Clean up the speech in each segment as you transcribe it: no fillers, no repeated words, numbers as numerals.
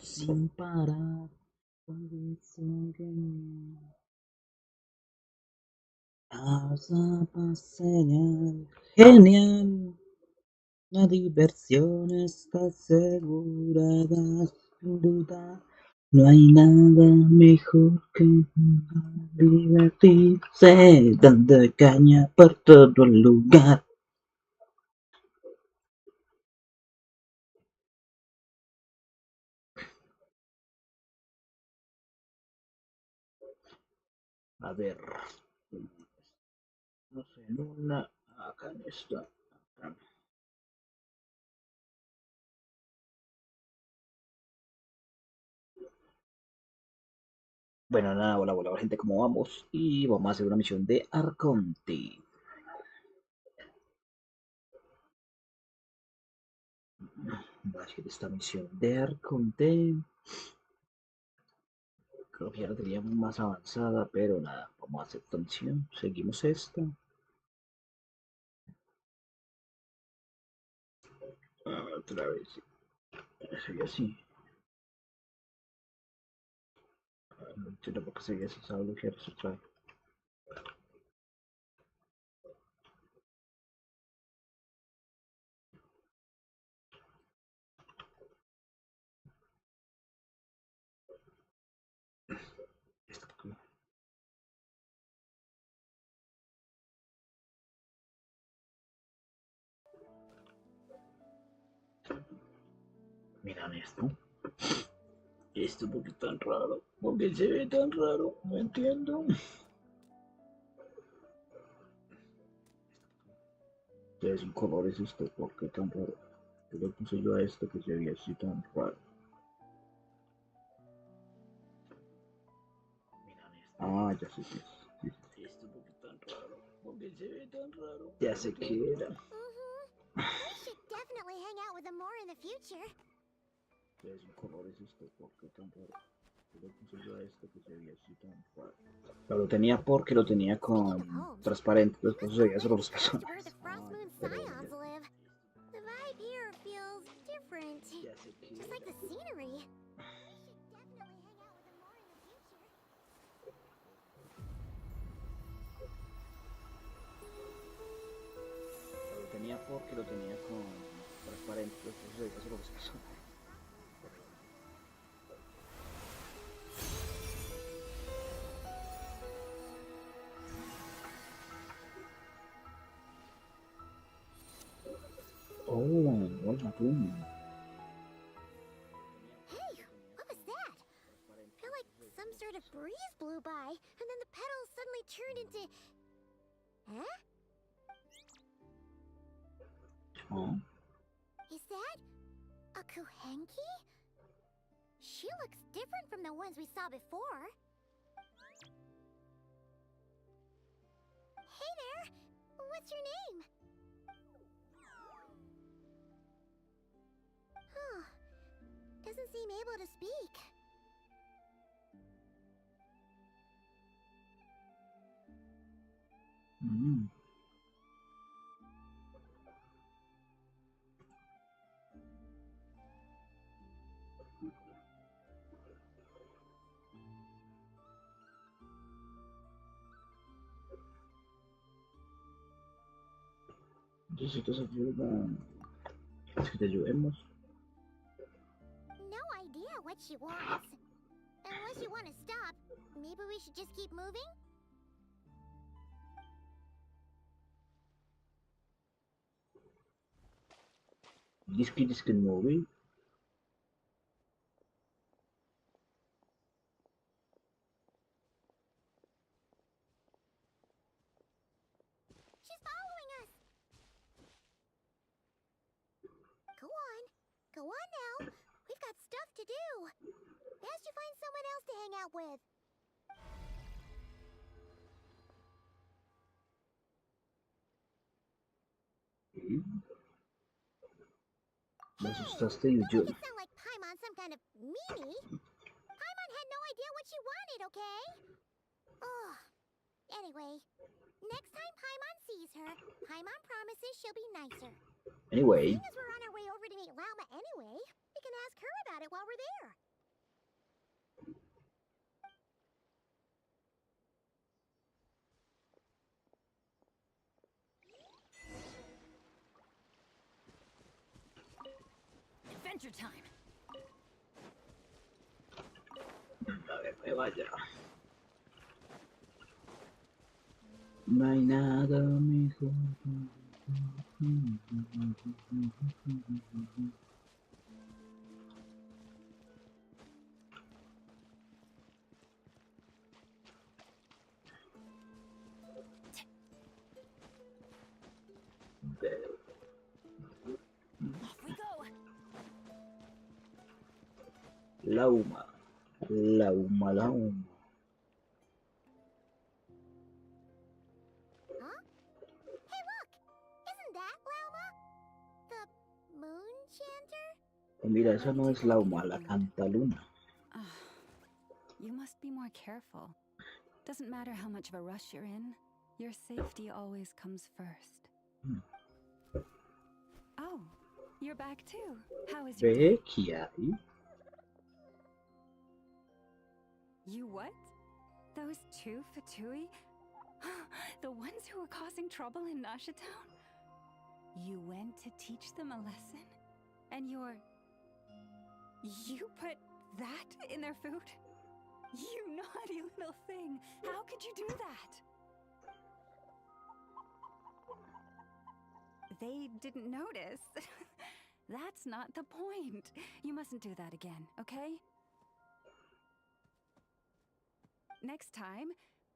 sin parar. Señal. Genial, la diversión está asegurada, sin duda. No hay nada mejor que divertirse, dando caña por todo el lugar. A ver, no sé, en una, acá en esta. Acá. Bueno, nada, hola, hola, gente, ¿cómo vamos? Y vamos a hacer una misión de arconte. Voy a hacer esta misión de arconte. Creo que ya la teníamos más avanzada, pero nada, vamos a hacer esta misión. Seguimos esta. Otra vez. Sería así. No entiendo por qué sería así, sabe bloquear eso otra vez. Miran esto. Esto porque es tan raro. Porque se ve tan raro. No entiendo. Es un color es esto. ¿Por qué tan raro? ¿Qué le puse yo a esto que se veía así tan raro? Miran esto. Ah, ya sé qué es. Sí, sí. Esto porque es tan raro. Porque se ve tan raro. Ya sé qué era. We should definitely hang out with them more in the future. Es un color es esto. ¿Por qué tan raro? ¿Qué le puse yo a esto que se veía así tan raro? Pero lo tenía porque lo tenía Speaking of con homes, transparente. we Después must se go veía solo really los close to where personajes. the Frost Moon Pero bueno, Scions live. The vibe here feels different. ya sé qué Just like era. the scenery. We should definitely hang out with them more in the future. Lo tenía porque lo tenía con transparente. Después se veía solo los personajes. Oh, hola tú. Hey, what was that? Felt like some sort of breeze blew by, and then the petals suddenly turned into... Huh? Oh, Is that a Kuhenki? She looks different from the ones we saw before. Hey there! What's your name? Huh. Doesn't seem able to speak. mm. Necesitas ayuda. ¿Quieres que te ayudemos? No idea what she wants. Unless you want to stop, maybe we should just keep moving? This kid is can movie. She's following us! Go on. Go on now. We've got stuff to do. Best you find someone else to hang out with. Me Hey! asustaste y Don't yo. make it sound like Paimon's some kind of meanie. Paimon had no idea what she wanted, okay? Ugh. Anyway, next time Paimon sees her, Paimon promises she'll be nicer. Anyway. Seeing as we're on our way over to meet Lauma anyway, we can ask her about it while we're there. Adventure time. A ver, me vaya. No hay nada mejor. Off we go. Lauma. Lauma. Huh? Hey, look! Isn't that Lauma? The moon chanter? Mira, esa no es Lauma, la cantaluna. You must be more careful. Doesn't matter how much of a rush you're in, your safety always comes first. Oh, you're back too. How is your day? You what? Those two Fatui? The ones who were causing trouble in Noche Town? You went to teach them a lesson? And you put that in their food? You naughty little thing! How could you do that? They didn't notice. That's not the point. You mustn't do that again, okay? Next time,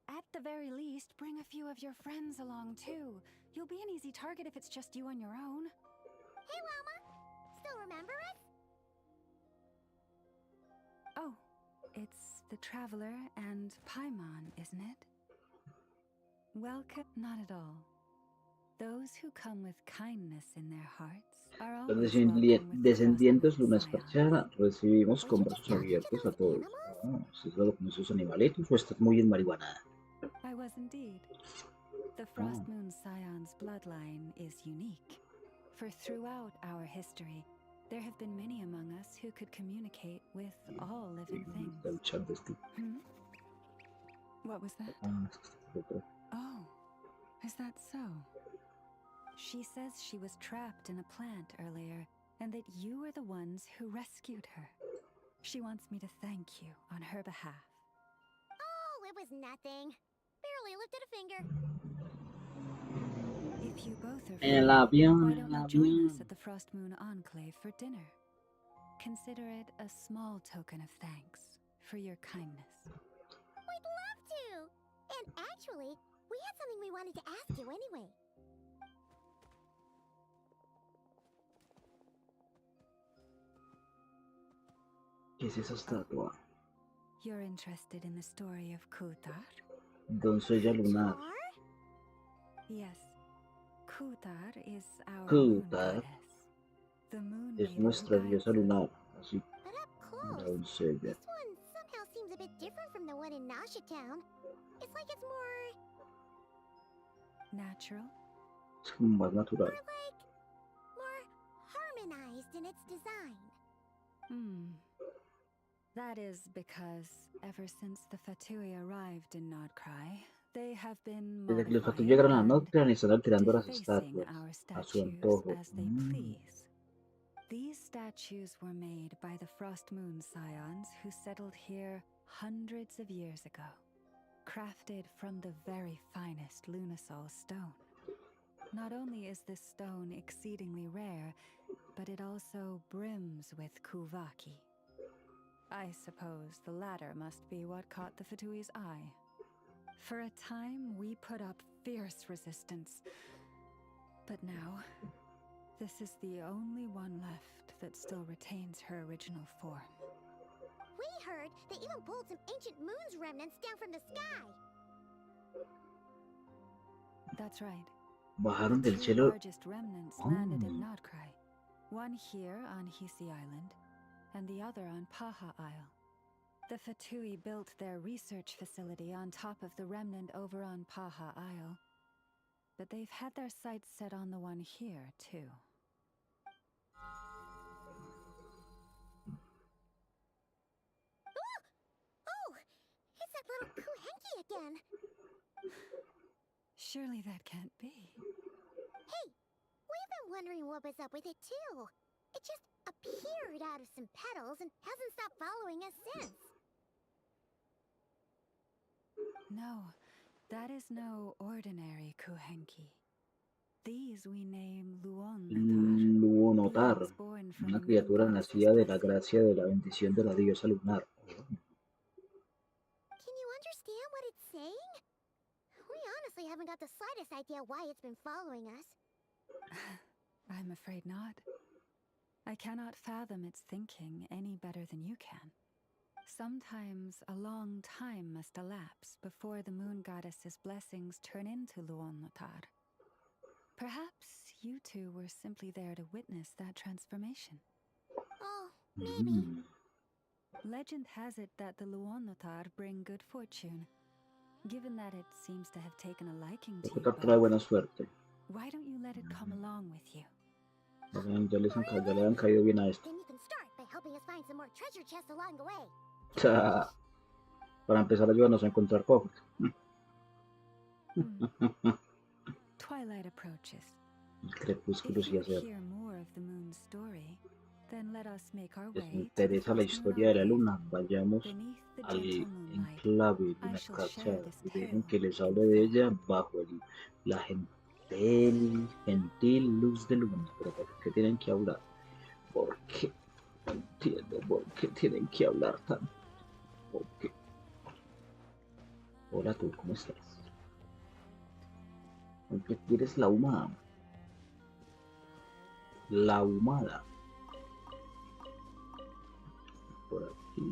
at the very least, bring a few of your friends along too. You'll be an easy target if it's just you on your own. Hey, Lauma! Still remember us? Oh, it's the Traveler and Paimon, isn't it? Welcome? Not at all. Those who come with kindness in their hearts are Los always welcome with the descendientes Frostmoon Luna Scion. Esparciada recibimos Were con you brazos just talking to abiertos a those todos. animals? Oh, ¿estás hablando con esos animalitos o estás muy enmarihuanada? I was indeed. The Frostmoon Scion's bloodline is unique. For throughout our history, there have been many among us who could communicate with all living things. What was that? Oh, is that so? She says she was trapped in a plant earlier, and that you were the ones who rescued her. She wants me to thank you on her behalf. Oh, it was nothing. Barely lifted a finger. If you both are En el free, avión, why en don't el you join avión. us at the Frostmoon Enclave for dinner? Consider it a small token of thanks for your kindness. We'd love to! And actually, we had something we wanted to ask you anyway. ¿Qué es esa estatua? You're interested in the story of Kutar? Doncella lunar. Char? Yes. Kutar is our moon Kutar goddess. The moon es maiden who nuestra guides diosa us. lunar, así But up la close, doncella. this one somehow seems a bit different from the one in Noche Town. It's like it's more Natural? Es como más natural. more harmonized in its design. That is because ever since the Fatui arrived in Nodcry, they have been Desde que los Fatu modifying llegaron a and Notcran y están alterando las defacing estatuas our a su statues antojo. as they please. These statues were made by the Frostmoon Scions who settled here hundreds of years ago, crafted from the very finest Lunasol stone. Not only is this stone exceedingly rare, but it also brims with Kuvaki. I suppose the latter must be what caught the Fatui's eye. For a time, we put up fierce resistance. But now, this is the only one left that still retains her original form. We heard they even pulled some ancient moon's remnants down from the sky. That's right. Bajaron The del two cielo. largest remnants landed in Nodcry. One here on Hisi Island, and the other on Paha Isle. The Fatui built their research facility on top of the remnant over on Paha Isle. But they've had their sights set on the one here, too. again. Surely that can't be. Hey, we've been wondering what was up with it too. It just appeared out of some petals and hasn't stopped following us since. No, that is no ordinary kuhenki. These we name Luonatar. Luonotar, Beings born from una the moon criatura goddess's nacida de la blessing. gracia de la bendición de la diosa lunar. Can you understand what it's saying? We honestly haven't got the slightest idea why it's been following us. I'm afraid not. I cannot fathom its thinking any better than you can. Sometimes a long time must elapse before the moon goddess's blessings turn into Luonatar. Perhaps you two were simply there to witness that transformation. Oh, maybe. Legend has it that the Luonatar bring good fortune. Given that it seems to have taken a liking to you Trae buena both, suerte. why don't you let it come along with you? Ya le han caído bien a esto. Then you can start by helping us find some more treasure chests along the way. Para empezar a ayudarnos a encontrar cofres. Twilight approaches. Crepúsculo If sí you would hacer. hear more of the moon's story, then let us make our Les way to the interesa la Frost historia de la Moon luna. Vayamos Beneath the al gentle moonlight, enclave I lunar shall share cachado this y dejen tale que les in hable de full. ella bajo la gentil luz de luna. Pero ¿por qué tienen que hablar? ¿Por qué? No entiendo por qué tienen que hablar tanto. ¿Por qué? Hola tú, ¿cómo estás? ¿Qué quieres la humada? La humada. Por aquí.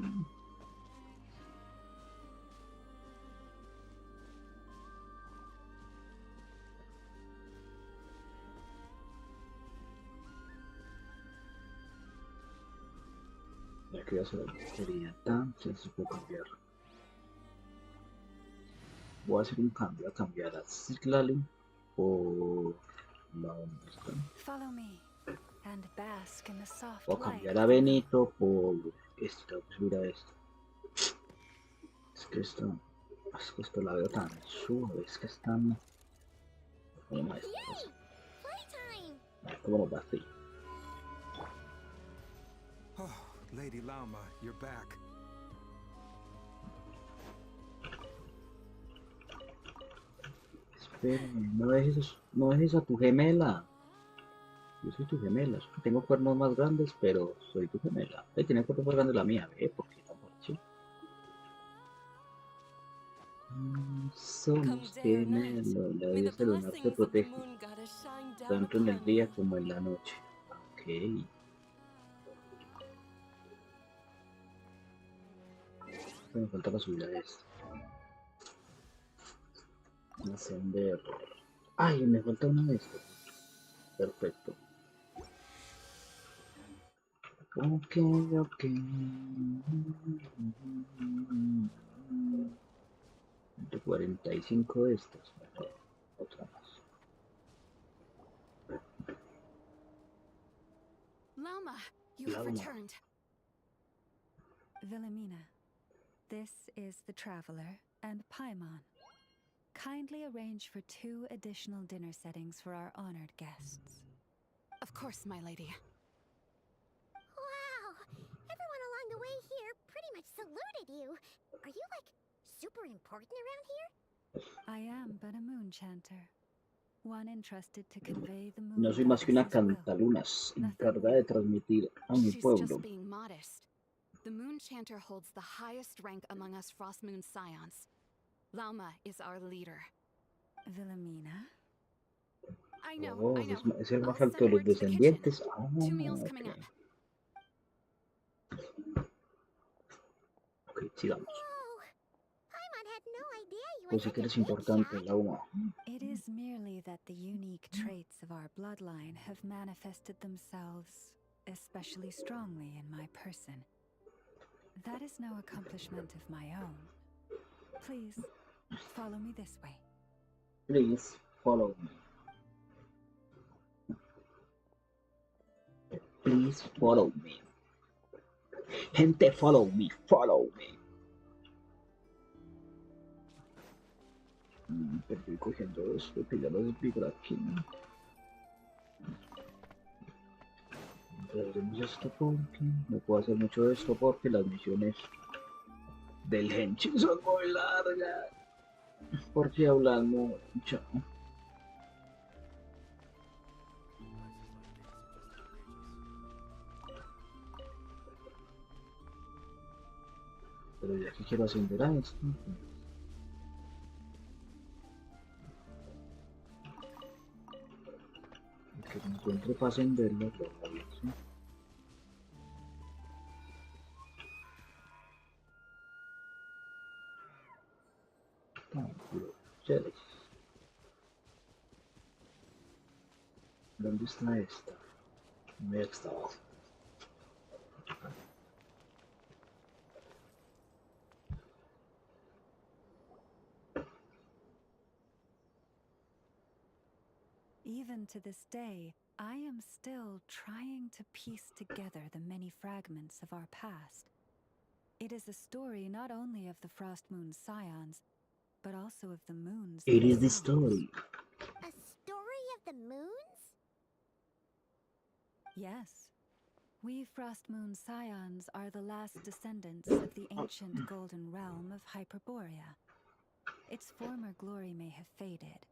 Ya que voy a hacer algo. Sería tan sencillo cambiar. Voy a hacer un cambio. Voy a cambiar a Zitlali por la onda. Follow me and bask in the soft Voy a light cambiar a of the moon. Benito por esto. Mira esto. Es que esto la veo tan suave. Es que es tan. ¿Cómo es? Yay! Playtime! ¿Cómo lo va a hacer? Oh, Lady Lauma, you're back. Espera, no dejes a tu gemela. Yo soy tu gemela. Tengo cuernos más grandes, pero soy tu gemela. Tiene cuernos más grandes la mía, ¿por qué tan parche? Somos gemelos. La diosa lunar te protege, tanto en el día como en la noche. Ok. Me falta la subida de esto. Ascender. Ay, me falta una de estas. Perfecto. Ok. 45 de estas. Otra más. Lauma, you have returned. Wilhelmina, this is the Traveler and Paimon. Kindly arrange for 2 additional dinner settings for our honored guests. Of course, my lady. Wow! Everyone along the way here pretty much saluted you. Are you, like, super important around here? I am but a moon chanter. One entrusted to convey the moon No soy más que una goddess's will. cantalunas encargada de transmitir a mi She's pueblo. just being modest. The moon chanter holds the highest rank among us Frost Moon scions. Lauma is our leader. Wilhelmina? I know, Oh, I know. es el I'll más alto send de los word to the kitchen. descendientes. 2 meals coming Ok. up. Ok, sigamos. Whoa! Paimon had no idea you were Pues sí such que a eres big importante, shot. Lauma. It is merely that the unique traits of our bloodline have manifested themselves especially strongly in my person. That is no accomplishment of my own. Please, follow me this way. Please follow me. Please follow me. Gente, follow me. Follow me. Pero estoy cogiendo esto, que ya los vi por aquí. Hacemos esto porque no puedo hacer mucho de esto porque las misiones del genshin son muy largas. Porque hablan mucho. Pero ya que quiero ascender a esto, que me encuentre para ascenderlo, todavía, ¿sí? Chévere. ¿Dónde está esta? Me está abajo. Even to this day, I am still trying to piece together the many fragments of our past. It is a story not only of the Frost Moon Scions, but also of the moons It is the themselves. story. A story of the moons? Yes. We Frost Moon Scions are the last descendants of the ancient golden realm of Hyperborea. Its former glory may have faded,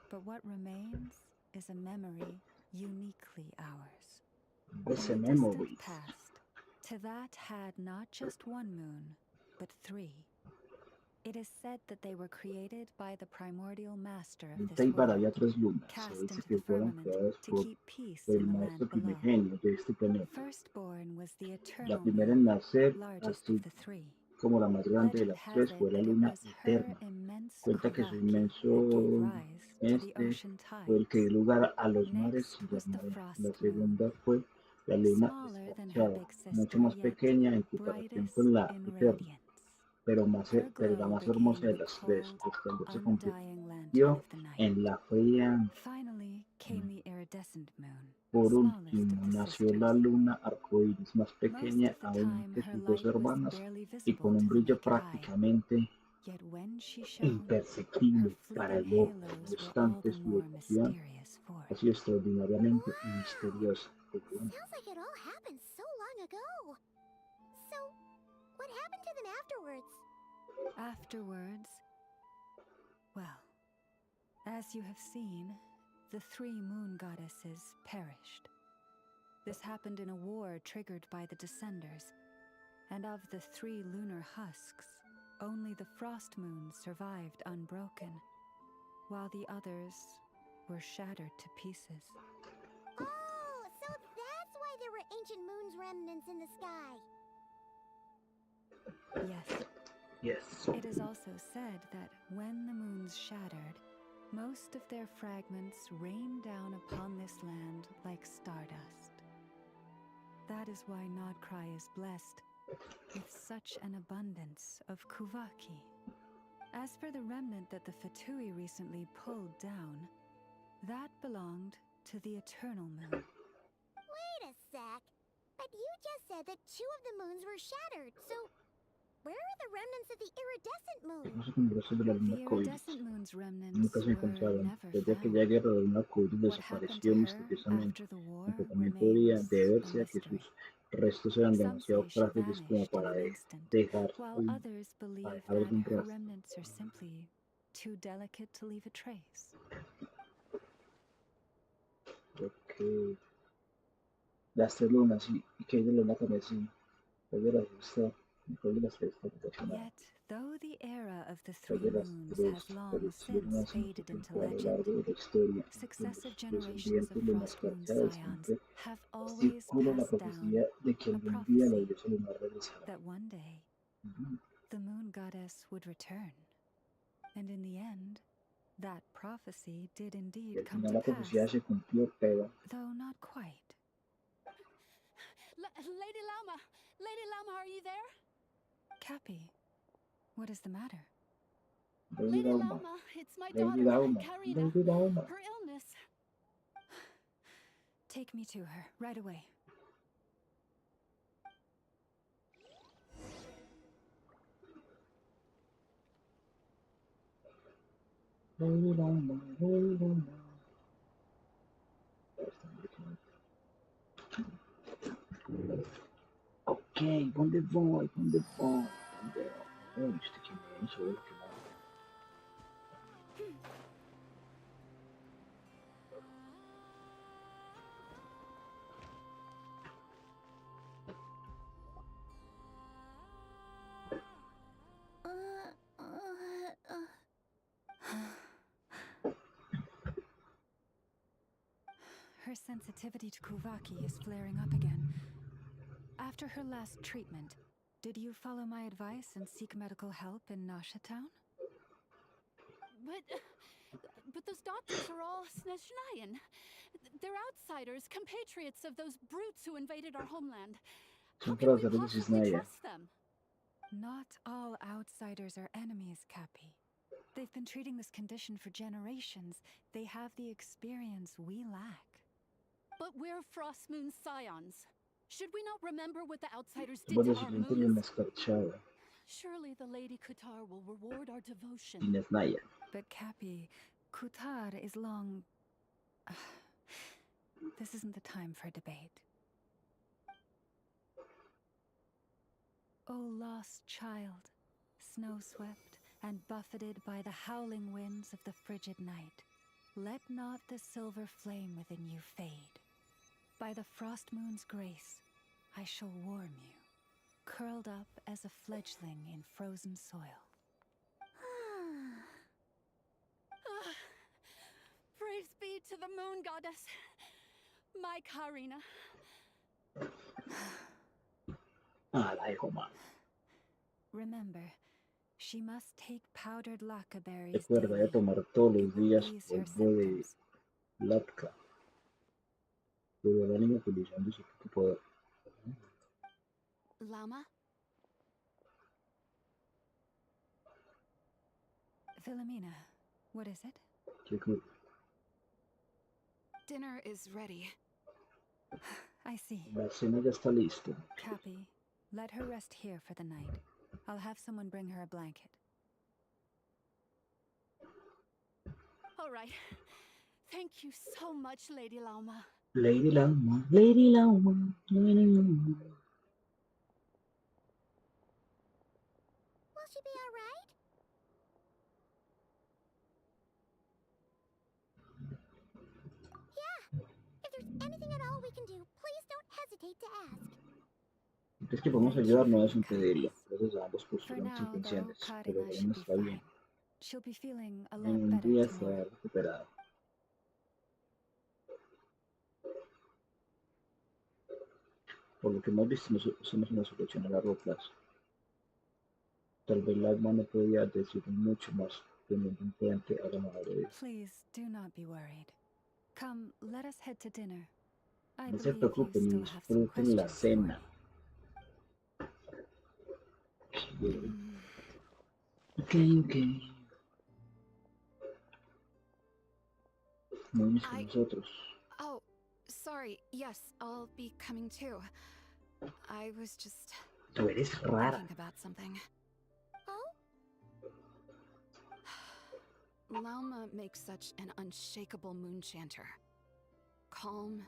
but what remains is a memory uniquely ours. This In the memories. distant past, Teyvat had not just one moon, but 3. It is said that they were created by the primordial master of En this Teyvat world, había 3 lunas. Se cast dice into que the fueron firmament creadas to por keep peace el in the maestro land below. primigenio de este planeta. Firstborn was the La eternal primera en moon, nacer, largest así of the 3. como la más grande de Legend las has 3, it fue la that it luna was her eterna. immense Cuenta que su Kuvaki inmenso that gave rise to the ocean fue el que dio tides. lugar a los mares Next y was las the mareas. frost La moon, segunda fue la luna smaller than her escarchada, big mucho sister, más yet pequeña en comparación con brightest la in eterna, radiance. pero Her la glow más hermosa became de the las 3, cold, resplandor se undying lantern convirtió of the night. en la fría. Finally came the iridescent moon, Por smallest último, of the nació sisters. la luna arcoíris, más Most pequeña of the aún time que her sus dos light was hermanas barely y visible con un to the brillo naked eye. prácticamente Yet when she shone, her imperceptible para fleeting el ojo. No halos were all obstante, the su more evolución mysterious for ha it. sido extraordinariamente Wow! misteriosa. Sounds like it all happened so long ago. So, what happened to them afterwards? Afterwards, well, as you have seen, the 3 moon goddesses perished. This happened in a war triggered by the Descenders, and of the 3 lunar husks, only the frost moon survived unbroken, while the others were shattered to pieces. Oh, so that's why there were ancient moon's remnants in the sky. Yes. Yes. It is also said that when the moons shattered, most of their fragments rained down upon this land like stardust. That is why Nodcry is blessed with such an abundance of Kuvaki. As for the remnant that the Fatui recently pulled down, that belonged to the Eternal Moon. Wait a sec. But you just said that 2 of the moons were shattered, so where are the remnants of the iridescent moon? No sé cómo los de la luna The arcoíris. iridescent moon's remnants Nunca se were encontraron. never Desde aquella found. guerra, la luna arcoíris What happened desapareció to her misteriosamente. after the war Aunque también podría remains deberse a a que mystery. sus restos eran Some demasiado say she frágiles como vanished in para an instant, dejar, while others believe dejar that algún her rastro. remnants are simply too delicate to leave a trace. Ok. Las 3 lunas, sí. ¿Y qué hay de la luna también? Sí. ¿Cuál de las 3 está? ¿Cuál de las 3 está relacionada? Yet, though the era of the ¿Cuál 3 de las moons 3 has long colecciones since en este faded into tiempo a lo legend, largo de la historia? successive Los generations of descendientes lunas Frost Moon parciales Scions siempre have always circula la passed down profecía de que a algún día la prophecy diosa lunar regresará. that one day Ujú. the moon goddess would return. And in the end, that prophecy did Y indeed al come final to la profecía pass, se cumplió, pero though not quite. Lady Lauma! Lady Lauma, are you there? Cappy, what is the matter? Lady Lauma, it's my Lady daughter, Lauma, Karina. Lady Lauma. Her illness. Take me to her, right away. Lady Llama, Lady Llama. Ok, onde vai? Onde vai? Onde vai? Onde que nem sou eu que não. Her sensitivity to Kuvaki is flaring up again. After her last treatment, did you follow my advice and seek medical help in Noche town? But those doctors are all Snezhnayan. They're outsiders, compatriots of those brutes who invaded our homeland. How can we possibly trust them? Not all outsiders are enemies, Cappy. They've been treating this condition for generations. They have the experience we lack. But we're Frostmoon scions. Should we not remember what the outsiders did to our moons? Surely the Lady Kutar will reward our devotion. But Cappy, Kutar is long... This isn't the time for debate. O lost child, snow-swept and buffeted by the howling winds of the frigid night, let not the silver flame within you fade. By the frost moon's grace, I shall warm you, curled up as a fledgling in frozen soil. Praise be to the moon goddess, my Karina. Remember, she must take powdered laca berries Recuerda daily. tomar todos los It will días ease her polvo de symptoms. latka. Pero el ánimo utilizando su poder. Llama? Philomena, what is it? Qué cool. Dinner is ready. I see. La cena ya está lista. Cappy, let her rest here for the night. I'll have someone bring her a blanket. All right. Thank you so much, Lady Llama. Lady Llama, Lady Llama, Lady Llama. Will she be alright? Yeah. If there's anything at all we can do, please don't hesitate to ask. Es que podemos ayudar, no es un pediría. Gracias a ambos por sus For now, though, intenciones. Pero Karina aún should be está bien. fine. She'll be feeling a En lot un better día tomorrow. estará recuperado. Por lo que hemos visto, no somos una solución a largo plazo. Tal vez la alma no podía decir mucho más teniendo en cuenta a la madre de Dios. Please do not be worried. Come, let us head to dinner. I No se believe you preocupen y still have some disfruten la questions for me. cena. Ok. No vienes con nosotros. Oh, sorry. Yes, I'll be coming too. I was just Tú eres rara. thinking about something. Oh? Llama makes such an unshakable moon chanter. Calm,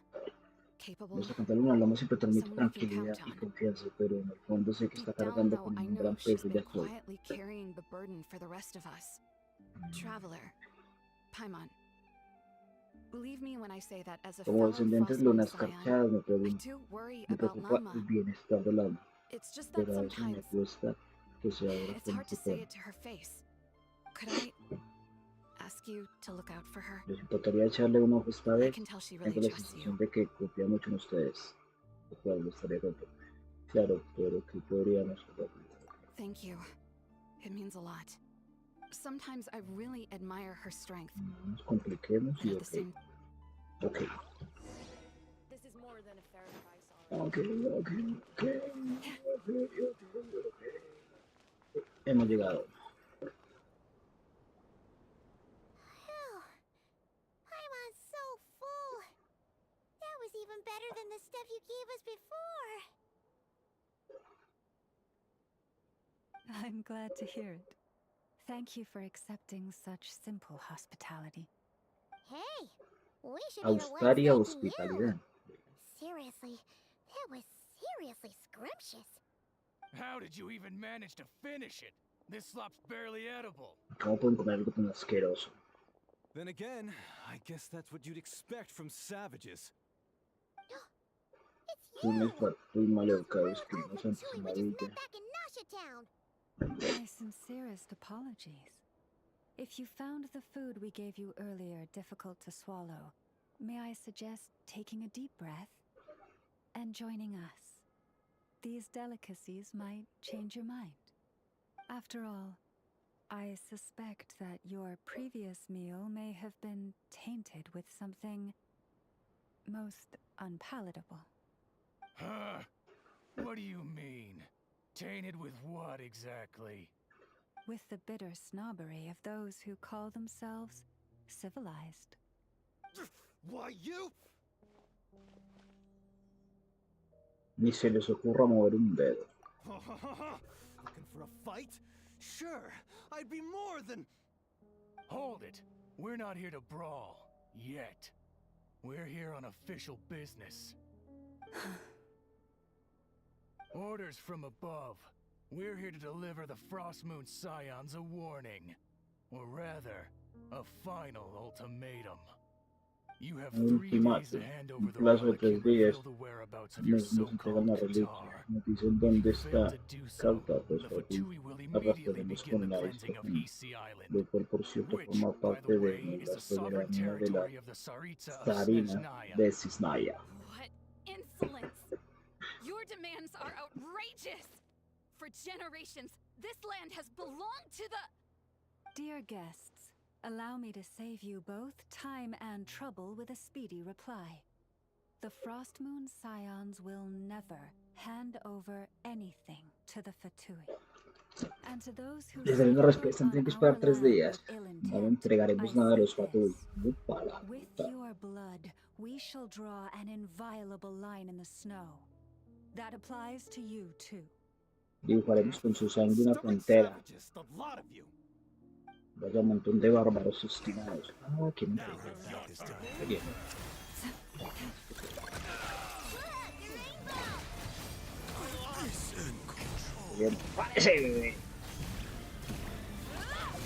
capable. Nuestra cantaluna Lama siempre transmite Someone we can tranquilidad count y on. confianza, pero en el fondo sé que está Deep down, cargando though, con I un know gran she's peso been ya solo. quietly carrying the burden for the rest of us. Traveler, Paimon, believe me when I say that as a Como fellow descendientes Frostmoon lunas scion, escarchadas I do worry me about preocupa Llama. el bienestar del alma, It's just that pero a veces me sometimes cuesta que se abra it's con hard to su say tono. it to her face. Could I ask you to look out for her? Les importaría echarle un ojo esta I vez. can tell she really Tengo la trusts sensación you. de que confía mucho en ustedes, lo cual me estaría roto. Claro, pero que podríamos hacer. Thank you. It means a lot. Sometimes I really admire her strength. No nos compliquemos But y at the same ok. This is more than a fair price Ok. Hemos llegado. Phew. I'm so full. That was even better than the stuff you gave us before. I'm glad to hear it. Thank you for accepting such simple hospitality. Hey, we should hear what's Austaria thanking you. hospitalidad. Seriously, that was seriously scrumptious. How did you even manage to finish it? This slop's barely edible. ¿Cómo pueden comer algo tan asqueroso? Then again, I guess that's what you'd expect from savages. It's Son you! muy maleducados que Rude no elf sean and sus Tui we just met maravillas. back in Noche Town. My sincerest apologies. If you found the food we gave you earlier difficult to swallow, may I suggest taking a deep breath and joining us? These delicacies might change your mind. After all, I suspect that your previous meal may have been tainted with something most unpalatable. Huh? What do you mean? Tainted with what exactly? With the bitter snobbery of those who call themselves civilized. Why, you? Ni se les ocurra mover un dedo. Looking for a fight? Sure, I'd be more than... Hold it. We're not here to brawl. Yet. We're here on official business. Orders from above. We're here to deliver the Frost Moon Scions a warning. Or rather, a final ultimatum. You have 3 days to hand over the plazo de relic 3 and días reveal the whereabouts of your nos entregan so-called la reliquia. Qatar. Nos dicen dónde está Cauta, pues The aquí Fatui will immediately arrastraremos begin con the la cleansing of isla, Isi Island, lo cual por cierto which, forma by parte the de way, is la the sovereign soberanía de la territory of the Tsaritsa of Tsarina Snezhnaya. de Cisnaya. What insolence! Your demands are outrageous! For generations, this land has belonged to the... Dear guests, allow me to save you both time and trouble with a speedy reply. The Frost Moon Scions will never hand over anything to the Fatui. And to those who Les daré una respuesta, tienen que esperar 3 días. ill No le intent, entregaremos I nada de say los Fatui. this. Upa, la With puta. your blood, we shall draw an inviolable line in the snow. That applies to you too. Dibujaremos con su sangre una frontera. Savages, the lot of you. Vaya un montón de bárbaros obstinados. Ah, qué Now, increíble. your turn. Qué bien. Qué bien. ¡Ese bebé!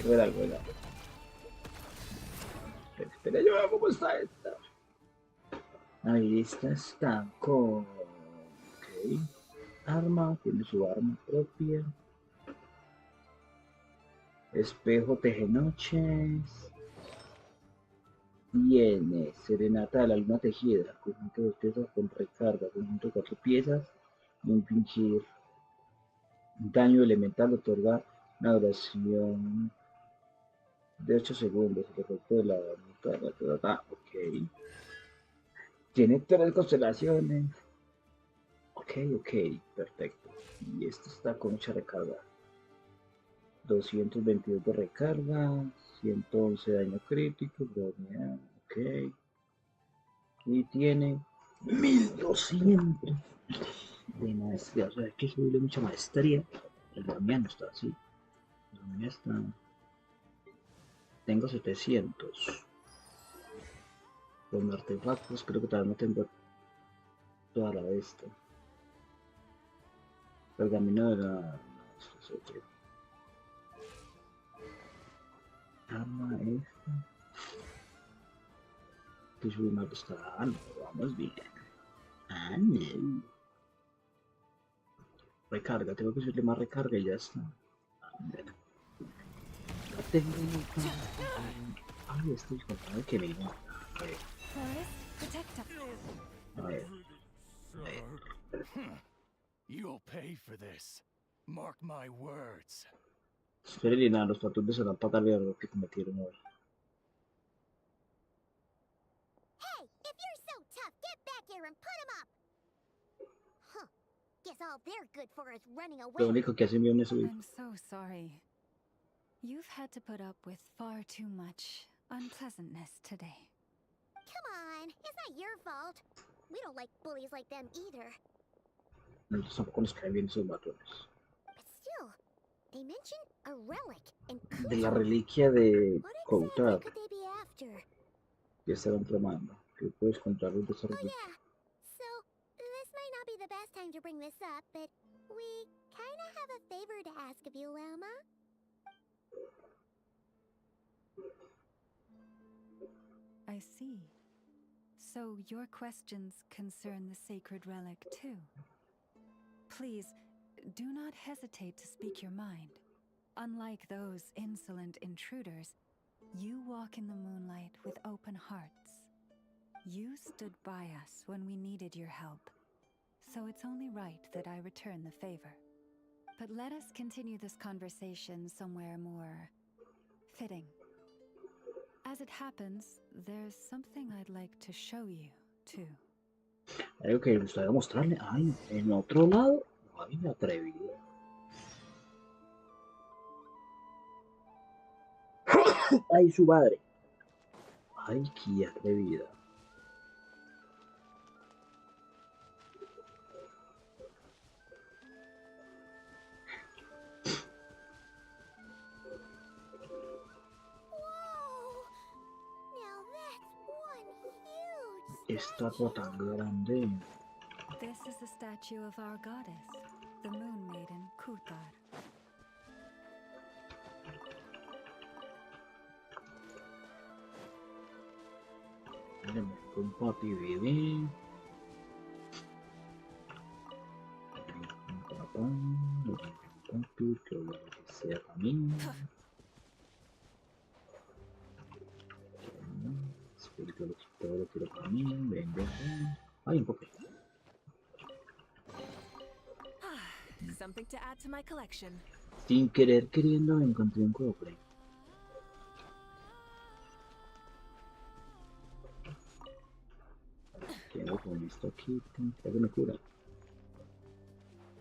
Rueda, rueda. Espera, yo veo cómo está esta. Ahí está con... Ok. Arma, tiene su arma propia. Espejo teje noches. Tiene Serenata de la Luna Tejida. Conjunto de piezas con recarga. Conjunto de 4 piezas. Infligir daño elemental. Otorga una duración de 8 segundos. El efecto de la mitad. Ok. Tiene 3 constelaciones. Ok, perfecto. Y esto está con mucha recarga. 222 de recarga, 111 de daño crítico, ok. Y tiene 1200 de maestría. O sea, hay que subirle mucha maestría. La mía no está así. La mía está... Tengo 700. Con artefactos creo que todavía no tengo toda la bestia. Pergamino de la... Arma esta. Que subimos está. Ah, no, vamos bien. Ah, no. Recarga, tengo que subirle más recarga y ya está. No tengo mucha. Ay, estoy contando que vino. A ver. A ver. You'll pay for this. Mark my words. Espera, Lina, los patrullos se van a pagar de lo que cometieron hoy. Hey, if you're so tough, get back here and put him up! Huh. Guess all they're good for is running away. Lo único que hacen bien es subir. I'm so sorry. You've had to put up with far too much unpleasantness today. Come on, it's not your fault. We don't like bullies like them either. Nosotros tampoco nos caen bien esos matones. But still, They mentioned a relic and de la Kutar. reliquia de What Coutar exactly could they be after? que estaban tramando. Que puedes encontrar de esa Oh reliquia. yeah. So, this might not be the best time to bring this up, but we kinda have a favor to ask of you, Alma. I see. So your questions concern the sacred relic too. Please, do not hesitate to speak your mind. Unlike those insolent intruders, you walk in the moonlight with open hearts. You stood by us when we needed your help, so it's only right that I return the favor. But let us continue this conversation somewhere more fitting. As it happens, there's something I'd like to show you, too. Algo que me gustaría mostrarle. Ay, en otro lado. Ay, me atreví. Ay, su madre. Ay, qué atrevida. Estatua tan grande. This is the statue of our goddess, the moon maiden Kutar. Compatibilidad. Que lo que sea para mí. Espíritu de todo lo quiero para mí. Ven, ven, ven. Ay, un poco. Something to add to my collection. Sin querer queriendo encontré un cofre. ¿Qué hago con esto aquí? ¿Qué me cura?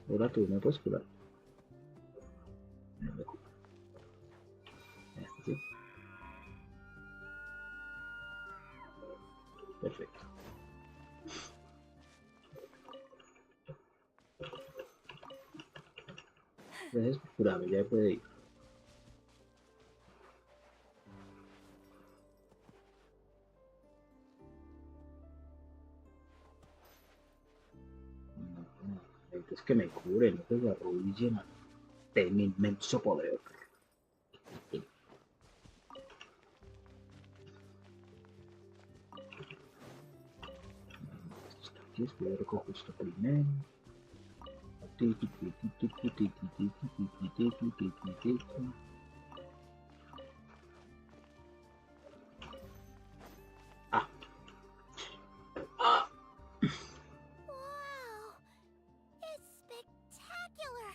Ahora tú me puedes curar. No me cura. Este sí. Perfecto. Gracias por curarme, ya puede ir. Es que me cure, no te arrodillen ante mi inmenso poder. Aquí voy a recoger esto primero. Ah. Ah. Wow! It's spectacular!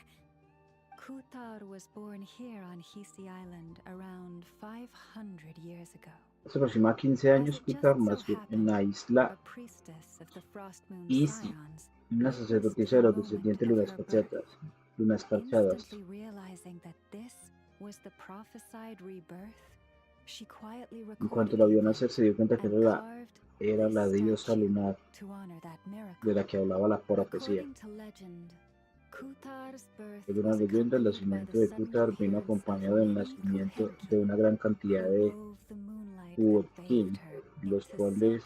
Kutar was born here on Hisi Island around 500 years ago. Hace aproximadamente 15 años, Kutar nació en la isla Isi, una sacerdotisa de los descendientes de lunas escarchadas. En cuanto la vio nacer, se dio cuenta que era la diosa lunar de la que hablaba la profecía. Según la leyenda, el nacimiento de Kutar vino acompañado del nacimiento de una gran cantidad de Uokin, los cuales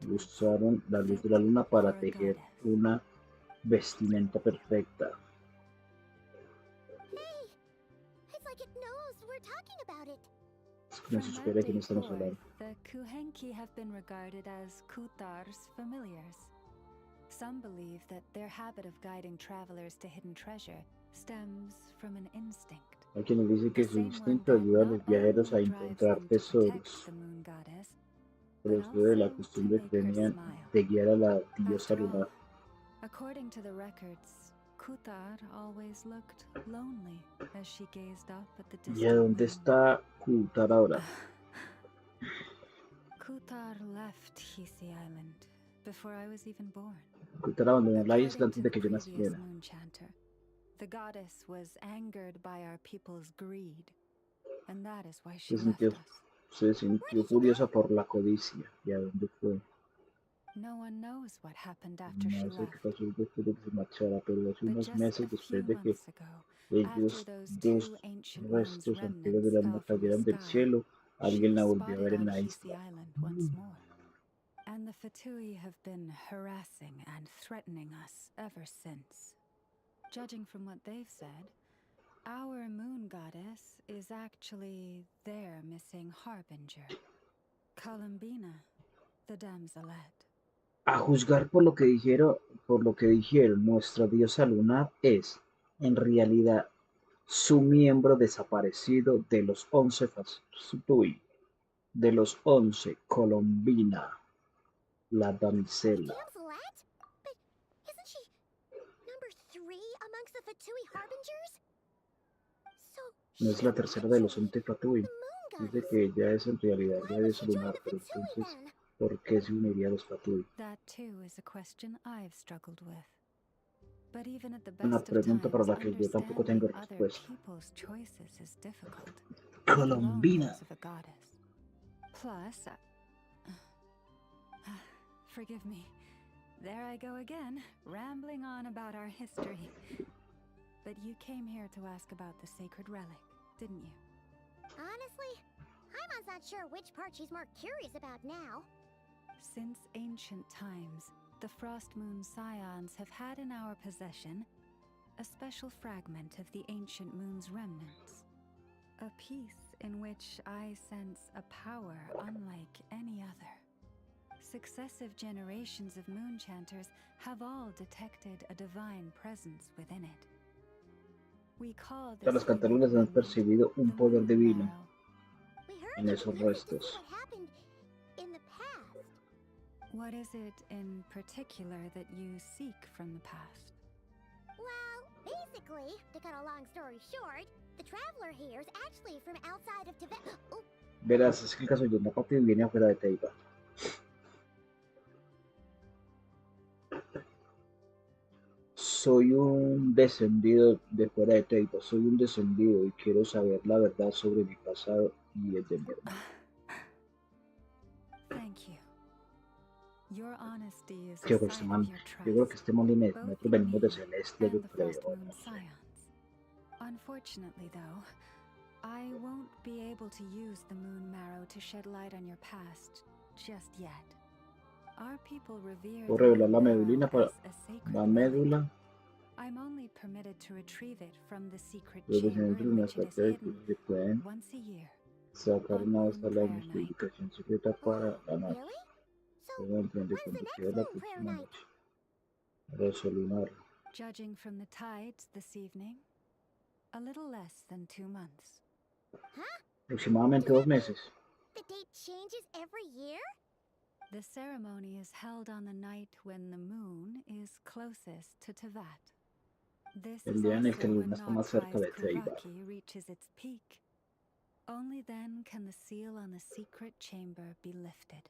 usaron la luz de la luna para tejer una vestimenta perfecta. Es como si supiera que no estamos hablando. The Kuhenki have been regarded as Kutar's familiars. Some believe that their habit of guiding travelers to hidden treasure stems from an instinct. Hay quienes dicen que su instinto ayuda a los viajeros a encontrar tesoros, pero ustedes la costumbre que tenían de guiar a la diosa lunar. According to the records, Kutar always looked lonely as she gazed up at the distant ¿Y a dónde está Kutar ahora? Kutar left Hisi Island before I was even born. Kutar abandonó la isla antes de que yo naciera. The goddess was angered by our people's greed, and that is why she left us. Se sintió furiosa por la codicia. ¿Y a dónde fue? No one knows what happened after she No sé qué left. pasó después de que se marchara, pero hace But unos just meses a después few de que months ago, after ellos those dos two ancient moon's restos antiguos de remnants la luna fell from the cayeran del sky, cielo, she alguien was la volvió a spotted ver en on la Hisi isla. Island once more. And the Fatui have been harassing and threatening us ever since. Judging from what they've said, our moon goddess is actually their missing harbinger, Columbina, the damselette. A juzgar por lo que dijeron, nuestra diosa lunar es, en realidad, su miembro desaparecido de los 11 Fatui, de los 11 Colombina, la damisela. Damselette? But isn't she number 3 amongst the Fatui Harbingers? So No es la she's tercera de los actually 11 Fatui. the moon Dice goddess. que ella es en realidad Why la would diosa she join lunar, the pero Fatui entonces, then? ¿por qué se uniría a los Fatui? That too is a question I've struggled with. But even at the Una best of pregunta para times, la que yo tampoco tengo understanding other respuesta. people's choices is difficult, let alone Colombina. those of a goddess. Plus, forgive me. There I go again, rambling on about our history. But you came here to ask about the sacred relic, didn't you? Honestly, Paimon's not sure which part she's more curious about now. Since ancient times, the Frost Moon Scions have had in our possession a special fragment of the ancient moon's remnants. A piece in which I sense a power unlike any other. Successive generations of moonchanters have all detected a divine presence within it. We call this Los cantalunes han remnant percibido un the poder moon divino marrow. We heard en you esos could visit to see restos. what happened in the past. What is it in particular that you seek from the past? Well, basically, to cut a long story short, the traveler here is actually from outside of Tibet. Oh, Verás, es que el caso de Yonapati viene afuera de Teiba. Soy un descendido de fuera de Teiba, soy un descendido y quiero saber la verdad sobre mi pasado y el de mi hermano. Thank you. Your honesty is a Creo que sign of your yo creo que trust, este Molinet, both nosotros in venimos de me Celestia, yo and the creo. Frost Moon No sé. Scions. Unfortunately, though, I won't be able to use the moon marrow to shed light on your past just yet. Our people revere Puedo the revelar moon la marrow medulina para as a sacred la relic. médula. I'm only permitted to retrieve it from the secret Los chamber descendientes de in una which it is estrategia hidden se pueden once a year, sacar on una vez moon al prayer año su night. ubicación secreta para la noche. really? So, Pueden entender when's the cuando next quiera la moon prayer próxima night? noche. Resolunar. Judging from the tides this evening, a little less than 2 months. Huh? Aproximadamente 2 meses. The date changes every year? The ceremony is held on the night when the moon is closest to Tevat. This El is día en el que also la when luna está más cerca Nogfly's de Teiba. Kuvaki reaches its peak. Only then can the seal on the secret chamber be lifted.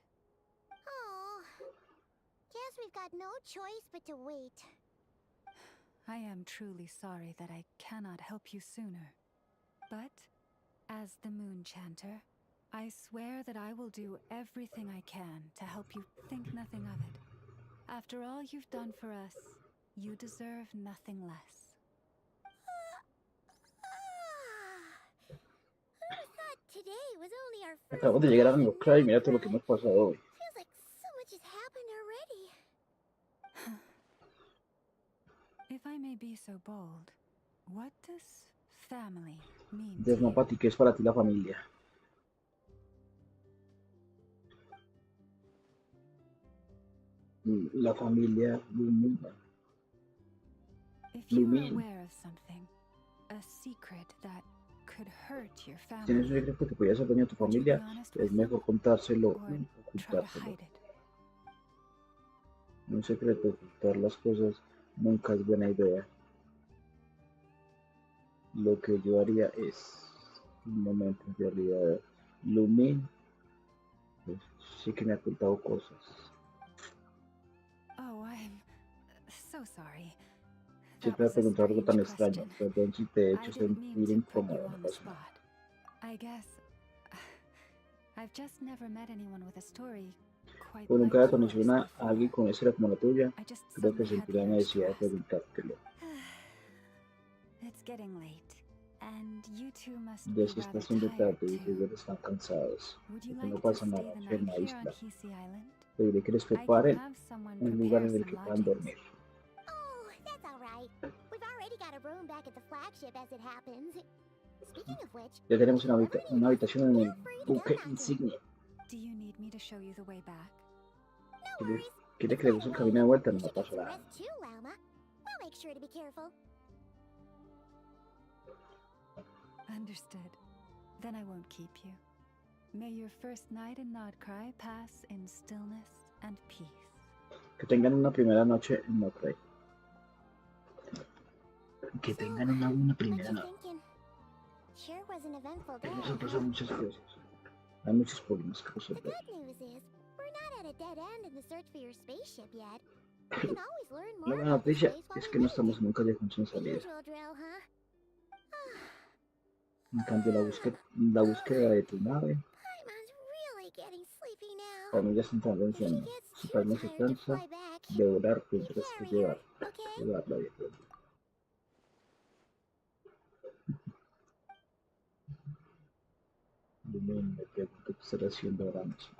Oh, guess we've got no choice but to wait. I am truly sorry that I cannot help you sooner. But, as the Moon Chanter, I swear that I will do everything I can to help you think nothing of it. After all you've done for us, you deserve nothing less. Who'd thought today was only our first Acabamos de day llegar a in Nogfly y mira todo lo que Nogfly? hemos pasado hoy. Feels like so much has happened already. If I may be so bold, what does family mean to you? Desnapati, ¿qué es para ti la familia? La familia lumina. If you are Lumin. aware of something, a secret that could hurt your Si tienes un family, secreto que puede hacer daño a tu would you be familia, honest es with them mejor contárselo or y try to ocultárselo. hide it? Un secreto, ocultar las cosas nunca es buena idea. Lo que yo haría es, un momento en realidad, Lumin, pues, sí que me ha ocultado cosas. Oh, I'm so sorry. Siempre That me ha was a preguntado algo tan strange extraño. question. Perdón si te he I hecho didn't mean sentir to put you incómodo. No on the pasa nada. spot. I guess I've just never met anyone with a story quite Por like nunca yours conocí a before. alguien con esa como la tuya. I just Creo que suddenly had sentirá the la urge to necesidad de ask. preguntártelo. It's getting late, and you two must Ya be se está rather haciendo tired tarde y too. ustedes están cansados. Would you Porque no like to pasan la stay the noche en night la here on isla. Hisi Island? Pediré que les I can preparen have someone un lugar prepare en el some que puedan lodgings. dormir. Oh, that's alright. We've already got a room back at the flagship as it happens. Speaking of which, Ya tenemos if you ever need una us, habitación en feel el free to go buque knocking. insignia. Do you need me to show you the way back? No worries. ¿Quiere It's que le right des el away. camino de vuelta? You No should get pasa some nada. rest too, Llama. We'll make sure to be careful. Understood. Then I won't keep you. May your first night in Nodcry pass in stillness and peace. Que tengan una primera noche en noche. Que So, tengan una buena what primera you noche. thinking? Sure was an eventful day, Nosotros huh? son muchas cosas. Hay muchos problemas que The resolver. good news is, we're not at a dead end in the search for your spaceship yet. We can always learn La more buena about this noticia place while es we que no wait. estamos en un callejón sin The salida. usual drill, huh? En cambio, la búsqueda de tu nave, Paimon's really getting sleepy now. para mí ya está entrando en If she sueño. gets Su too Palma se tired to cansa fly back, de volar, you tendrás que carry her, okay? llevarla de acuerdo. Dime, me pregunto qué estará haciendo ahora mismo.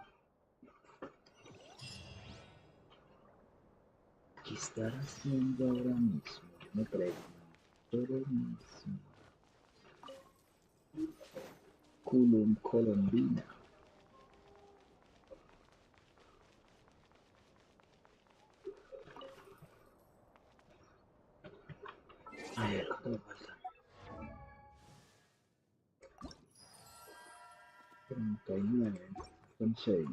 ¿Qué estará haciendo ahora mismo? Yo me pregunto lo mismo. Culum Colombina. A ver, ¿cuánto me falta? 39, son 6.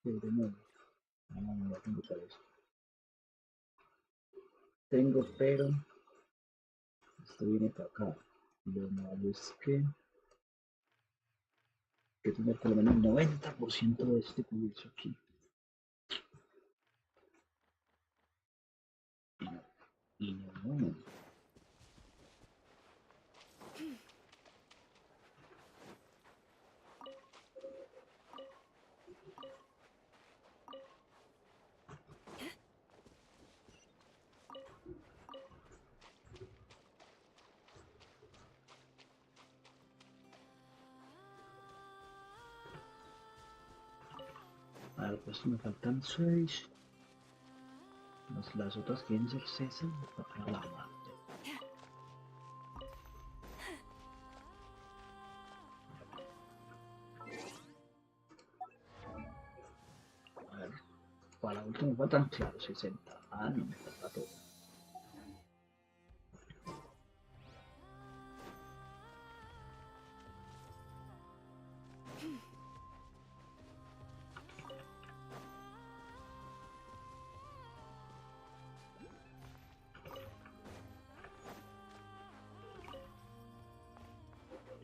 No, no tengo para eso. Tengo, pero esto viene para acá. Lo malo es que tener por lo menos el 90% de este comercio aquí. Y no. A ver, pues me faltan 6. Las otras quieren ser 60 para la madre. A ver, para la última me faltan, claro, 60. Ah, no me falta todo.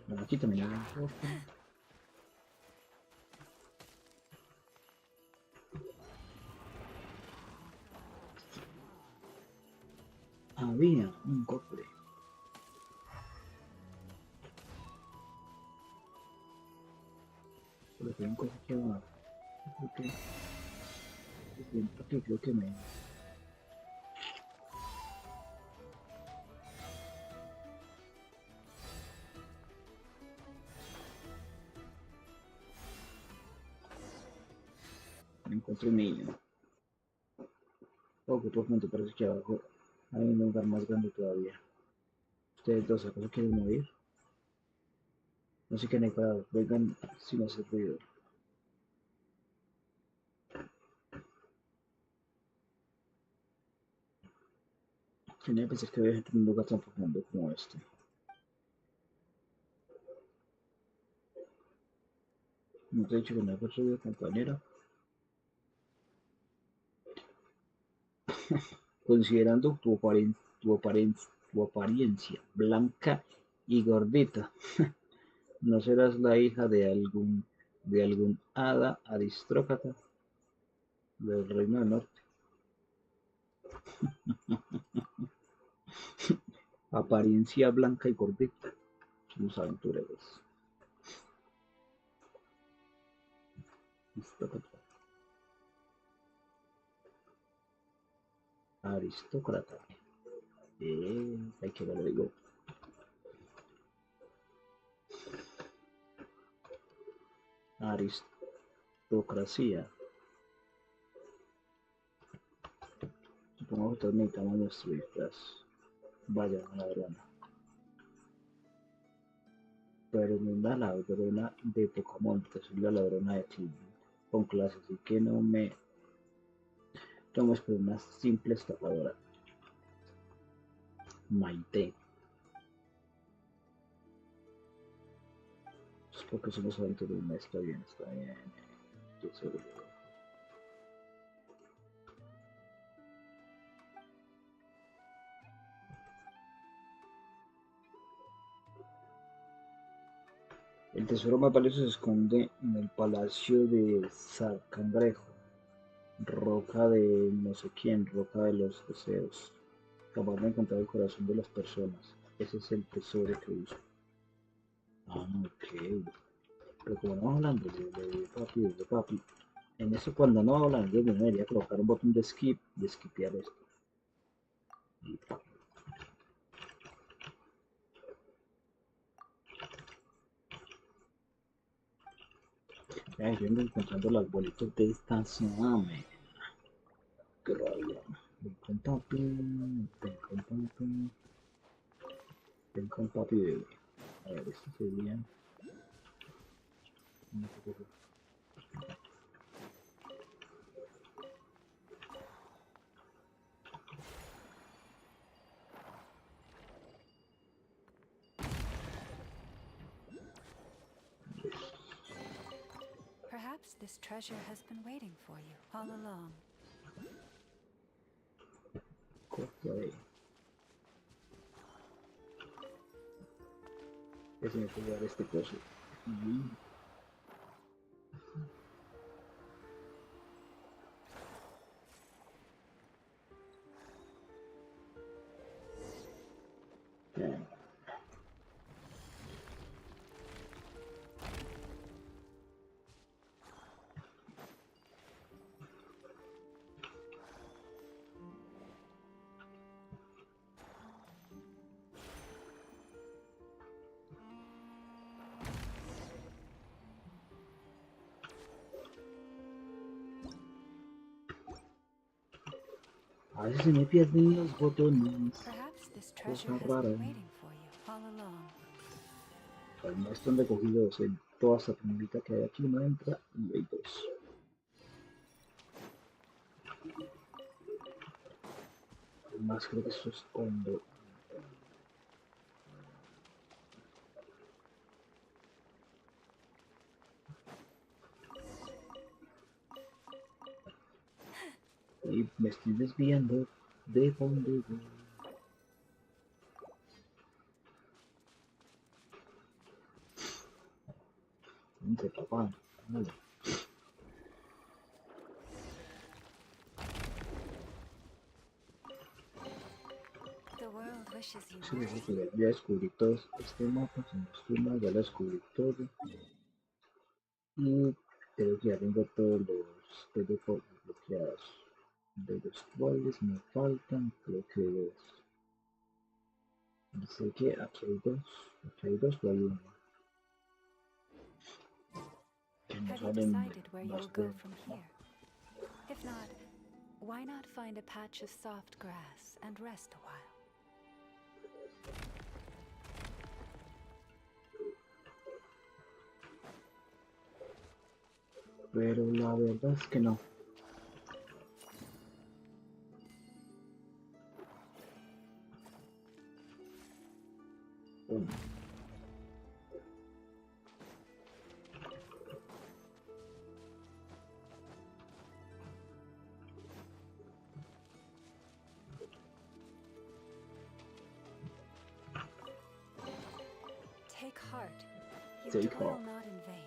Bueno, aquí también hay un poco. Había un cofre. Pero que hay un cofre aquí abajo. Creo que me... Otro niño. Poco profundo, parece que abajo hay un lugar más grande todavía. Ustedes dos, ¿acaso quieren morir? No sé qué han parado. Vengan sin hacer ruido. Tenía que pensar que había gente en un lugar tan profundo como este. No te he dicho que no hagas ruido, compañero. Considerando tu apariencia blanca y gordita, ¿no serás la hija de algún hada aristócrata del Reino del Norte? Apariencia blanca y gordita, los aventureros. Aristócrata. Hay que lo digo. Aristocracia. Supongo que todos necesitamos nuestro disfraz. Vaya, una ladrona. Pero no es la ladrona de Pocamonte, soy la ladrona de ti. Con clase, así que no me tomes por una simple estafadora. Maite. Es porque somos aventureros. Está bien, está bien. Yo seguro. El tesoro más valioso se esconde en el palacio de Sarcangrejo, roca de no sé quién, roca de los deseos, capaz de encontrar el corazón de las personas. Ese es el tesoro que busco. Ah, ok. Pero como no hablando de papi, en eso cuando no hablan, yo me debería colocar un botón de skip y skipear esto. Ay, yo ando encontrando las bolitas de esta zona. Qué rabia. Ven con papi, ven con papi, ven con papi bebé. A ver, esto sería... Perhaps this treasure has been waiting for you all along. Corta ahí. Ese me puede dar este coso. A veces se me pierden los botones. Cosa rara. Pues no están recogidos en toda esta primerita que hay aquí. Uno entra y hay dos. Además creo que esto es hondo. Y me estoy desviando de donde voy. Entre papá. Vale. Sí, ya descubrí todo este mapa, si no estoy mal, ya lo descubrí todo. Y creo que ya tengo todos los teléfonos bloqueados. De los cuales me faltan, creo que dos. Dice que aquí hay dos o hay uno. Que no salen más de... If not, why not find a patch of soft grass and rest a while? Pero la verdad es que no. Take heart. You Take toil heart. not in vain.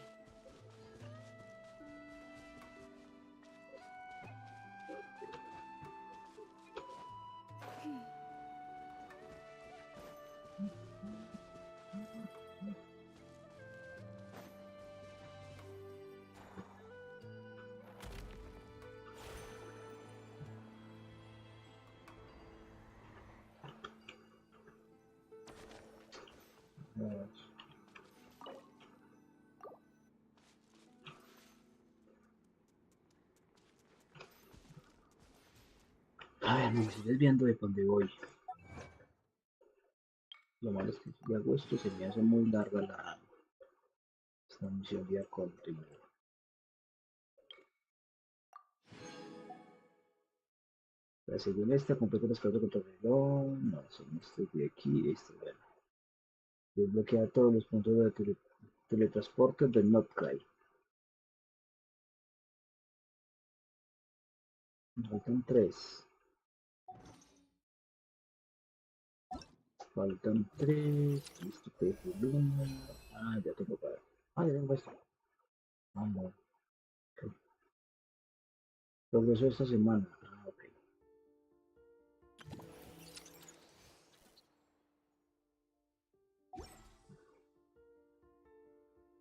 A ver, me estoy desviando de donde voy. Lo malo es que si hago esto se me hace muy larga esta misión de arconte. Según esta, completa las cartas contra el reloj. No, son estos de aquí. Esto, bueno. Desbloquea todos los puntos de teletransporte del noche. Faltan 3. Faltan 3. Listo, pues el 1. Ah, ya tengo para. Ah, ya tengo esto. Vamos. Okay. Progreso esta semana. Ah, ok.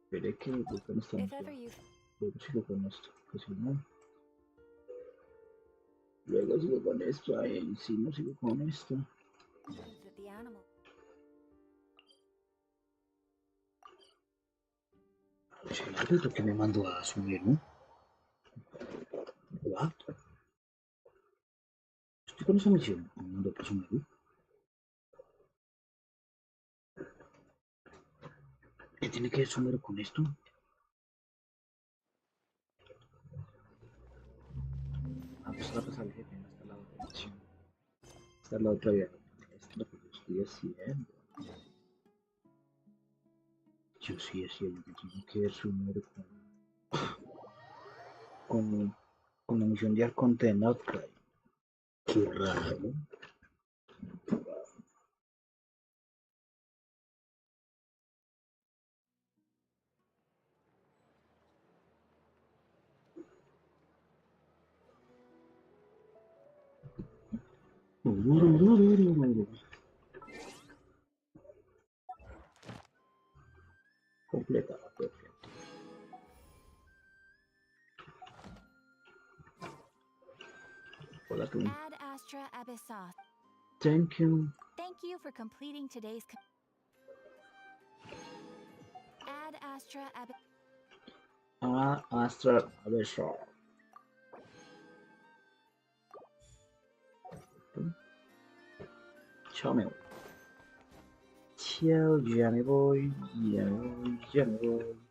Esperé que voy con esta misión. Luego sigo con esto. Que si no. Luego sigo con esto. Ahí sí, no sigo con esto. Pues el árbitro que me mandó a asumir, ¿no? What? Estoy con esa misión. Me mandó a asumir, ¿no? ¿Qué tiene que ver Sumero con esto? Ah, pues la pasar el jefe, no está la otra misión. Esta es la otra vía. Esto es lo que yo estoy haciendo. Yo sí hacía lo que tiene que ver Sumero con la misión de arconte de Noche. Qué raro. Completa, perfecto. Hola tú. Ad Astra Abyssos. Thank you. Thank you for completing today's. Ad Astra Ah, Astra Abyssal. Chao, me voy. Chao, ya me voy, ya me voy, ya me voy.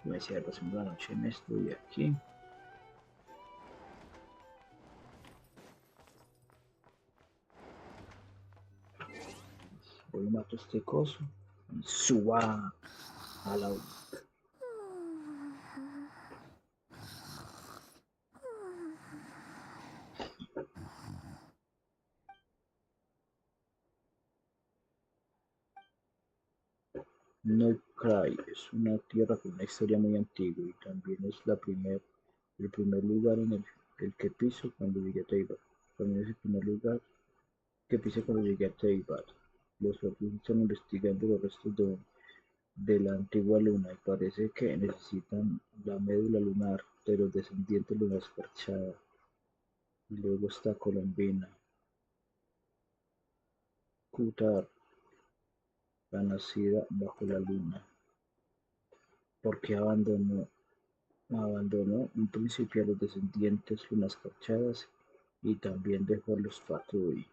Voy a decir, pasando la noche en esto y aquí. Voy a matar este coso y suba a la. Noche es una tierra con una historia muy antigua y también es el primer lugar en el el que piso cuando llegué a Teyvat. También es el primer lugar que pisé cuando llegué a Teyvat. Los otros están investigando los restos de la antigua luna y parece que necesitan la médula lunar de los descendientes de la escarchada. Y luego está Colombina, Kutar, la nacida bajo la luna, porque abandonó en principio a los descendientes lunas escarchadas y también dejó a los Fatui.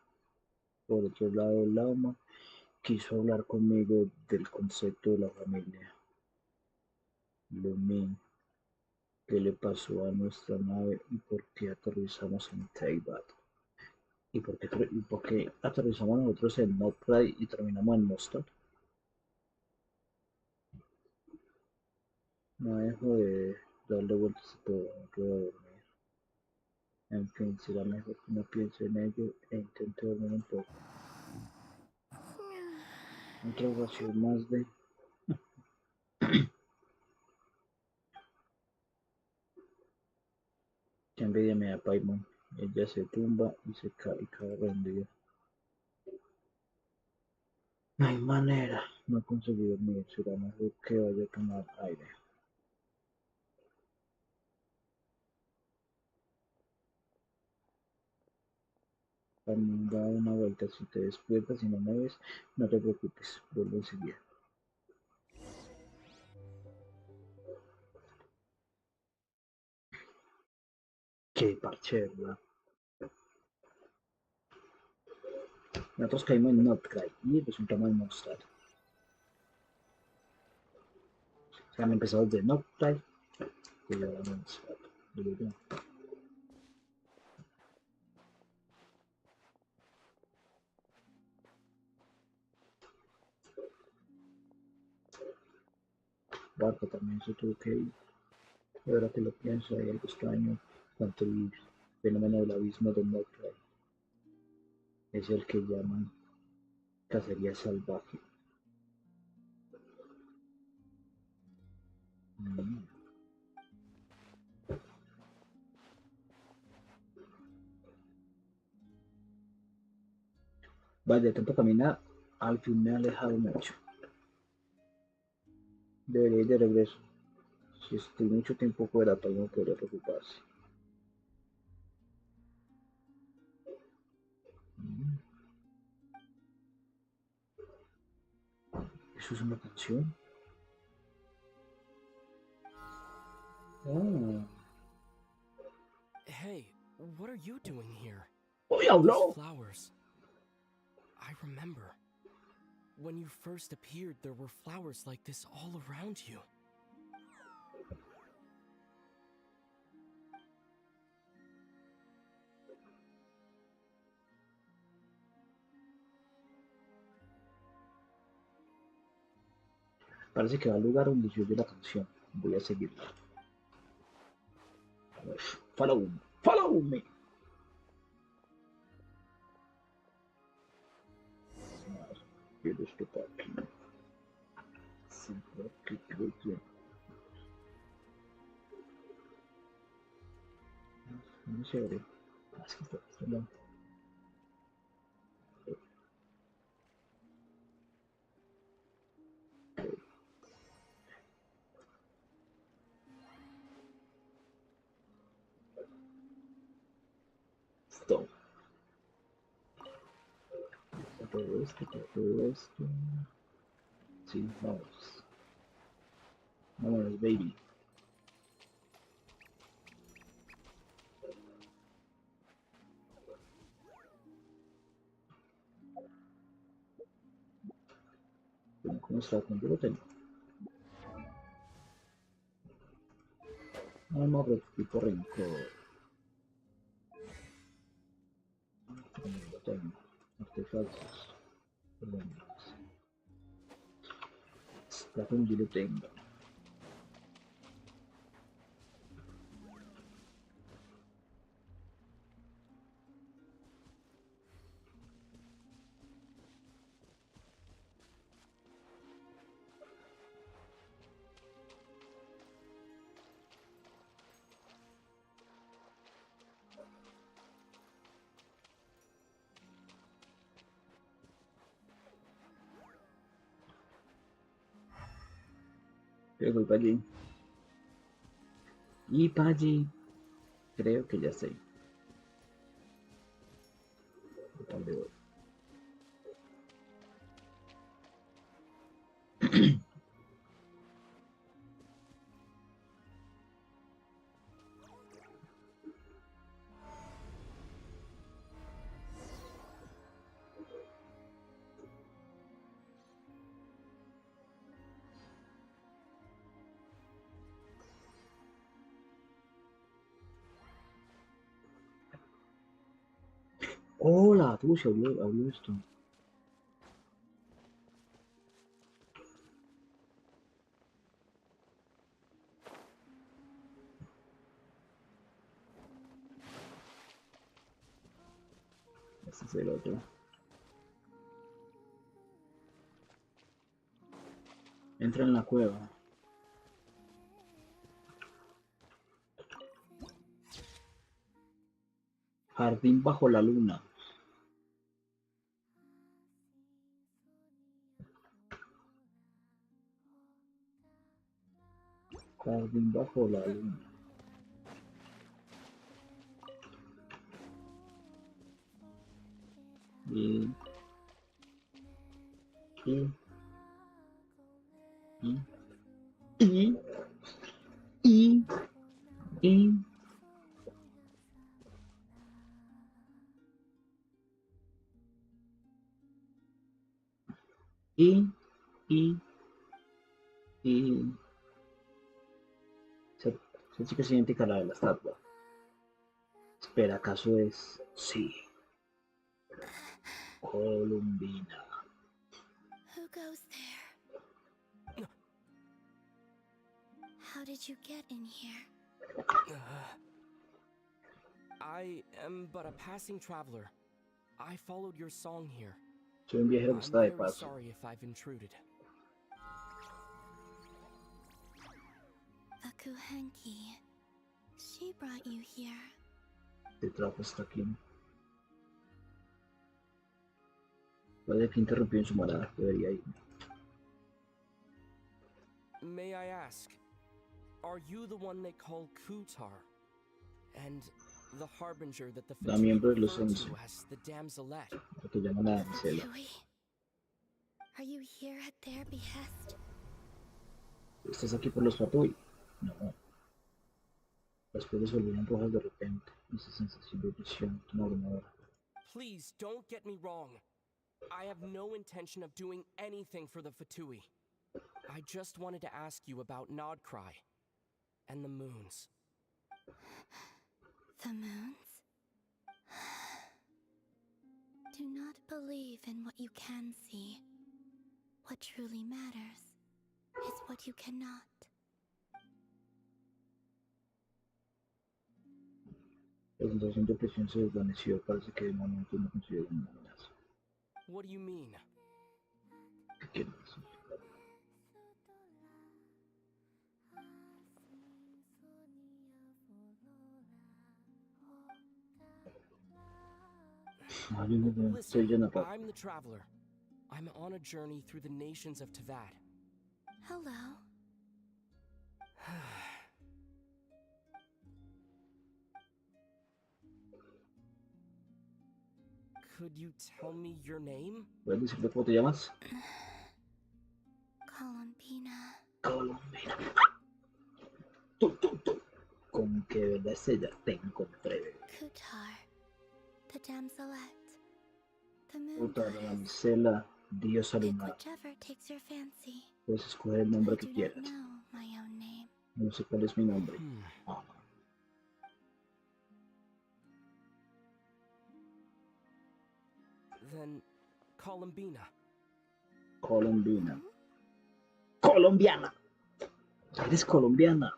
Por otro lado, Lauma quiso hablar conmigo del concepto de la familia. Lumin, ¿qué le pasó a nuestra nave y por qué aterrizamos en Teyvat? ¿Y por qué aterrizamos nosotros en Noche y terminamos en Mostar? No dejo de darle vueltas a todo, no puedo dormir. En fin, será mejor que no piense en ello e intente dormir un poco. Otra oración más de... Que envidia me da Paimon. Ella se tumba y se cae y cae rendida. No hay manera, no conseguí dormir, será mejor que vaya a tomar aire. Paimon da una vuelta, si te despiertas y no me ves, no te preocupes, vuelvo enseguida. Qué parche, ¿verdad? Nosotros caímos en Notcry y resultamos en Mostrar. O sea, han empezado desde Notcry y ahora Mostrar. Barco también se tuvo que ir. Y ahora que lo pienso, hay algo extraño cuanto el fenómeno del abismo de Notcry. Es el que llaman cacería salvaje. Mm. Vaya, tanto caminar, al fin me ha alejado mucho. Debería ir de regreso. Si estoy mucho tiempo fuera, tal no podría preocuparse. Mm. ¿Eso es una canción? Oh. Hey, what are you doing here? ¡Uy, These habló! flowers. I remember. When you first appeared, there were flowers like this all around you. Parece que va al lugar donde yo oí la canción. Voy a seguirla. A ver, follow me. Quiero esto para aquí. Sí, por aquí creo que... No se abre. Es que está lado. Stop. Todo esto. Sí, vamos. Vámonos, baby. Bueno, ¿cómo está? ¿Cuánto lo tengo? Vamos a tipo rencor. Lo tengo. Artefactos. Perdón. Está con yo lo tengo. Yo voy para allí. Y para allí. Creo que ya sé. ¿Dónde voy? Hola, tú se abrió esto. Este es el otro. Entra en la cueva. Jardín bajo la luna. Jardín bajo la luna. Y y y y y y y y y esa chica es idéntica a la de la estatua. Espera, ¿acaso es? Sí, Columbina. Who goes there? How did you get in here? I am but a passing traveler. I followed your song here. Soy un viajero que I'm está de very paso. sorry if I've intruded. A Kuhenki. She brought you here. Te trajo hasta aquí. Puede que interrumpió en su morada. Debería ir. May I ask, are you the one they call Kutar? And the harbinger that the La Fatui miembro de los refer 11. to as the damselette? La que llaman la damisela. Fatui? Are you here at their behest? ¿Estás aquí por los Fatui? No. Las flores se volvieron rojas de repente. Esa sensación de visión tan abrumadora. Please don't get me wrong. I have no intention of doing anything for the Fatui. I just wanted to ask you about Nodcry and the moons. The moons? Do not believe in what you can see. What truly matters is what you cannot. La sensación de presión se desvaneció. Parece que de momento no considero una amenaza. What do you mean? ¿Qué quieres decir? Soy Listen, Jonathan. I'm the traveler. I'm on a journey through the nations of Tavad. Hello. Could you tell me your name? ¿Puedes decirme cómo te llamas? Columbina. Colombina. Tú. Con que de verdad es ella. Te encontré. Kutar. The damselette. The moon Puta, la goddess. damisela, diosa Pick lunar. whichever takes your fancy. Puedes escoger el I nombre do que not quieras. know my own name. No sé cuál es mi nombre. Ah, Then, Columbina. Colombina. ¡Colombiana! Eres colombiana.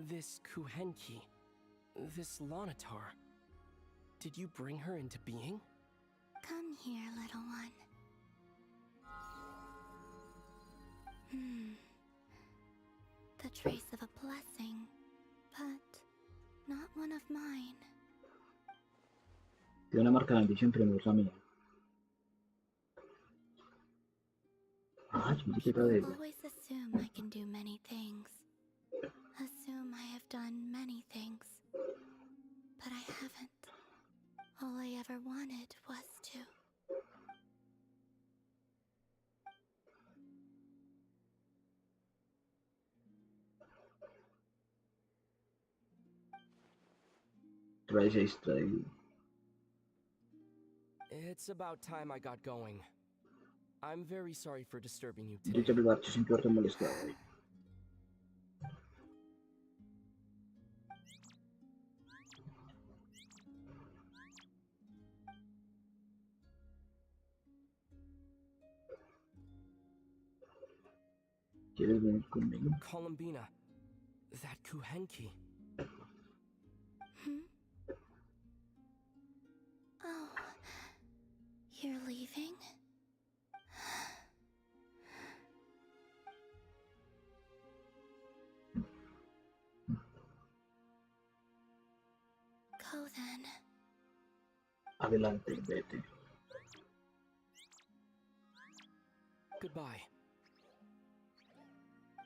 This Kuhenki, this Lanatar, did you bring her into being? Come here, little one. The trace of a blessing, but not one of mine. Tiene una marca de ambición, pero no es la mía. Ah, yo pensé que era de People ella. always assume I can do many things. Assume I have done many things. But I haven't. All I ever wanted was to. Trae se distraído. It's about time I got going. I'm very sorry for disturbing you Yo today. te lo siempre te molestaba. ¿Quieres venir conmigo? Columbina, that Kuhenki. Hmm? Oh. You're leaving? Go then. Adelante, vete. Goodbye.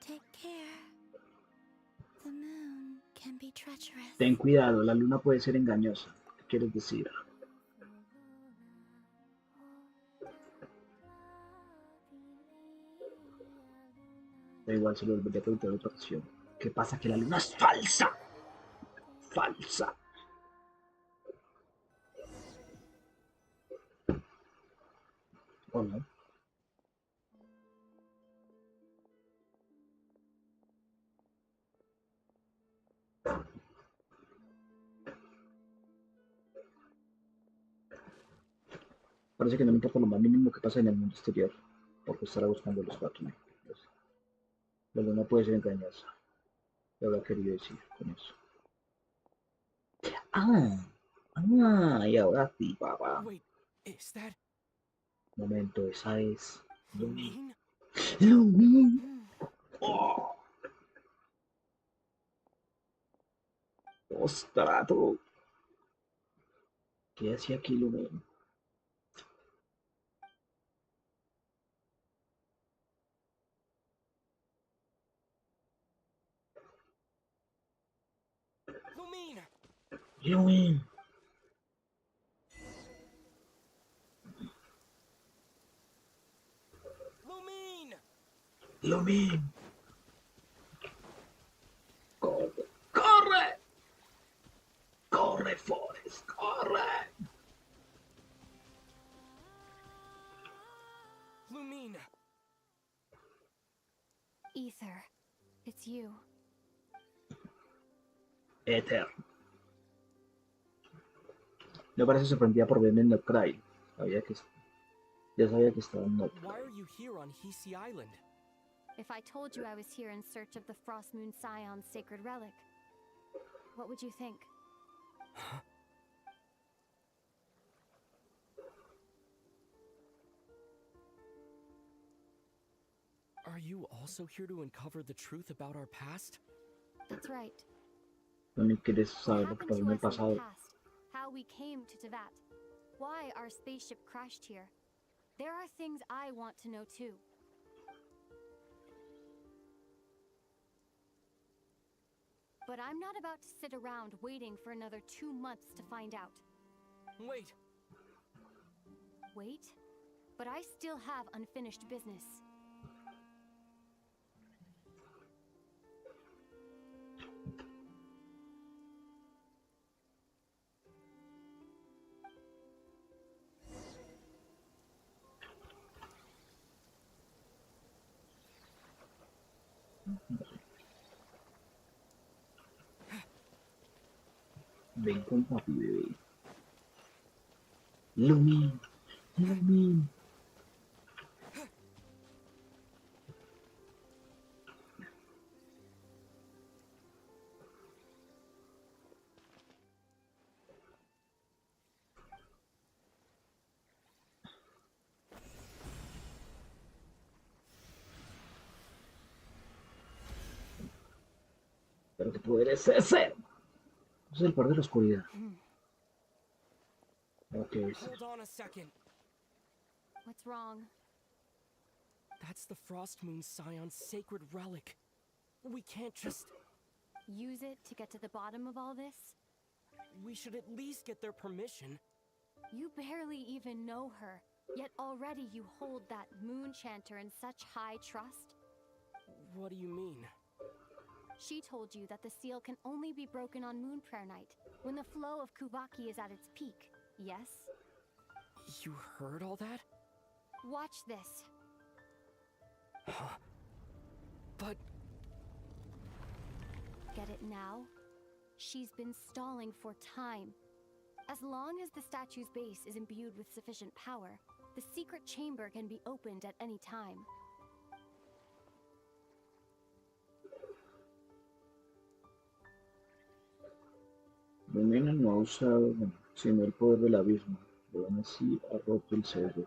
Take care. The moon can be treacherous. Ten cuidado, la luna puede ser engañosa. ¿Qué quieres decir? Da igual, se lo volveré a preguntar en otra ocasión. ¿Qué pasa? Que la luna es falsa. Falsa. ¿O no? Parece que no me importa lo más mínimo que pasa en el mundo exterior, porque estará buscando los cuatro magníficos. La luna puede ser engañosa. Lo habrá querido decir con eso. Y ahora sí, papá. Wait, is that Momento, esa es. Lumine? Lumin. Oh, Ostrato. ¿Qué hacía aquí Lumin? Lumine! Lumin. Lumine! Lumin. Corre. Corre. Corre, Forrest. Corre. Lumine! Ether, it's you. Ether. Me parece sorprendida por verme en Noctray. Ya sabía que estaba en Noctray. Why are you here on Hisi Island? If I told you I was here in search of the Frost Moon Scion's sacred relic, what would you think? Are you also here to uncover the truth about our past? That's right. No quieres What saber lo que happened pasó to en el us in pasado. the past? How we came to Tevat? Why our spaceship crashed here? There are things I want to know too. But I'm not about to sit around waiting for another 2 months to find out. Wait, Wait? But I still have unfinished business. Ven con papi, bebé. Lumin. Lumin. ¿Pero qué poder es ese? Es el poder de la oscuridad. Okay. Hold on a second. What's wrong? That's the Frost Moon Scion's sacred relic. We can't just... Use it to get to the bottom of all this? We should at least get their permission. You barely even know her, yet already you hold that moon chanter in such high trust? What do you mean? She told you that the seal can only be broken on Moon Prayer Night, when the flow of Kubaki is at its peak, yes? You heard all that? Watch this. Huh? But... Get it now? She's been stalling for time. As long as the statue's base is imbued with sufficient power, the secret chamber can be opened at any time. Lumina no ha usado, bueno, sino el poder del abismo, pero aún así ha roto el sello.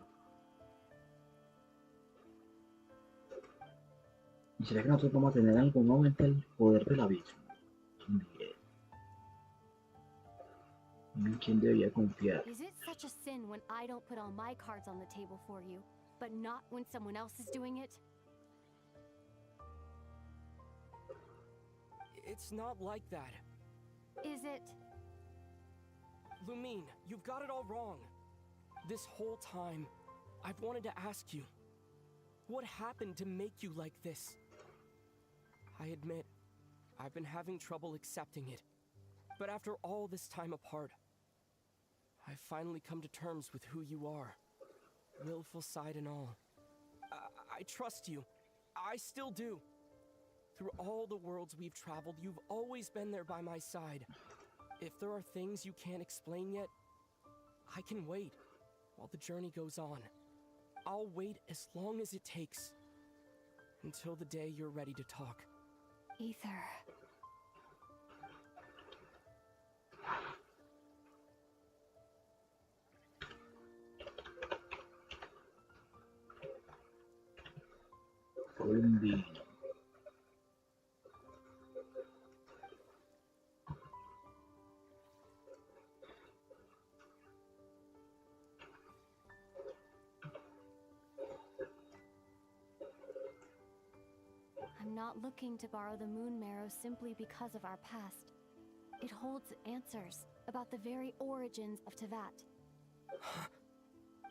¿Y será que nosotros vamos a tener en algún momento el poder del abismo? ¿En quién debería confiar? Is it such a sin when I don't put all my cards on the table for you, but not when someone else is doing it? It's not like that. Is it? Lumine, you've got it all wrong. This whole time, I've wanted to ask you, what happened to make you like this? I admit, I've been having trouble accepting it. But after all this time apart, I've finally come to terms with who you are. Willful side and all. I trust you. I still do. Through all the worlds we've traveled, you've always been there by my side. If there are things you can't explain yet, I can wait while the journey goes on. I'll wait as long as it takes. Until the day you're ready to talk. Ether. Colombia. I'm not looking to borrow the moon marrow simply because of our past. It holds answers about the very origins of Tevat.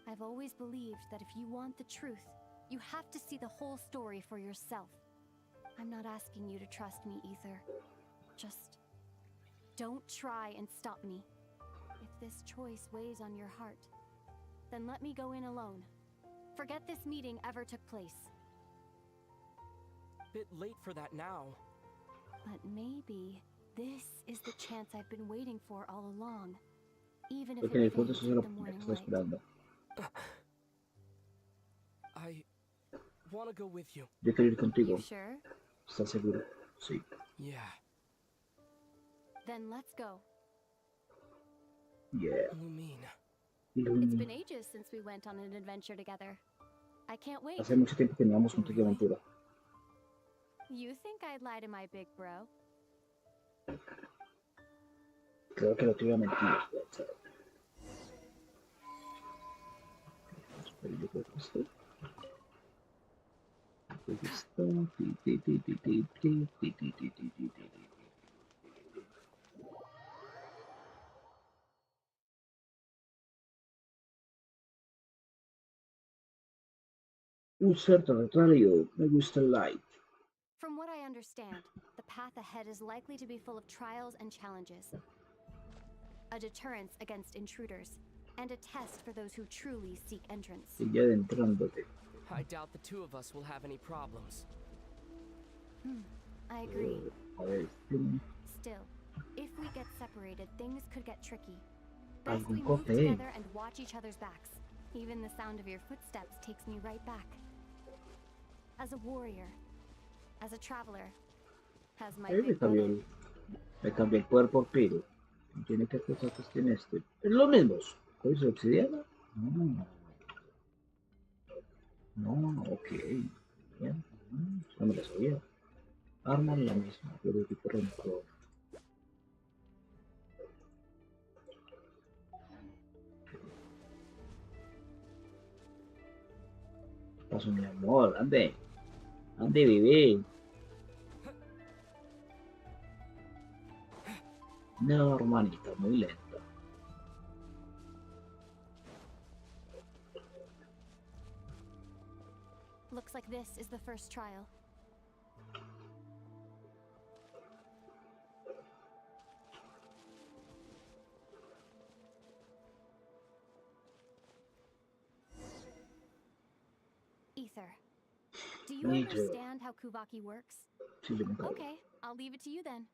I've always believed that if you want the truth, you have to see the whole story for yourself. I'm not asking you to trust me, Ether. Just don't try and stop me. If this choice weighs on your heart, then let me go in alone. Forget this meeting ever took place. Bit late for that now. But maybe this is the chance I've been waiting for all along. Even if Porque en el it fondo fades eso es with lo the que morning está light. esperando. I want to go with you. Yo quiero ir contigo. You sure? ¿Estás seguro? Sí. Yeah. Then let's go. Yeah. Lumine. It's been ages since we went on an adventure together. I can't wait. Hace mucho tiempo que no vamos juntos de aventura. You think I'd lie to my big bro? Creo que no te iba a mentir. Pero yo creo que esto. Un certo territorio, me gusta el light. From what I understand, the path ahead is likely to be full of trials and challenges. A deterrence against intruders, and a test for those who truly seek entrance. Y ya adentrándote. I doubt the two of us will have any problems. I agree. A ver, Still, if we get separated, things could get tricky. Best algún we move cofre. together and watch each other's backs. Even the sound of your footsteps takes me right back. As a warrior, as a traveler, as my Me big cambió brother. me cambié el cuerpo, pero tiene que cosas que tiene este. Es lo mismo. ¿Cuál es obsidiana? No. No, ok. Bien. No me la sabía. Arma la misma, pero tipo rencor. Paso, mi amor, ande. Ande, bebé. No, hermanita, muy lento. Looks like this is the first trial. Ether, do you Ether. understand how Kuvaki works? Sí, yo me encargo. Okay, I'll leave it to you then.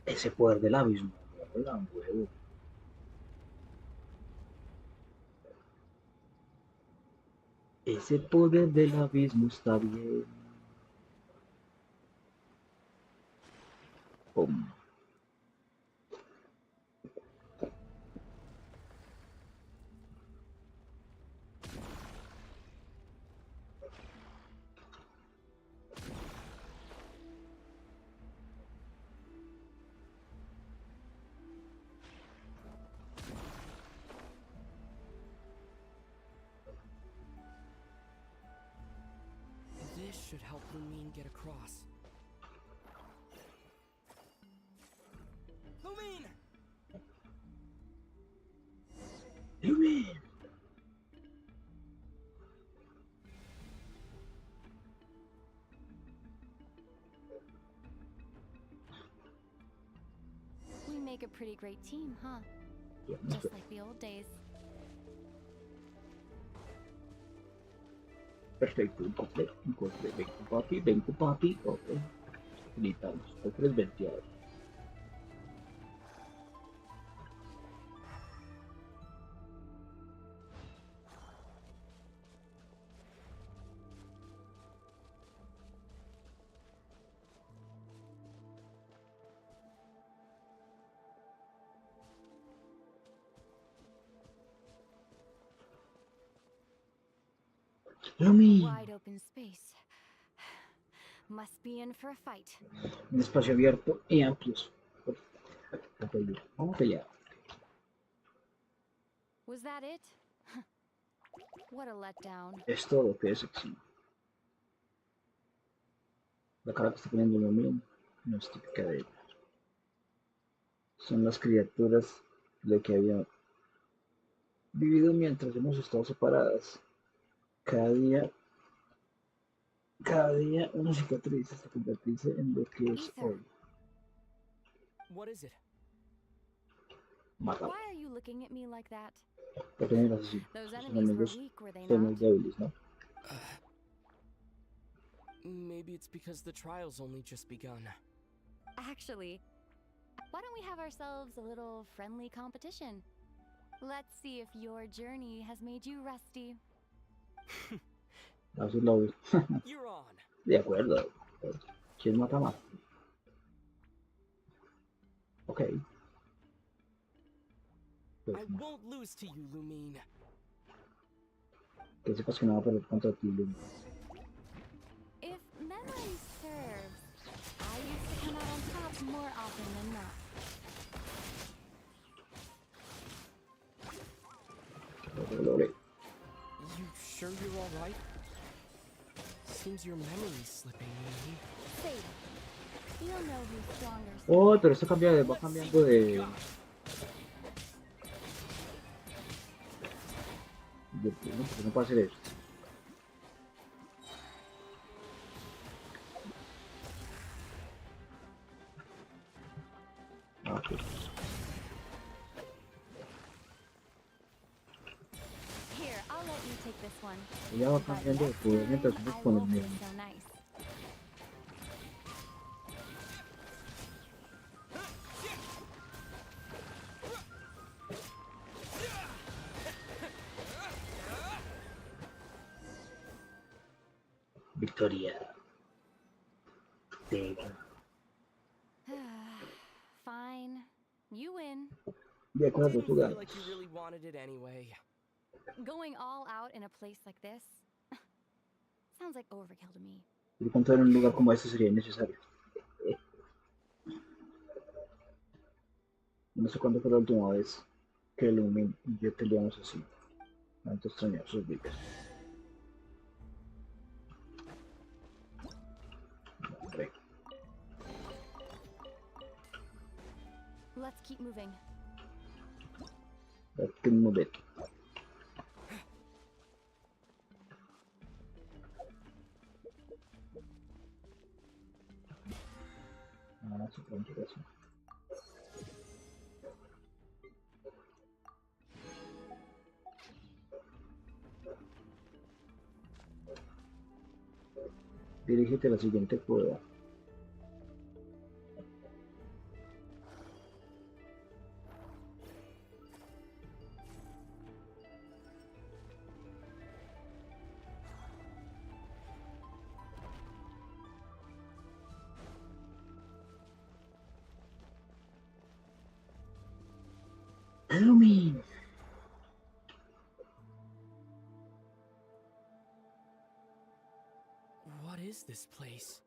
Ese poder del abismo. Hola, huevo. Ese poder del abismo está bien. Pum. This should help Lumine get across. Lumine! Lumine. We make a pretty great team, huh? Just like the old days. Perfecto, un cofre. Ven con papi, ok. Necesitamos cofres venteados. Lumine. Wide open space. Must be in for a fight. Un espacio abierto y amplio. Vamos allá. Was that it? What a letdown. Es todo lo que es sexy. La cara que está poniendo Lumine no es típica de ella. Son las criaturas de que había vivido mientras hemos estado separadas. Cada día una cicatriz se convierte en lo que es Ether. hoy. What is it? Mátalo. Why are you looking at me like that? Porque no así. Those Sus enemies were enemigos weak, were they son muy not? débiles, ¿no? Maybe it's because the trial's only just begun. Actually, why don't we have ourselves a little friendly competition? Let's see if your journey has made you rusty. Así lo vi. You're on. De acuerdo. ¿Quién mata más? Ok. Pues, I won't lose to you, Lumine. que sepas que no va a perder contra ti, Lumine. If memory serves, I used to come out on top more often than not. You sure you're alright? Seems your memory's slipping, Lumine. Save it. You'll know who's stronger. Oh, pero esto cambia va cambiando de turno, porque no puede hacer esto. Ah, ok. Here, I'll let you take this one. Ella va But cambiando de next poder mientras time, vamos I con el won't be mismo. so nice. Victoria. Venga. Fine. You win. De acuerdo, Didn't tú feel ganas. like you really wanted it anyway. Going all out in a place like this sounds like overkill to me. Y cuánto en un lugar como este sería innecesario. No sé cuándo fue la última vez que Lumin y yo peleamos así. Tanto extrañar sus vidas. Hombre, Let's keep moving. qué molesto. Ah, supongo que eso. Dirígete a la siguiente cueva. Lumin. What is this place?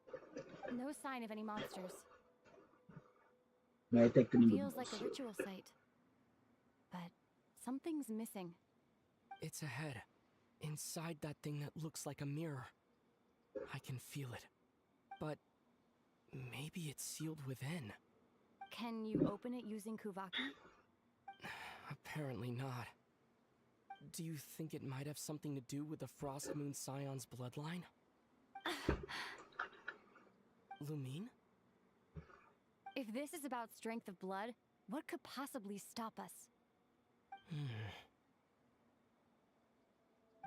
No sign of any monsters. No detecto ningún Feels like a monstruo. ritual site. But something's missing. It's a head. Inside that thing that looks like a mirror. I can feel it. But maybe it's sealed within. Can you open it using Kuvaki? Apparently not. Do you think it might have something to do with the Frost Moon Scion's bloodline? Lumine? If this is about strength of blood, what could possibly stop us?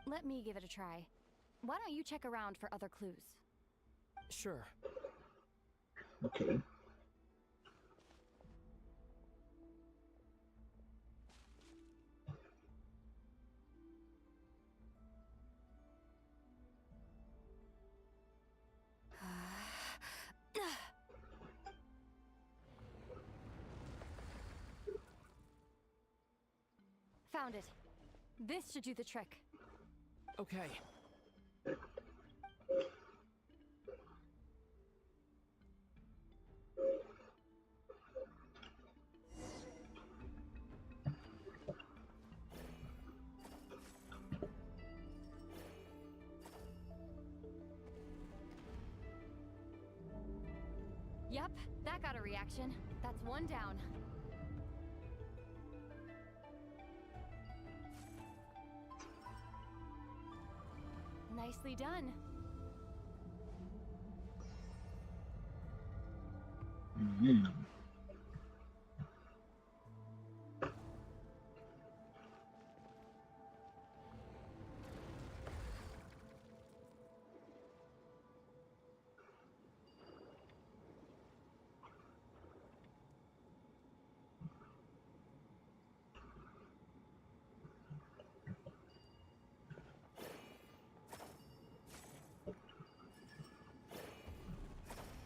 Let me give it a try. Why don't you check around for other clues? Sure. Okay. Found it. This should do the trick. Okay. Yep, that got a reaction. That's one down. Nicely done.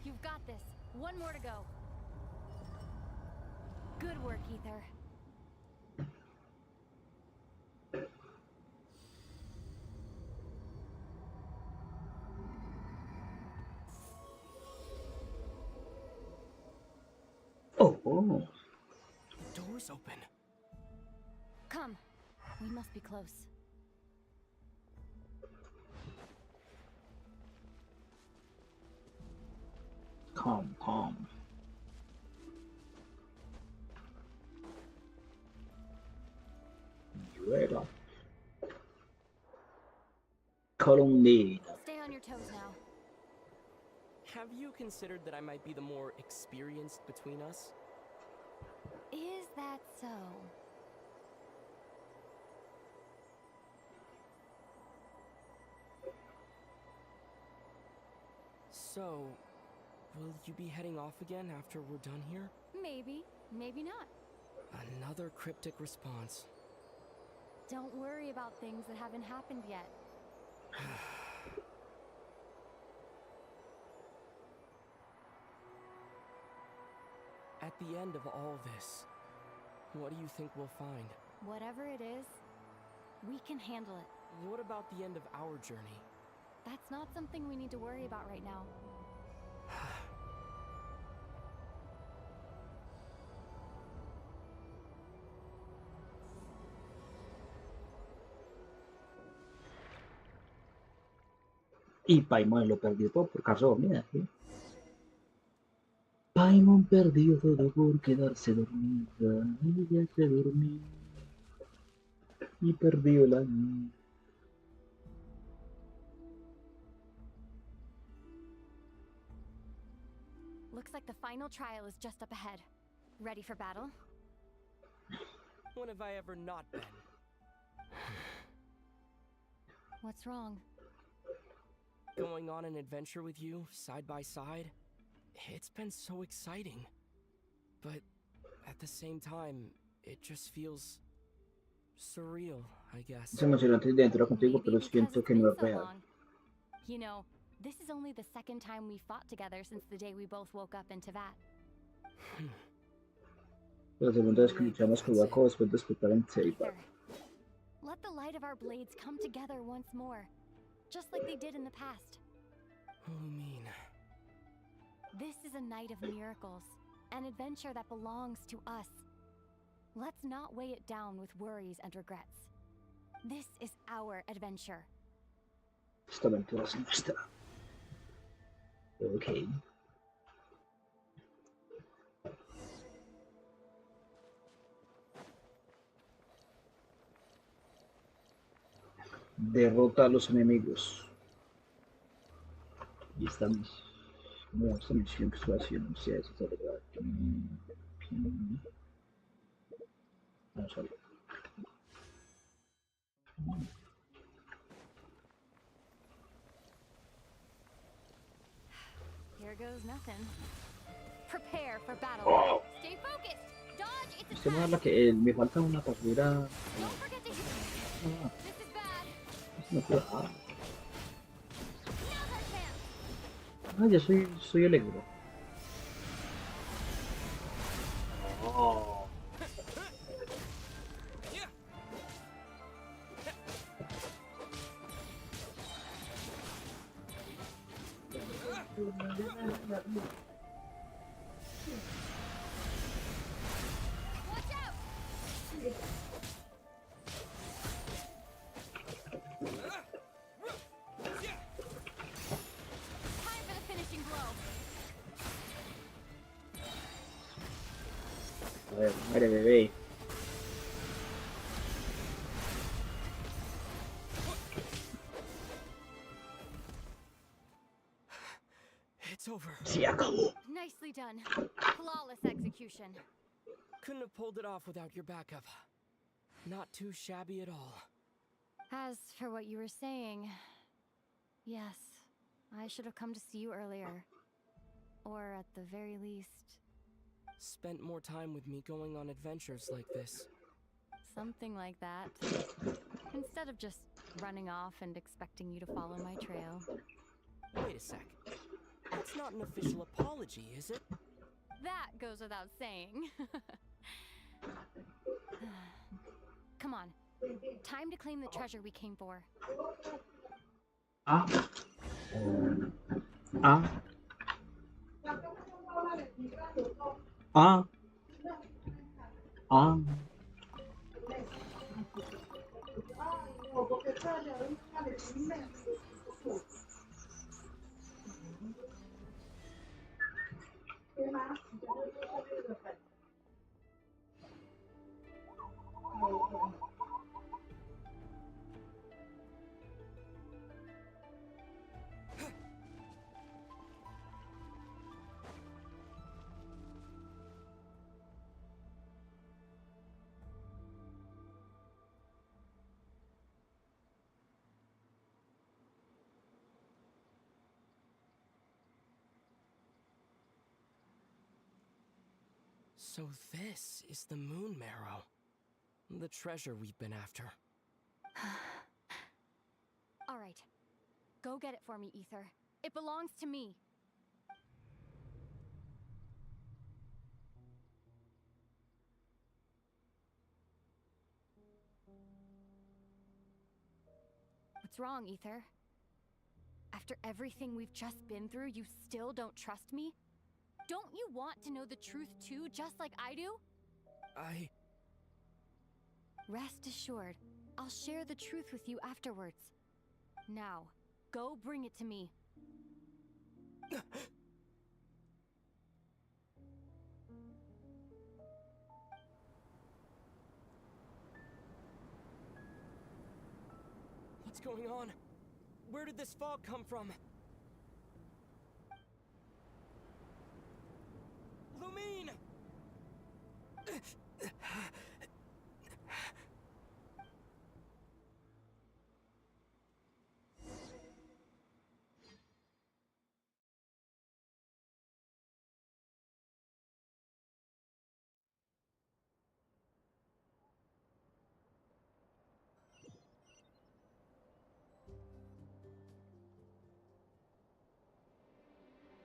You've got this. One more to go. Good work, Ether. Oh, The door's open. Come. We must be close. calm. Right up. Colonnade. Stay on your toes now. Have you considered that I might be the more experienced between us? Is that so? So, will you be heading off again after we're done here? Maybe, maybe not. Another cryptic response. Don't worry about things that haven't happened yet. At the end of all this, what do you think we'll find? Whatever it is, we can handle it. What about the end of our journey? That's not something we need to worry about right now. Y Paimon lo perdió todo por quedarse dormida, ¿sí? Paimon perdió todo por quedarse dormida. Ella se durmió y perdió la niña. Looks like the final trial is just up ahead. Ready for battle? When have I ever not been? What's wrong? Going on an adventure with you, side by side, it's been so exciting. But at the same time, it just feels surreal, I guess. Es emocionante dentro contigo, Maybe pero because siento it's que been no es so real. long. You know, this is only the second time we fought together since the day we both woke up in Teyvat. La segunda vez que Maybe luchamos con that's Waco it. después de despertar en Seiba. Ether, let the light of our blades come together once more, just like they did in the past. Lumine. This is a night of miracles, an adventure that belongs to us. Let's not weigh it down with worries and regrets. This is our adventure. Esta aventura es nuestra. Ok. Derrota a los enemigos. Y esta misión que estoy haciendo, no sé si es verdad. Vamos a ver. Here goes nothing. Prepare for battle. Oh. Stay focused. Dodge. It's a Se me trap. habla que me falta una partida. Don't forget to hit. Ah, This is bad. no puedo. Ah, Now's our chance. yo soy el negro. Oh. Watch out. Time for the finishing blow. A ver, muere bebé. It's over. Se acabó. Nicely done. Flawless execution. Couldn't have pulled it off without your backup. Not too shabby at all. As for what you were saying, yes, I should have come to see you earlier. Or at the very least, Spent more time with me going on adventures like this. something like that. Instead of just running off and expecting you to follow my trail. Wait a sec. That's not an official apology, is it? That goes without saying. Come on. Time to claim the treasure we came for. Ah. Ah. Ah. Ah. So this is the moon marrow. The treasure we've been after. All right. Go get it for me, Ether. It belongs to me. What's wrong, Ether? After everything we've just been through, you still don't trust me? Don't you want to know the truth too, just like I do? Rest assured, I'll share the truth with you afterwards. Now, Go bring it to me. What's going on? Where did this fog come from? Lumine!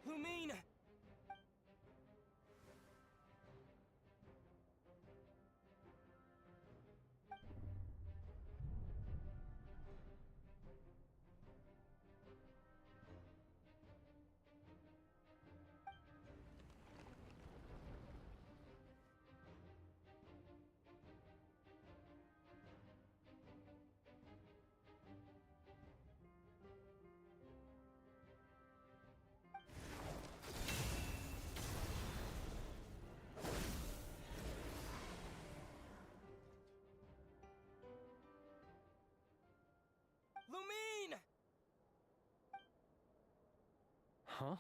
Lumine! Lumine! Huh?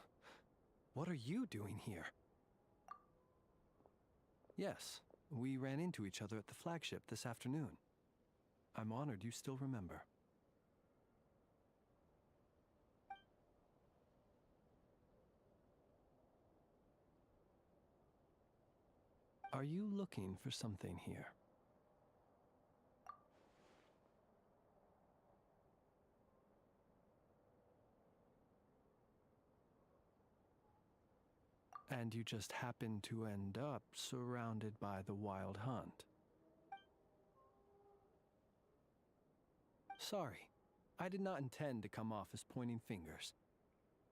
What are you doing here? Yes, we ran into each other at the flagship this afternoon. I'm honored you still remember. Are you looking for something here? And you just happen to end up surrounded by the wild hunt. Sorry, I did not intend to come off as pointing fingers.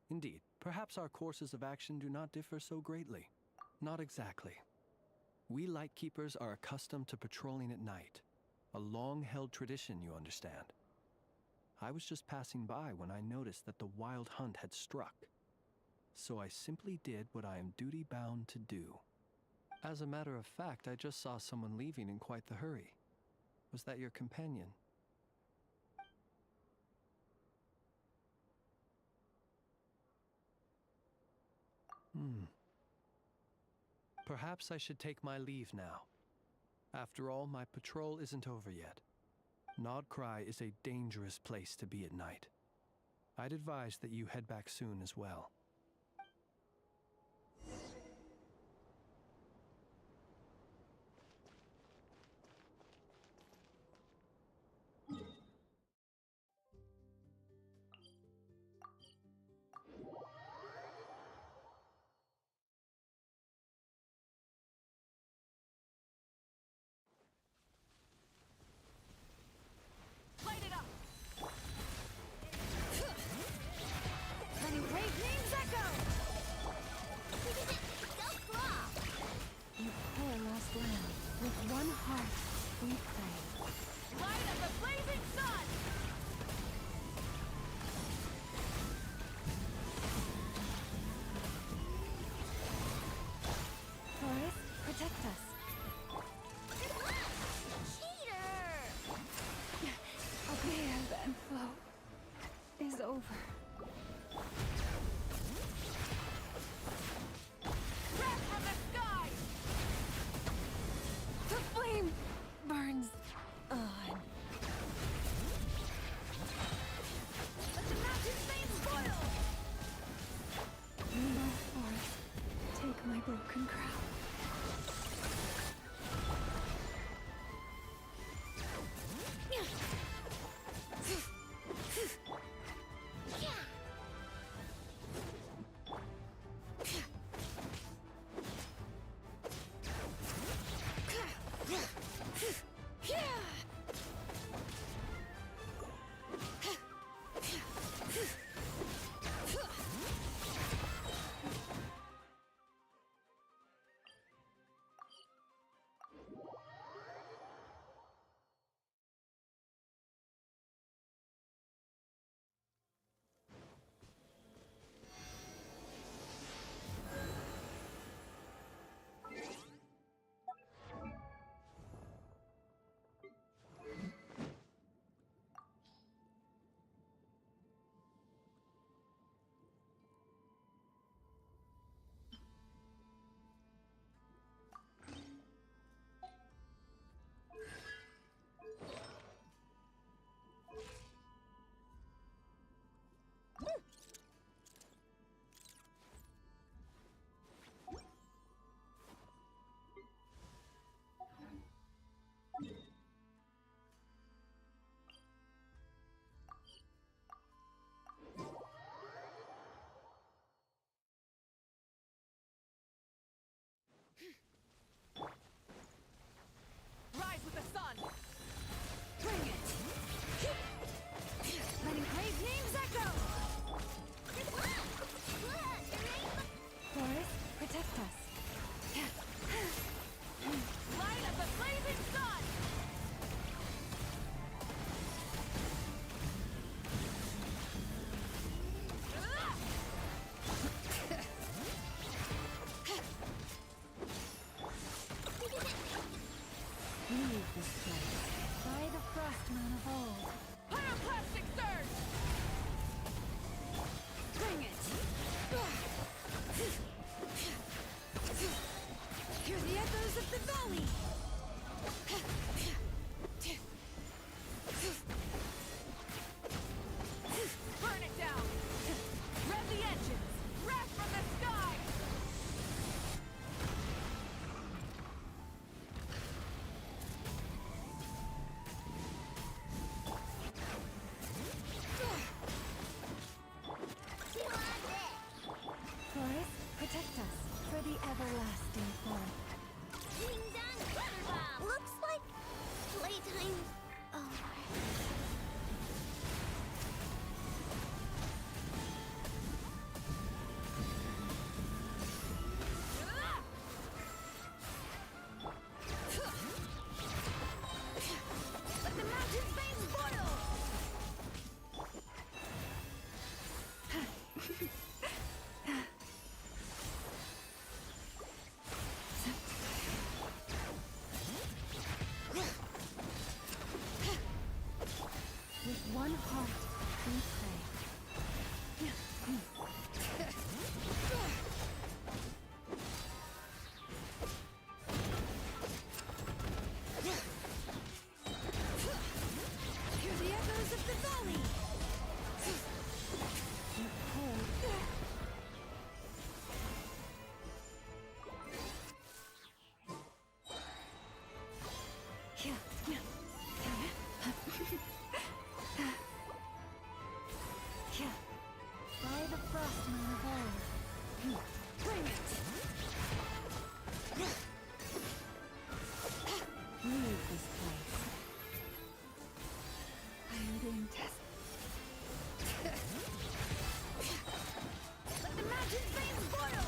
Indeed, perhaps our courses of action do not differ so greatly. Not exactly. We Lightkeepers are accustomed to patrolling at night. A long-held tradition, you understand. I was just passing by when I noticed that the wild hunt had struck. So I simply did what I am duty-bound to do. As a matter of fact, I just saw someone leaving in quite the hurry. Was that your companion? Perhaps I should take my leave now. After all, my patrol isn't over yet. Nodcry is a dangerous place to be at night. I'd advise that you head back soon as well. Running brave names protect us for the everlasting forest. Looks like playtime's over. Let the mountain's veins boil! With one heart, we pray. Hear the echoes of the valley! With cold, by the frost moon of old. Bring it! Leave this place. I am being tested. Let the mountain's veins boil!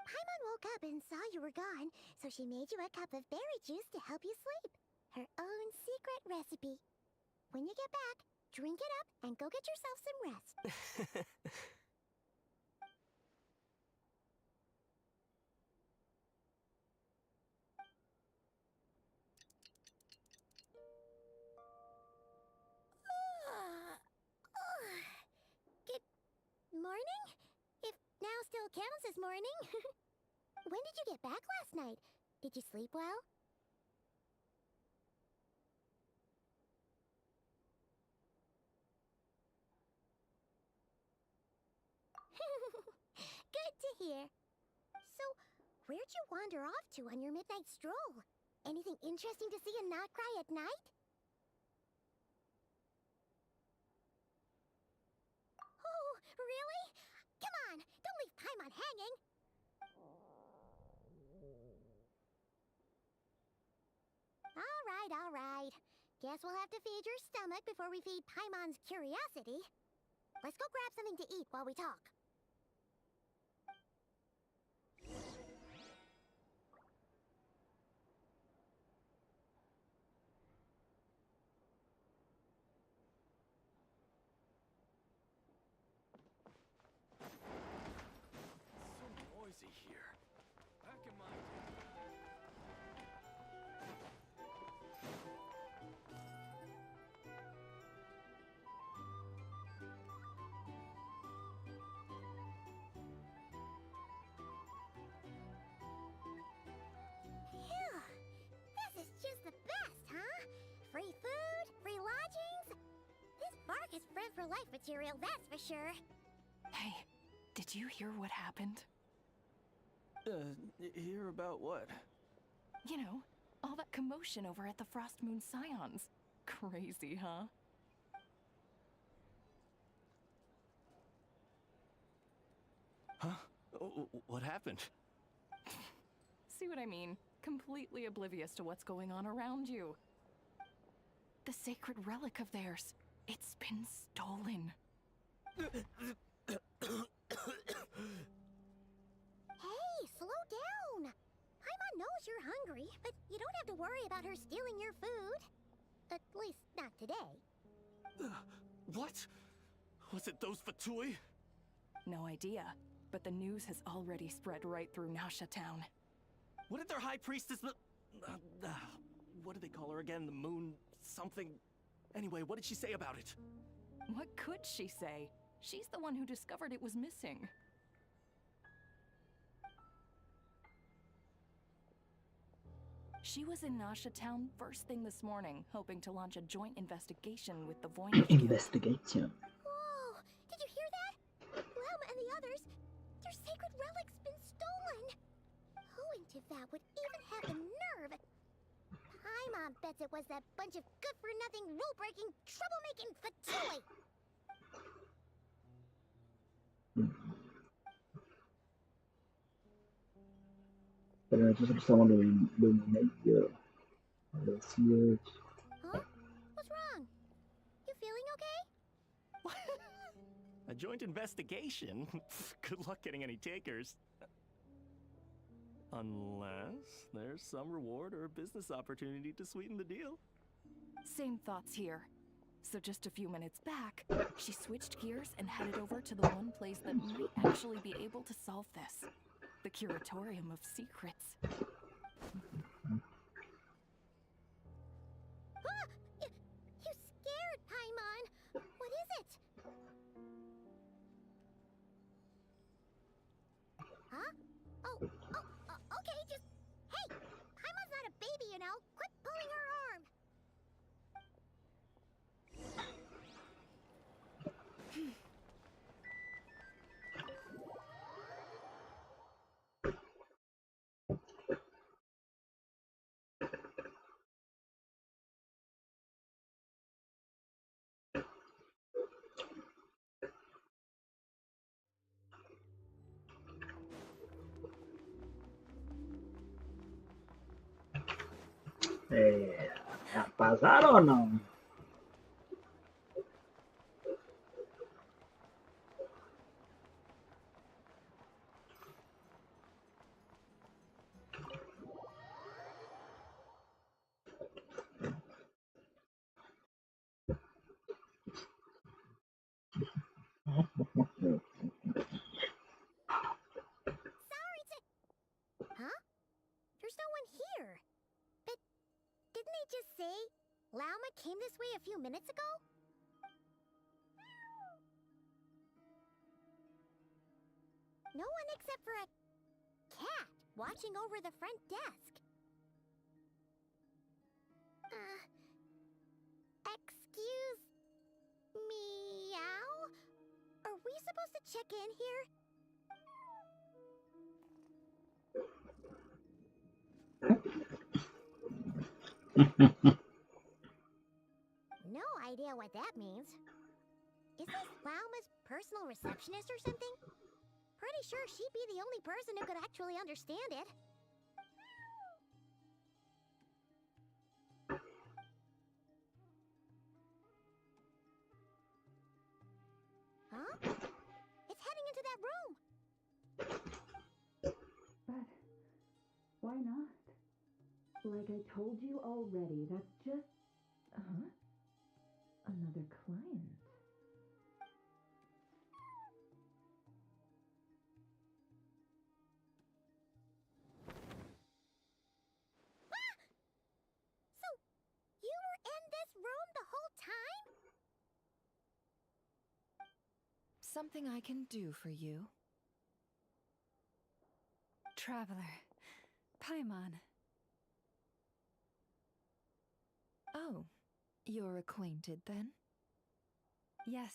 Paimon woke up and saw you were gone, so she made you a cup of berry juice to help you sleep. Her own secret recipe. When you get back, drink it up and go get yourself some rest. morning. When did you get back last night? Did you sleep well? Good to hear. So, where'd you wander off to on your midnight stroll? Anything interesting to see and not cry at night? Oh, really? Come on, don't leave Paimon hanging. All right. Guess we'll have to feed your stomach before we feed Paimon's curiosity. Let's go grab something to eat while we talk. So noisy here. Back in my Phew! This is just the best, huh? Free food, free lodgings. This bark is bred for life material, that's for sure. Hey, did you hear what happened? Hear about what? You know, all that commotion over at the Frost Moon Scions. Crazy, huh? Huh? What happened? See what I mean? Completely oblivious to what's going on around you. The sacred relic of theirs. It's been stolen. Hey, slow down. Paimon knows you're hungry, but you don't have to worry about her stealing your food. At least, not today. What? Was it those Fatui? No idea, but the news has already spread right through Nasha town. What did their high priestess what do they call her again? The moon something? Anyway, what did she say about it? What could she say? She's the one who discovered it was missing. She was in Nasha town first thing this morning, hoping to launch a joint investigation with the Voynich Guild. Investigation. Whoa! Did you hear that? Lama and the others, their sacred relic's been stolen! Who in Tivat would even have the nerve? Paimon bets it was that bunch of good-for-nothing, rule-breaking, troublemaking Fatui! Pero nosotros estamos luminario. Ahora sí es. Huh? What's wrong? You feeling okay? A joint investigation? Good luck getting any takers. Unless there's some reward or business opportunity to sweeten the deal. Same thoughts here. So just a few minutes back, she switched gears and headed over to the one place that might actually be able to solve this. The Curatorium of Secrets. Ah! You scared, Paimon! What is it? Huh? Okay, just... Hey! Paimon's not a baby, you know! Quit pulling her arm! ¿A pasar o no? Sorry to... Huh? There's no one here. But didn't they just say Lauma came this way a few minutes ago? No one except for a cat watching over the front desk. Excuse meow? Are we supposed to check in here? No idea what that means. Is this Lauma's personal receptionist or something? Pretty sure she'd be the only person who could actually understand it. Huh? It's heading into that room. But why not? Like I told you already, that's just... Another client. So, you were in this room the whole time? Something I can do for you. Traveler. Paimon. Oh, you're acquainted then? Yes,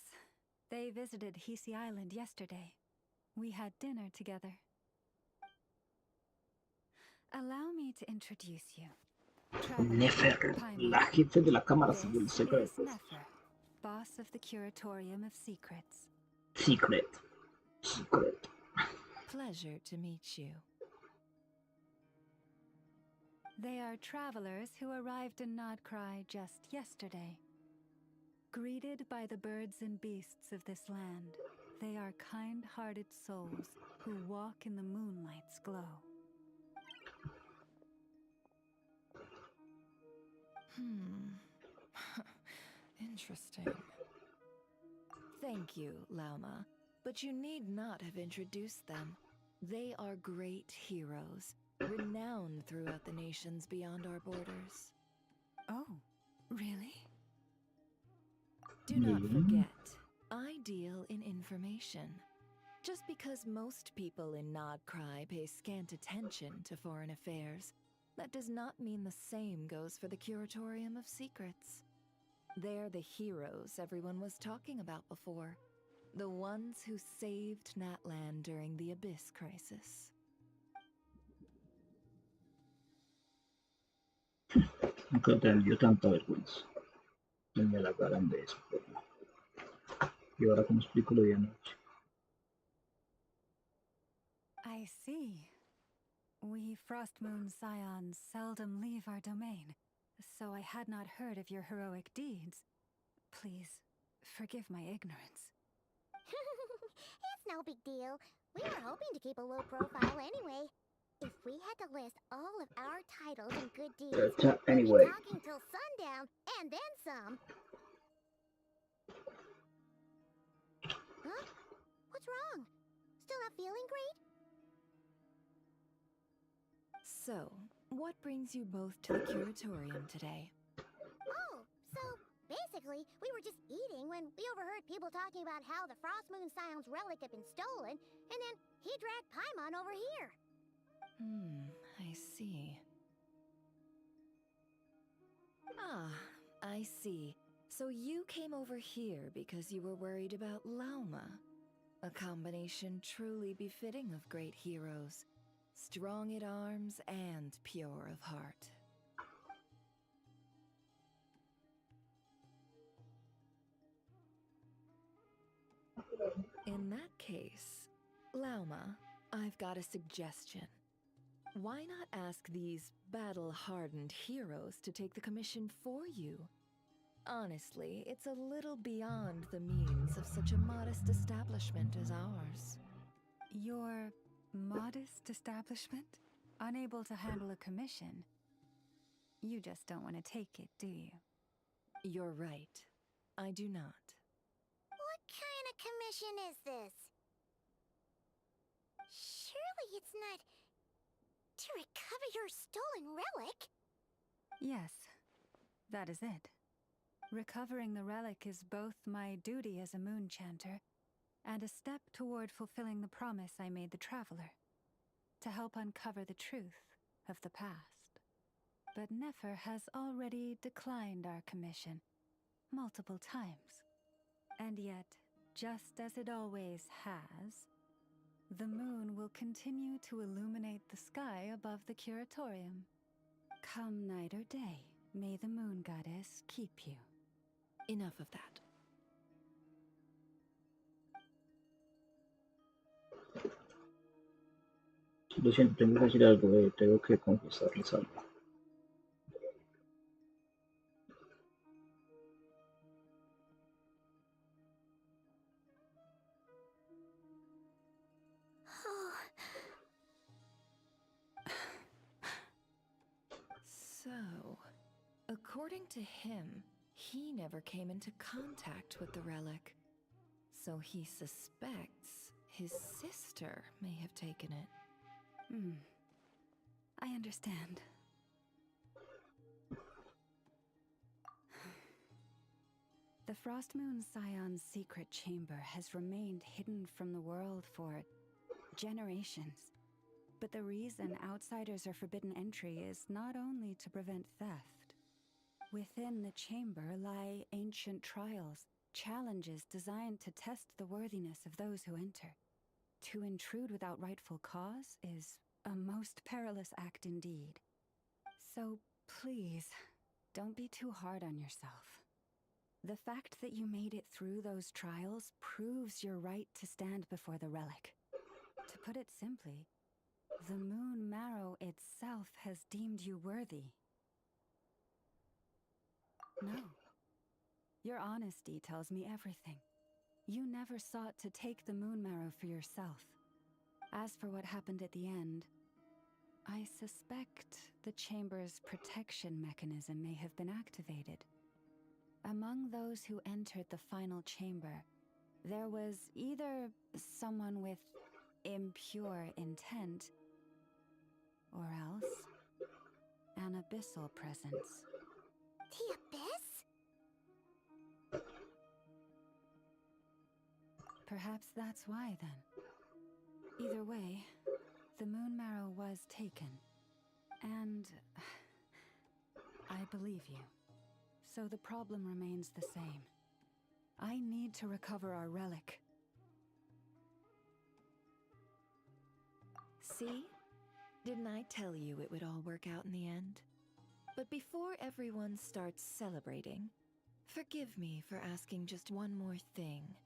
they visited Hisi Island yesterday. We had dinner together. Allow me to introduce you. Traveler Nefer, Paimon. la jefe de la Cámara This Civil is Secretos. Nefer, boss of the Curatorium of Secrets. Secret. Secret. Pleasure to meet you. They are travelers who arrived in Nodcry just yesterday. Greeted by the birds and beasts of this land, they are kind-hearted souls who walk in the moonlight's glow. Interesting. Thank you, Lauma, but you need not have introduced them. They are great heroes, renowned throughout the nations beyond our borders. Oh, really? Do not forget, I deal in information. Just because most people in Nodcry pay scant attention to foreign affairs, that does not mean the same goes for the Curatorium of Secrets. They're the heroes everyone was talking about before. The ones who saved Natlan during the Abyss Crisis. Nunca te dio tanta vergüenza. No me la hagan de eso. Y ahora, ¿cómo explico lo de anoche? I see. We Frostmoon Scions seldom leave our domain, so I had not heard of your heroic deeds. Please, forgive my ignorance. It's no big deal. We were hoping to keep a low profile anyway. If we had to list all of our titles and good deeds, Anyway. we'd be talking till sundown, and then some. Huh? What's wrong? Still not feeling great? So, what brings you both to the Curatorium today? Oh, so basically, we were just eating when we overheard people talking about how the Frostmoon Scion's relic had been stolen, and then he dragged Paimon over here. I see. Ah, I see. So you came over here because you were worried about Lauma. A combination truly befitting of great heroes. Strong at arms and pure of heart. In that case, Lauma, I've got a suggestion. Why not ask these battle-hardened heroes to take the commission for you? Honestly, it's a little beyond the means of such a modest establishment as ours. Your modest establishment? Unable to handle a commission? You just don't want to take it, do you? You're right. I do not. What kind of commission is this? Surely it's not to recover your stolen relic? Yes, that is it. Recovering the relic is both my duty as a moon chanter and a step toward fulfilling the promise I made the traveler, to help uncover the truth of the past. But Nefer has already declined our commission multiple times. And yet, just as it always has, the moon will continue to illuminate the sky above the curatorium. Come night or day, may the moon goddess keep you. Enough of that. Lo siento, tengo que decir algo, tengo que confesarles algo. So, according to him, he never came into contact with the relic. So he suspects his sister may have taken it. I understand. The Frost Moon Scion's secret chamber has remained hidden from the world for generations. But the reason outsiders are forbidden entry is not only to prevent theft. Within the chamber lie ancient trials, challenges designed to test the worthiness of those who enter. To intrude without rightful cause is a most perilous act indeed. So please, don't be too hard on yourself. The fact that you made it through those trials proves your right to stand before the relic. To put it simply, the moon marrow itself has deemed you worthy. No. Your honesty tells me everything. You never sought to take the moon marrow for yourself. As for what happened at the end, I suspect the chamber's protection mechanism may have been activated. Among those who entered the final chamber, there was either someone with impure intent, or else an abyssal presence. The abyss? Perhaps that's why, then. Either way, the moon marrow was taken. And I believe you. So the problem remains the same. I need to recover our relic. See? Didn't I tell you it would all work out in the end? But before everyone starts celebrating, forgive me for asking just one more thing.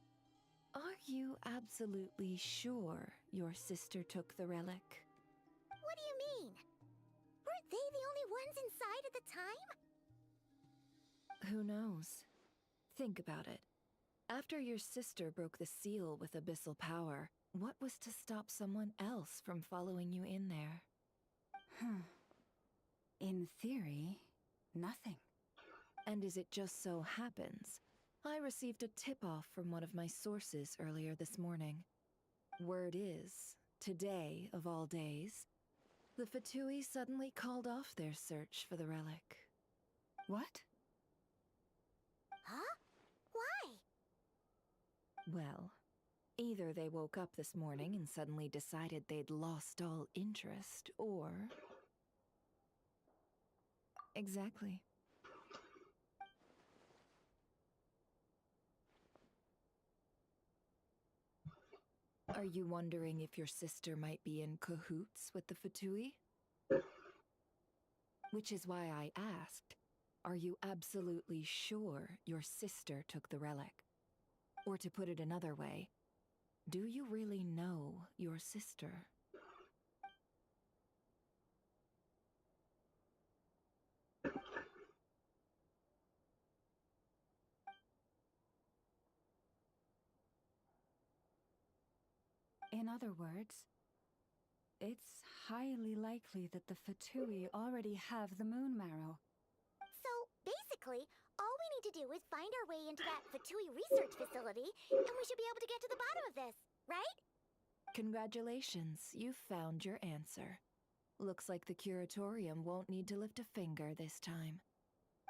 Are you absolutely sure your sister took the relic? What do you mean? Weren't they the only ones inside at the time? Who knows? Think about it. After your sister broke the seal with abyssal power, what was to stop someone else from following you in there? In theory, nothing. And as it just so happens, I received a tip-off from one of my sources earlier this morning. Word is, today of all days, the Fatui suddenly called off their search for the relic. What? Huh? Why? Well, either they woke up this morning and suddenly decided they'd lost all interest, or... Exactly. Are you wondering if your sister might be in cahoots with the Fatui? Which is why I asked, are you absolutely sure your sister took the relic? Or to put it another way, do you really know your sister? In other words, it's highly likely that the Fatui already have the moon marrow. So, basically, all we need to do is find our way into that Fatui research facility, and we should be able to get to the bottom of this, right? Congratulations, you've found your answer. Looks like the curatorium won't need to lift a finger this time.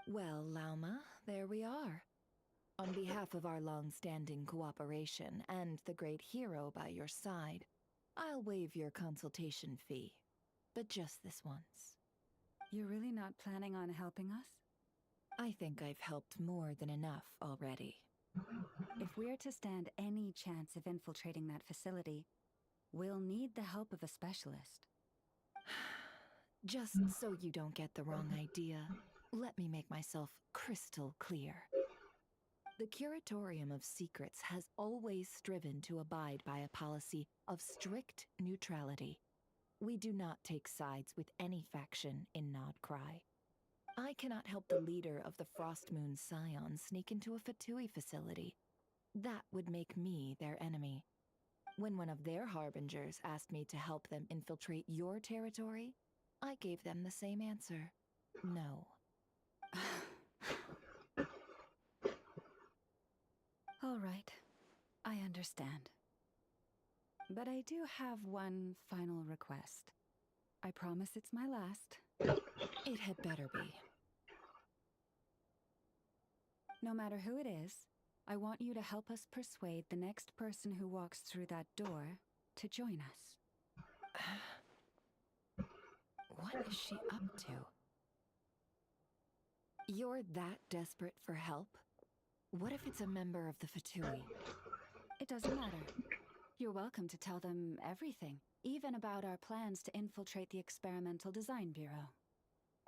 Well, Lauma, there we are. On behalf of our long-standing cooperation and the great hero by your side, I'll waive your consultation fee. But just this once. You're really not planning on helping us? I think I've helped more than enough already. If we're to stand any chance of infiltrating that facility, we'll need the help of a specialist. Just so you don't get the wrong idea, let me make myself crystal clear. The Curatorium of Secrets has always striven to abide by a policy of strict neutrality. We do not take sides with any faction in Nodcry. I cannot help the leader of the Frostmoon Scions sneak into a Fatui facility. That would make me their enemy. When one of their harbingers asked me to help them infiltrate your territory, I gave them the same answer. No. All right, I understand. But I do have one final request. I promise it's my last. It had better be. No matter who it is, I want you to help us persuade the next person who walks through that door to join us. What is she up to? You're that desperate for help? What if it's a member of the Fatui? It doesn't matter. You're welcome to tell them everything, even about our plans to infiltrate the Experimental Design Bureau.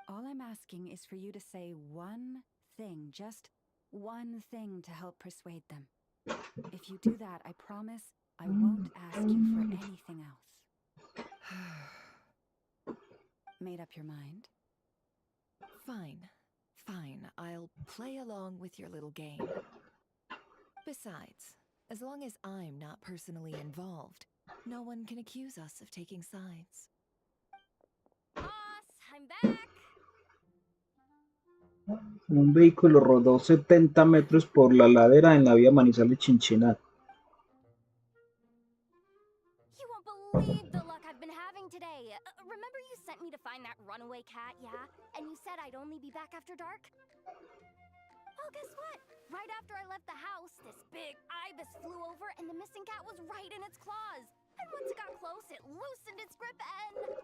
All I'm asking is for you to say one thing, just one thing to help persuade them. If you do that, I promise I won't ask you for anything else. Made up your mind? Fine. Fine, I'll play along with your little game. Besides, as long as I'm not personally involved, no one can accuse us of taking sides. Boss, I'm back! Un vehículo rodó 70 metros por la ladera en la vía Manizales-Chinchiná. You won't believe the luck I've been having today. Remember you sent me to find that runaway cat, yeah? And you said I'd only be back after dark? Well, guess what? Right after I left the house, this big ibis flew over and the missing cat was right in its claws. And once it got close, it loosened its grip and...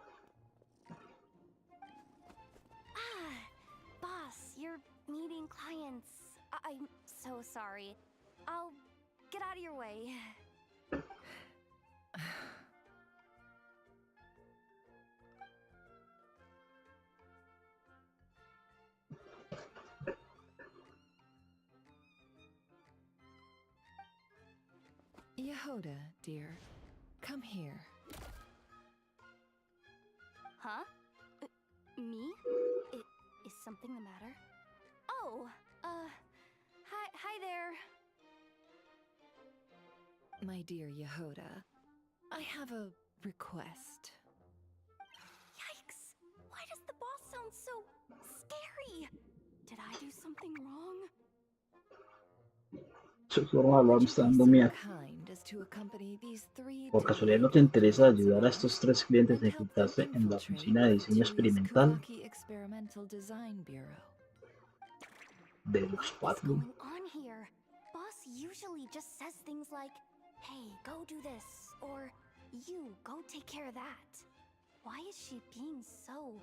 Boss, you're meeting clients. I'm so sorry. I'll get out of your way. Yehoda, dear, come here. Huh? Me? Is something the matter? Oh, hi there. My dear Yehoda, I have a request. Yikes! Why does the boss sound so scary? Did I do something wrong? Su forma de hablar me Would está you be dando so miedo. kind as to accompany these three ¿Por casualidad no te delightful interesa clients of ayudar a ours estos 3 clientes a and help them infiltrarse en la infiltrate oficina de the diseño Fatui's experimental Kuvaki Experimental Design Bureau? de los What is 4? going on here? Boss usually just says things like, hey, go do this, or you, go take care of that. Why is she being so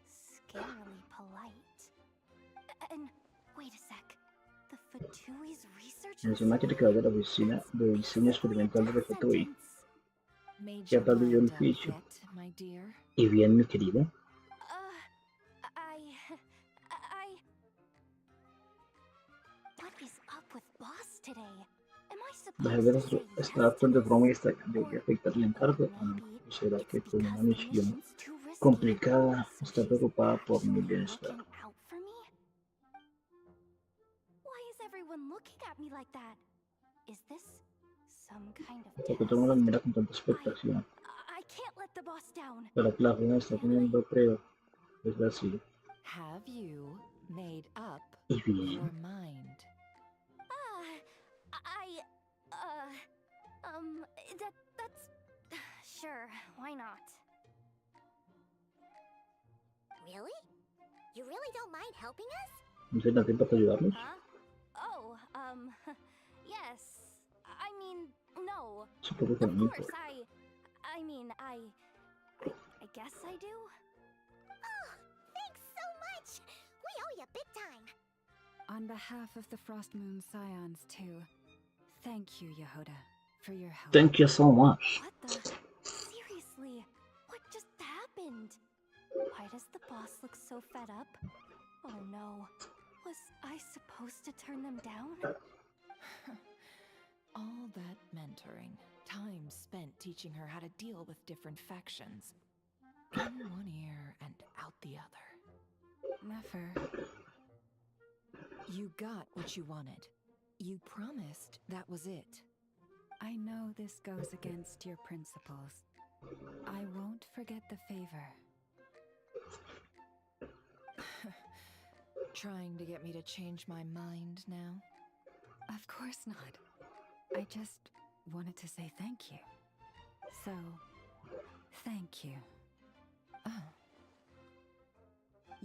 scarily polite? And wait a sec. The Fatui's research Encima quiere que vaya a la oficina de diseño experimental de Fatui. Made Ya your perdió el mind up juicio. yet, my dear? ¿Y bien, mi querido? What is up with boss today? Am I La supposed to jefa say está yes to actuando de this? forma extraña Or que afecta el encargo. ¿O no? maybe ¿O será que it's con because una the misión mission's too risky, complicada so está she's preocupada por mi actually bienestar? looking out for me? Why is everyone looking at me like that? Is this some kind of Porque todo el mundo test? me mira con tanta expectación. I can't let the boss down. Pero claro, me está poniendo a prueba. Es así. Have you made up Y bien. your mind? That's... Sure, why not? Really? You really don't mind helping us? ¿No se da tiempo para ayudarnos? Huh? Oh, Yes. I mean, no. Supongo que Of no me course, importa. I mean, I guess I do. Oh, thanks so much. We owe you big time. On behalf of the Frost Moon Scions, too, thank you, Yehoda, for your help. Thank you so much. What the? Seriously, what just happened? Why does the boss look so fed up? Oh no. Was I supposed to turn them down? All that mentoring, time spent teaching her how to deal with different factions. In one ear and out the other. Never. You got what you wanted. You promised that was it. I know this goes against your principles. I won't forget the favor. Trying to get me to change my mind now? Of course not. I just wanted to say thank you. So, thank you. Oh.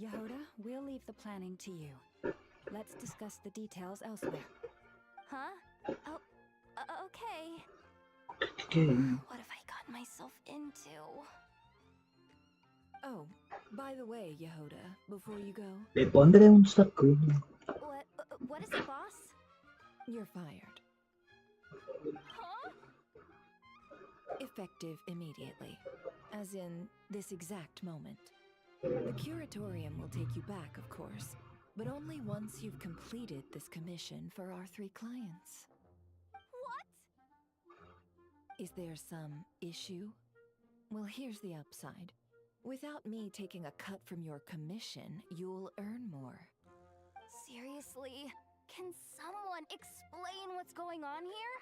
Yehoda, we'll leave the planning to you. Let's discuss the details elsewhere. Huh? Oh, okay. Okay. What have I gotten myself into? Oh, by the way, Yehoda, before you go, Le pondré un saco. What is it, boss? you're fired. Huh? Effective immediately. As in, this exact moment. The curatorium will take you back, of course, but only once you've completed this commission for our 3 clients. What? Is there some issue? Well, here's the upside. Without me taking a cut from your commission, you'll earn more. Seriously? Can someone explain what's going on here?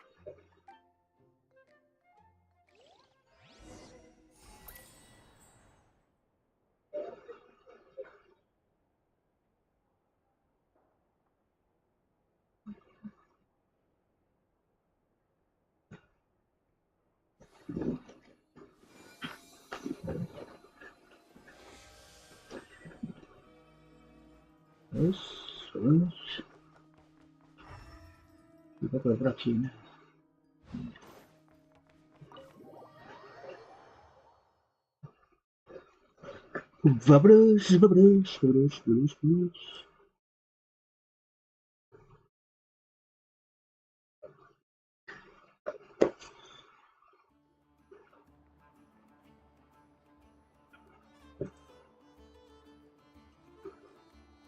Vamos. Vou por aqui, né? Vamos.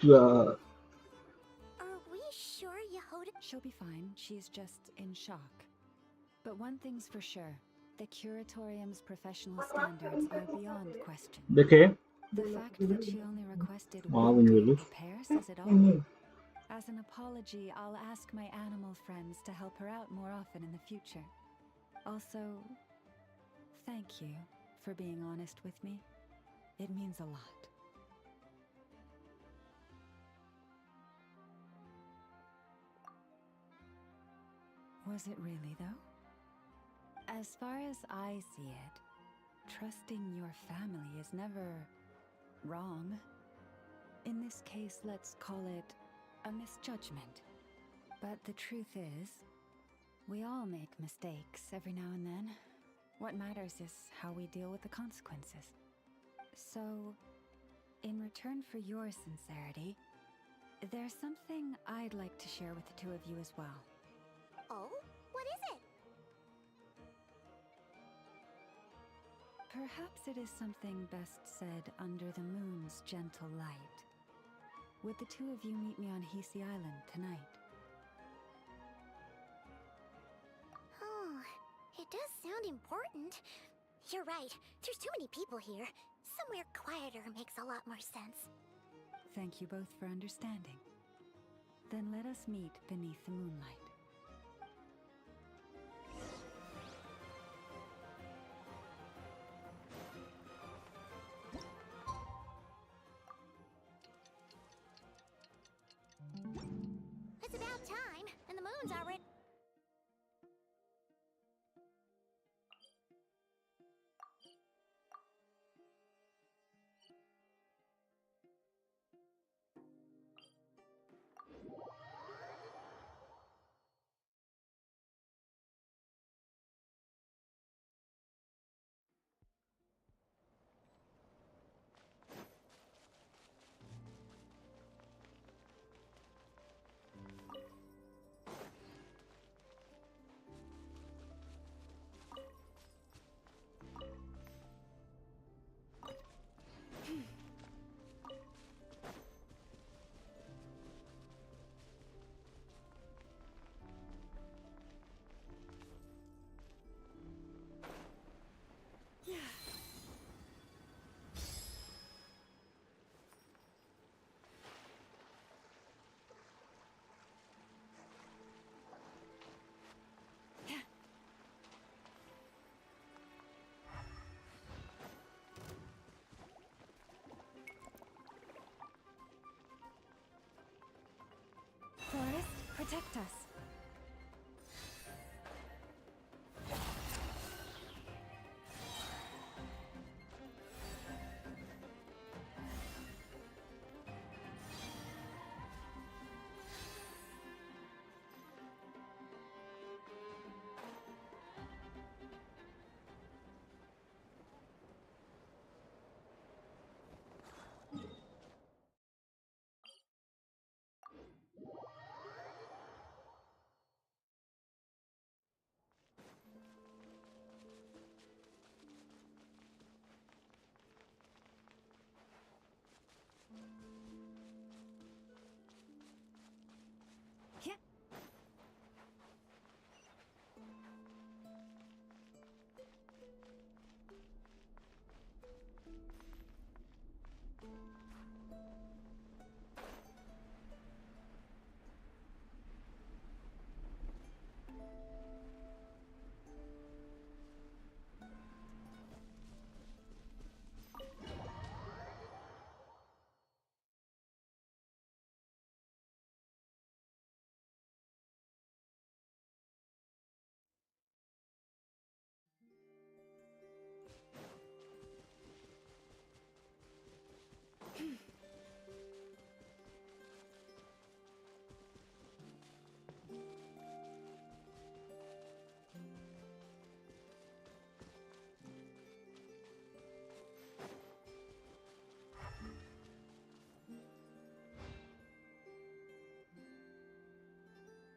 Are we sure Yehoda? She'll be fine. She's just in shock. But one thing's for sure. The curatorium's professional standards are beyond question. De quê? The fact that she only requested Ah, one when you day leave. to prepare says it all. As an apology, I'll ask my animal friends to help her out more often in the future. Also, thank you for being honest with me. It means a lot. Was it really, though? As far as I see it, trusting your family is never wrong. In this case, let's call it a misjudgment. But the truth is, we all make mistakes every now and then. What matters is how we deal with the consequences. So, in return for your sincerity, there's something I'd like to share with the two of you as well. Oh, what is it? Perhaps it is something best said under the moon's gentle light. Would the two of you meet me on Hisi Island tonight? Oh, it does sound important. You're right. There's too many people here. Somewhere quieter makes a lot more sense. Thank you both for understanding. Then let us meet beneath the moonlight. It's about time, and the moon's already... Protect us. Yeah.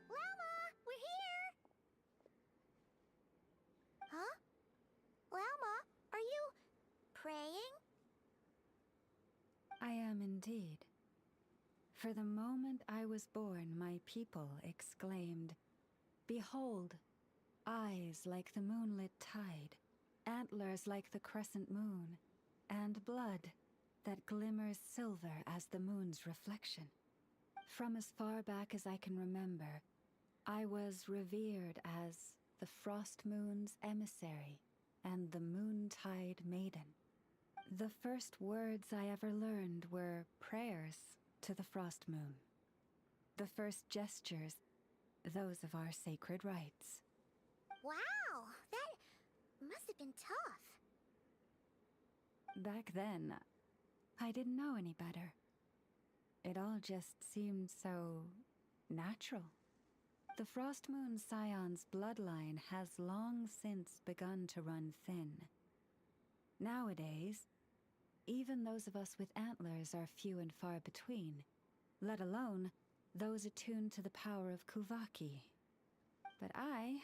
Llama, we're here! Huh? Llama, are you praying? I am indeed. For the moment I was born, my people exclaimed, "Behold, eyes like the moonlit tide, antlers like the crescent moon, and blood that glimmers silver as the moon's reflection." From as far back as I can remember, I was revered as the Frost Moon's emissary and the Moontide Maiden. The first words I ever learned were prayers to the Frost Moon. The first gestures, those of our sacred rites. Wow, that must have been tough. Back then, I didn't know any better. It all just seemed so natural. The Frost Moon Scion's bloodline has long since begun to run thin. Nowadays, even those of us with antlers are few and far between, let alone those attuned to the power of Kuvaki. But I...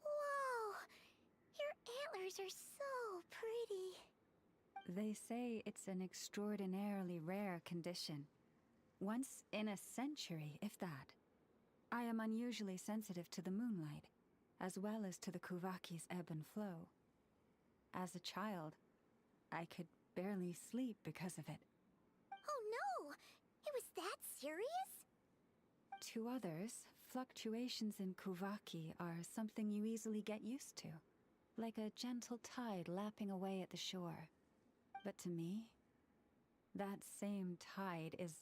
Whoa! Your antlers are so pretty. They say it's an extraordinarily rare condition. Once in a century, if that. I am unusually sensitive to the moonlight, as well as to the Kuvaki's ebb and flow. As a child, I could barely sleep because of it. Oh no! It was that serious? To others, fluctuations in Kuvaki are something you easily get used to, like a gentle tide lapping away at the shore. But to me, that same tide is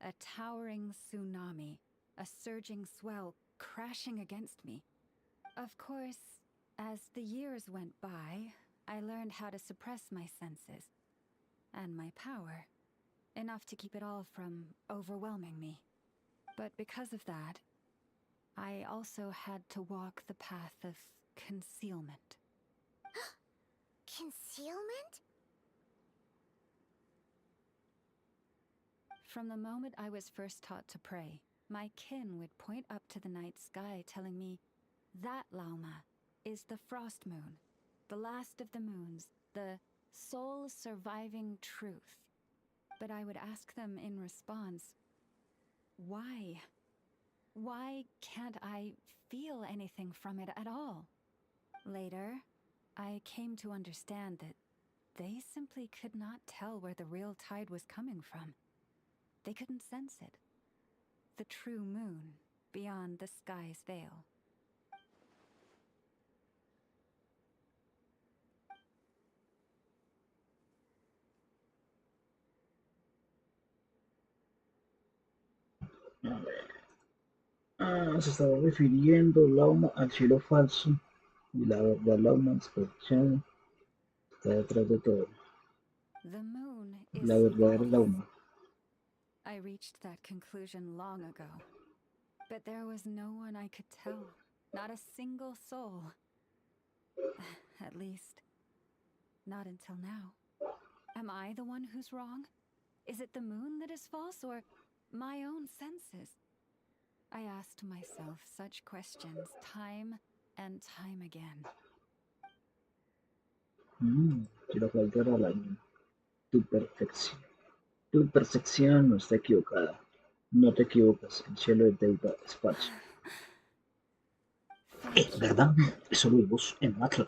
a towering tsunami, a surging swell crashing against me. Of course, as the years went by, I learned how to suppress my senses and my power, enough to keep it all from overwhelming me. But because of that, I also had to walk the path of concealment. Concealment? From the moment I was first taught to pray, my kin would point up to the night sky telling me, "That, Lauma, is the Frost Moon, the last of the moons, the sole surviving truth." But I would ask them in response, "Why? Why can't I feel anything from it at all? Later, I came to understand that they simply could not tell where the real tide was coming from. They couldn't sense it. The true moon beyond the sky's veil. Se estaba refiriendo Lauma al cielo falso y la verdad Lauma despechada está detrás de todo. The moon La is verdadera false. Lauma. I reached that conclusion long ago. But there was no one I could tell. Not a single soul. At least, not until now. Am I the one who's wrong? Is it the moon that is false, or my own senses? I asked myself such questions time and time again. Quiero faltar a la luna. Tu percepción no está equivocada. No te equivocas, el cielo de Deiva es falso. Es verdad, eso lo vimos en Macro.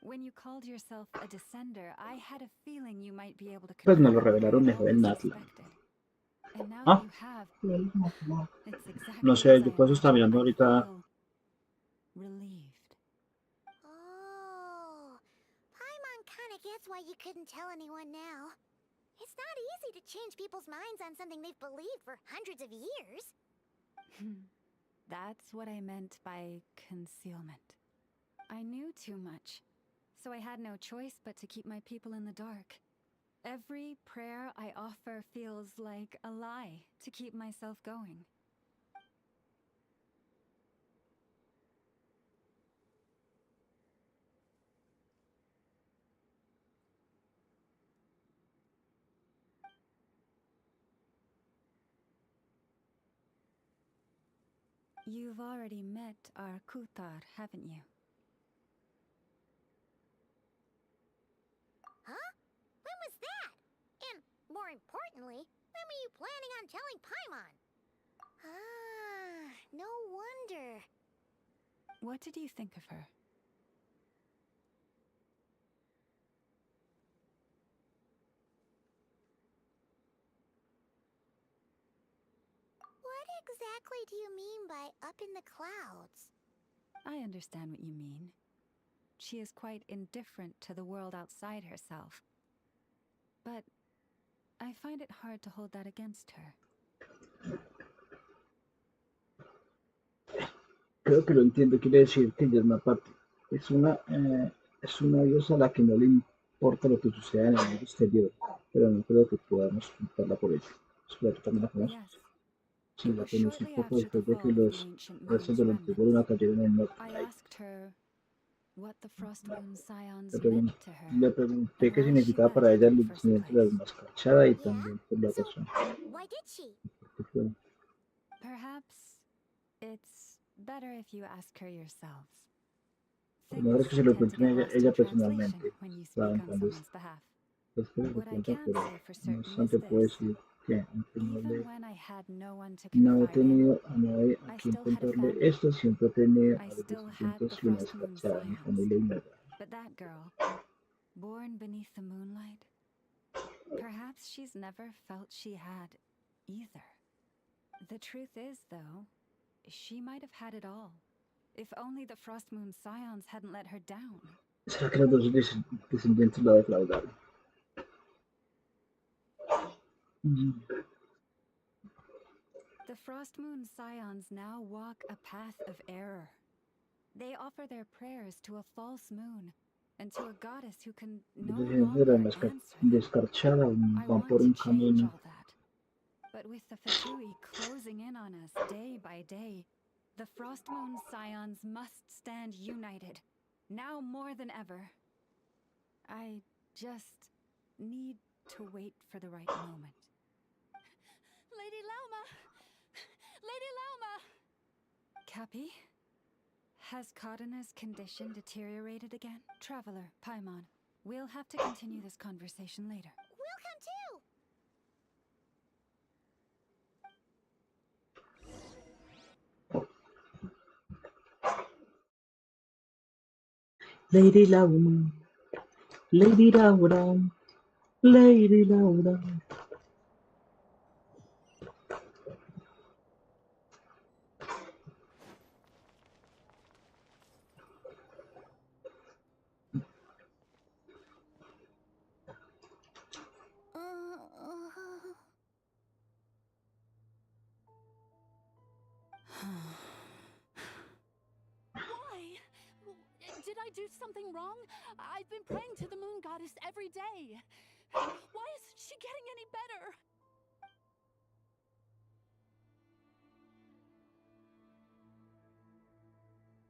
When you called yourself a descender, I had a feeling you might be able to Pues me lo confirm what I revelaron had mejor en always Natla. suspected. And now Ah, you have. It's exactly no sé, as I yo por eso estaba imagined. mirando I ahorita. feel relieved. Oh, Paimon kinda gets why you couldn't tell anyone now. It's not easy to change people's minds on something they've believed for hundreds of years. That's what I meant by concealment. I knew too much, so I had no choice but to keep my people in the dark. Every prayer I offer feels like a lie to keep myself going. You've already met our Kutar, haven't you? Huh? When was that? And more importantly, when were you planning on telling Paimon? Ah, no wonder. What did you think of her? What exactly do you mean by up in the clouds? I understand what you mean. She is quite indifferent to the world outside herself. But I find it hard to hold that against her. Creo que lo entiendo, quiere decir que ella es una parte. Es una diosa a la que no le importa lo que suceda en el mundo exterior, pero no creo que podamos culparla por ello. Espero que también la conozcas. Yes. Sí, It la was conocí shortly poco after the después de que fall of los the ancient restos moon's de la antigua luna remnants. cayeron en Norte. I asked her what the Frost Moon Scions Le meant to her, le pregunté and qué why she significaba para left ella in el the first incidente de la place. luna escarchada y Yeah? también por la So, razón why did she? por qué fue. Perhaps it's better if you ask her yourselves. Lo mejor es Things que se lo tend to cuenten get a lost ella in translation personalmente. when you Saben speak on cuando someone's behalf. después se What I cuenta, can pero say for no certain is obstante puedo this. decir que aunque Even when I had no one to no he confide in, tenido a nadie a I quien still had a contarle family. esto, siempre he tenido I a los still had descendientes the y una Frost Moon descarchada, mi Scions. familia y mi hogar. But that girl, born beneath the moonlight, perhaps she's never felt she had either. The truth is, though, she might have had it all. If only the Frost Moon Scions hadn't let her down. ¿Será que los dos descendientes la defraudaron? The Frost Moon Scions now walk a path of error. They offer their prayers to a false moon and to a goddess who can no Los descendientes de longer la answer them. descarchada I van want por to un change camino. all that. But with the Fatui closing in on us day by day, the Frost Moon Scions must stand united, now more than ever. I just need to wait for the right moment. Lady Lauma! Lady Lauma! Cappy? Has Kadana's condition deteriorated again? Traveler, Paimon, we'll have to continue this conversation later. We'll come too! Lady Laura, Lady Laura, Lady Laura. Why? Did I do something wrong? I've been praying to the moon goddess every day. Why isn't she getting any better?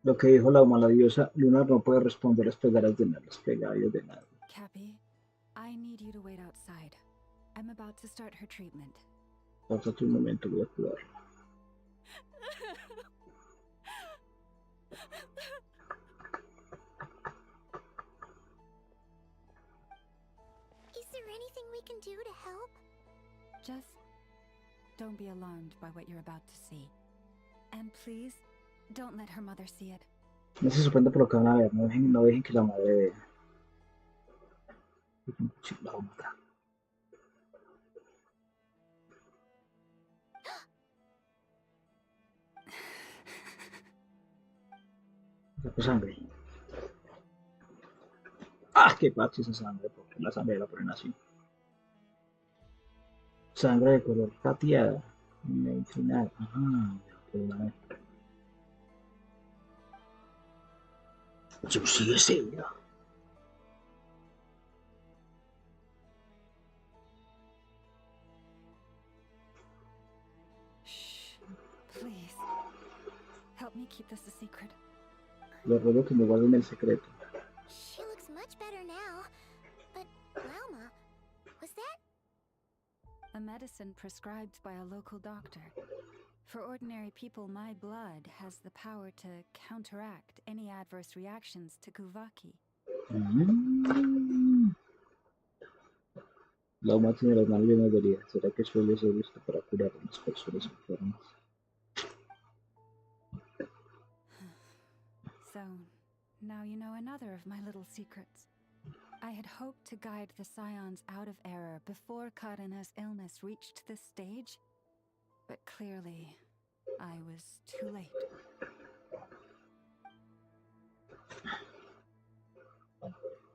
Lo que dijo la mala diosa, Lunar no puede responder las plegarias de nadie. Cappy, I need you to wait outside. I'm about to start her treatment. Pásate un momento, voy a cuidar. Is there anything we can do to help? Just don't be alarmed by what you're about to see. And please, don't let her mother see it. No se sorprende por lo que van a ver, no dejen que la madre vea. La voy a matar. Sacó sangre. ¡Ah, qué pache esa sangre! Porque la sangre la ponen así. Sangre de color plateada. Medicinal. Ajá, perdóname. Yo sigue serio. Shh, please. Help me keep this a secret. Les ruego que me guarden el secreto. She looks much better now. But, Lauma, was that? A medicine prescribed by a local doctor. For ordinary people, my blood has the power to counteract any adverse reactions to Kuvaki. La humana tiene las manos llenas de heridas. ¿Será que suele ser esto para curar a las personas enfermas? So, now you know another of my little secrets. I had hoped to guide the Scions out of error before Karina's illness reached this stage, but clearly, I was too late.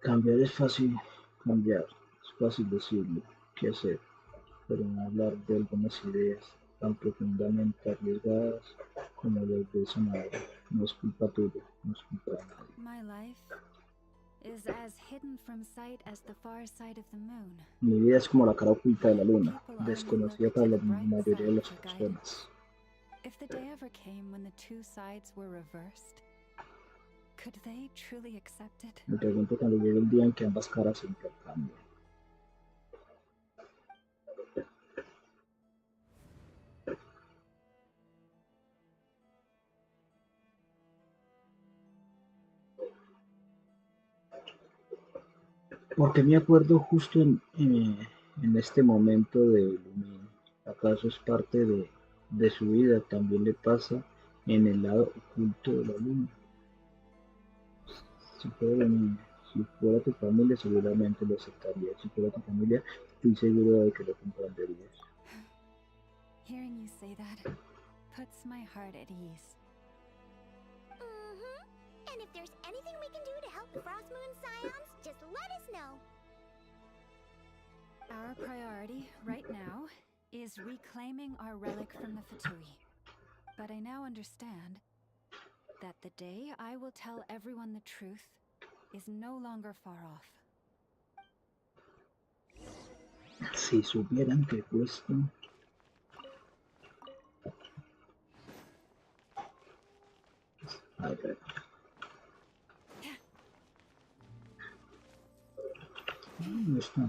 Cambiar es fácil, cambiar. Es fácil decirlo, qué hacer, pero no hablar de algunas ideas tan profundamente arriesgadas como las de esa madre. No es culpa tuya, no es culpa de nadie. My life is as hidden from sight as the far side of the moon. Mi vida es como la cara oculta de la luna, desconocida para la mayoría de las personas. If the day ever came when the two sides were reversed, could they truly accept it? Me pregunto cuando llegue el día en que ambas caras se intercambien. Porque me acuerdo justo en este momento de Lumin. ¿Acaso es parte de su vida? También le pasa en el lado oculto de la luna. Si fuera tu familia, seguramente lo aceptarías. Si fuera tu familia, estoy seguro de que lo comprenderías. Hearing you say that puts my heart at ease. And if there's anything we can do to help the Frost Moon Scions, just let us know. Our priority right now is reclaiming our relic from the Fatui. But I now understand that the day I will tell everyone the truth is no longer far off. Si supieran que cuesta. Ay, pero... ¿Dónde está?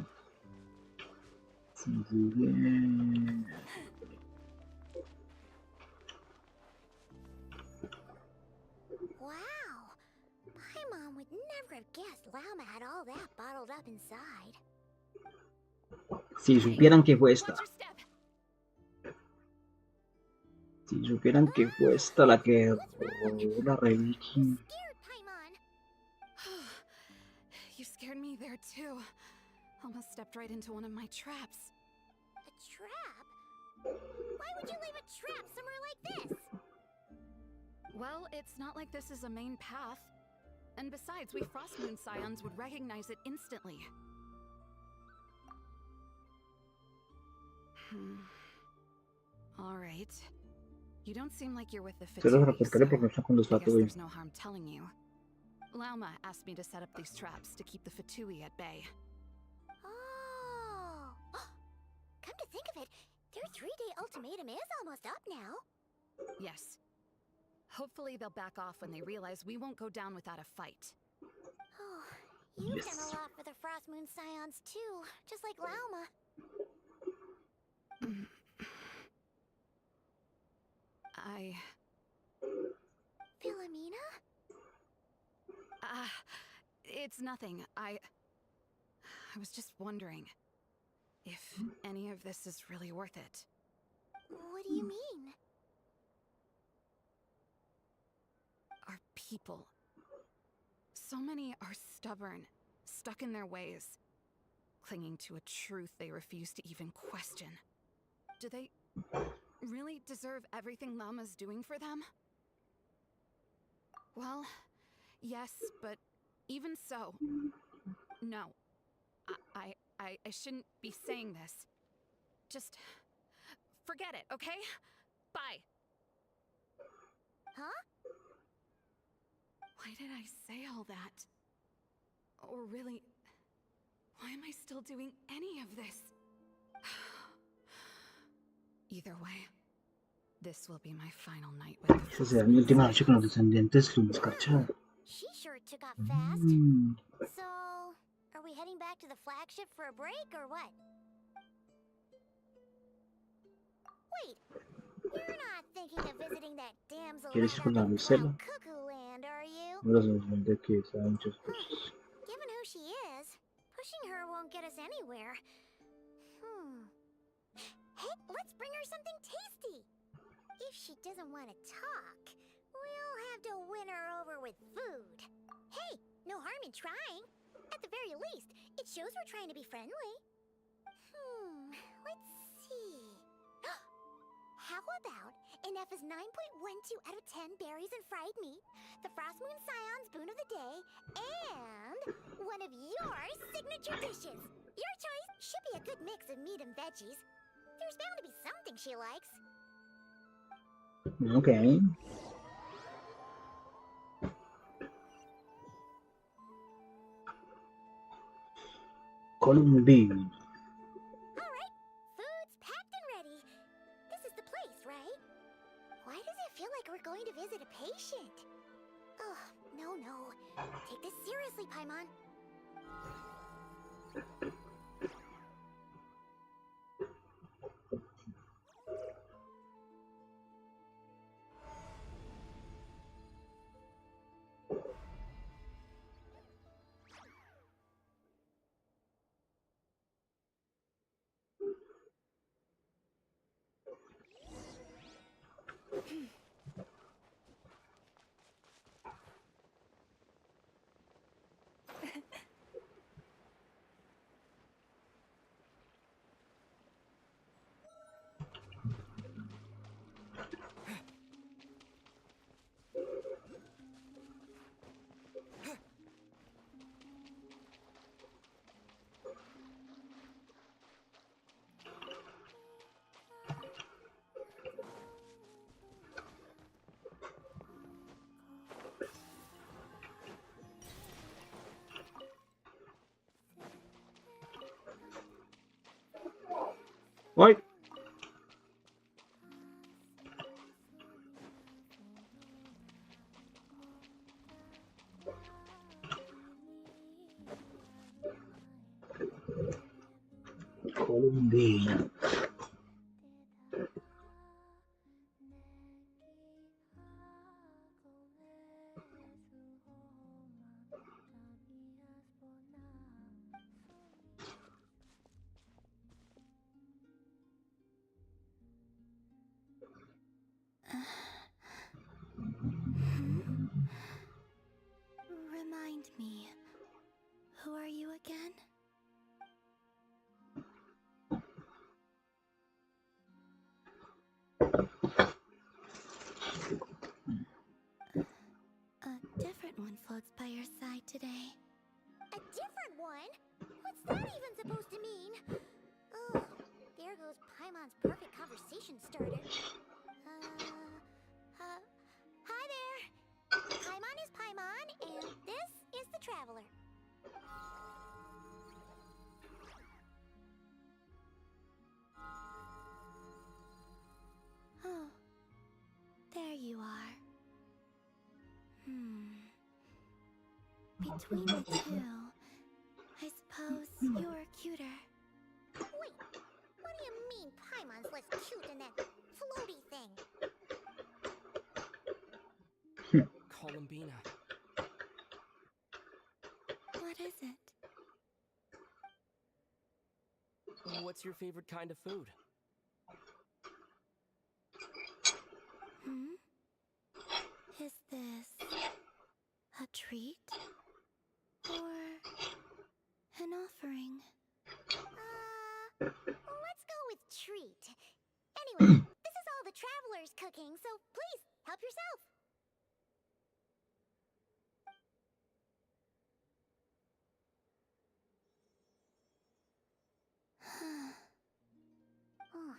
Si bien... Wow! My mom would never have guessed Lauma had all that bottled up inside. Si supieran que fue esta. Watch your step. Si supieran que fue esta la que robó la reliquia. Scared, Paimon. scared too. Almost stepped right into one of my traps. A trap? Why would you leave a trap somewhere like this? Well, it's not like this is a main path. And besides, we Frostmoon Scions would recognize it instantly. Alright. You don't seem like you're with the Se los Fitsuri, reportaré porque están con los I guess Fatui. there's no harm telling you. Lauma asked me to set up these traps to keep the Fatui at bay. Oh. Come to think of it, their 3-day ultimatum is almost up now. Yes. Hopefully they'll back off when they realize we won't go down without a fight. Oh, you've done a lot for the Frostmoon Scions too, just like Lauma. Philomena? It's nothing. I was just wondering if any of this is really worth it. What do you mean? Our people. So many are stubborn, stuck in their ways, clinging to a truth they refuse to even question. Do they really deserve everything Lama's doing for them? Well, yes, but even so, no. I shouldn't be saying this. Just forget it, okay? Bye. Huh? Why did I say all that? Or really, why am I still doing any of this? Either way, this will be my final night with the Esta será mi última noche con los descendientes Lumiscarchada. She sure took off fast. So, are we heading back to the flagship for a break or what? Wait, you're not thinking of visiting that damsel ¿Quieres ir right con la up in Marcela? Cloud Cuckoo Land, are you? Ahora se nos olvidó que sabe muchas cosas. Given who she is, pushing her won't get us anywhere. Hey, let's bring her something tasty. If she doesn't want to talk, we'll have to win her over with food. Hey, no harm in trying. At the very least, it shows we're trying to be friendly. Let's see. How about an F's 9.12 out of 10 berries and fried meat, the Frostmoon Scion's boon of the day, and one of your signature dishes. Your choice should be a good mix of meat and veggies. There's bound to be something she likes. Okay. Column B. Alright, food's packed and ready. This is the place, right? Why does it feel like we're going to visit a patient? Oh, no. Take this seriously, Paimon. ¡Ay! Colombia. Remind me, who are you again? Paimon's perfect conversation starter. Hi there! Paimon is Paimon, and this is the Traveler. Oh, there you are. Between the two, I suppose you're cuter. Wait, what do you mean Paimon's less cute than that floaty thing? Columbina. What is it? What's your favorite kind of food? Is this a treat? Or an offering? Let's go with treat. Anyway, this is all the Traveler's cooking, so please, help yourself. Oh,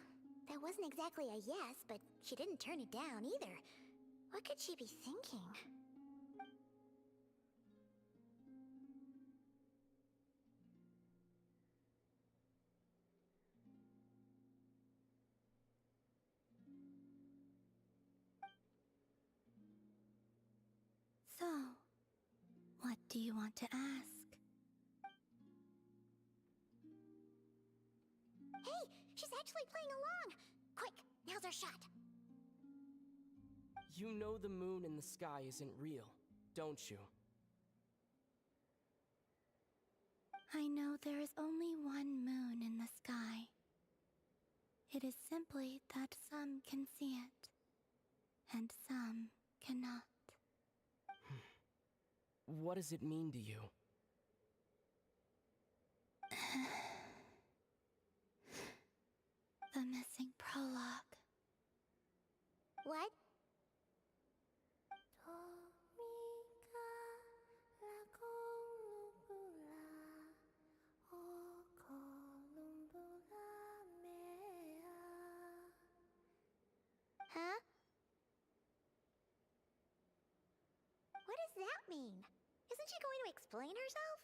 that wasn't exactly a yes, but she didn't turn it down either. What could she be thinking? So, what do you want to ask? Hey, she's actually playing along! Quick, now's our shot. You know the moon in the sky isn't real, don't you? I know there is only one moon in the sky. It is simply that some can see it, and some cannot. What does it mean to you? The missing prologue. What? Huh? What does that mean? Isn't she going to explain herself?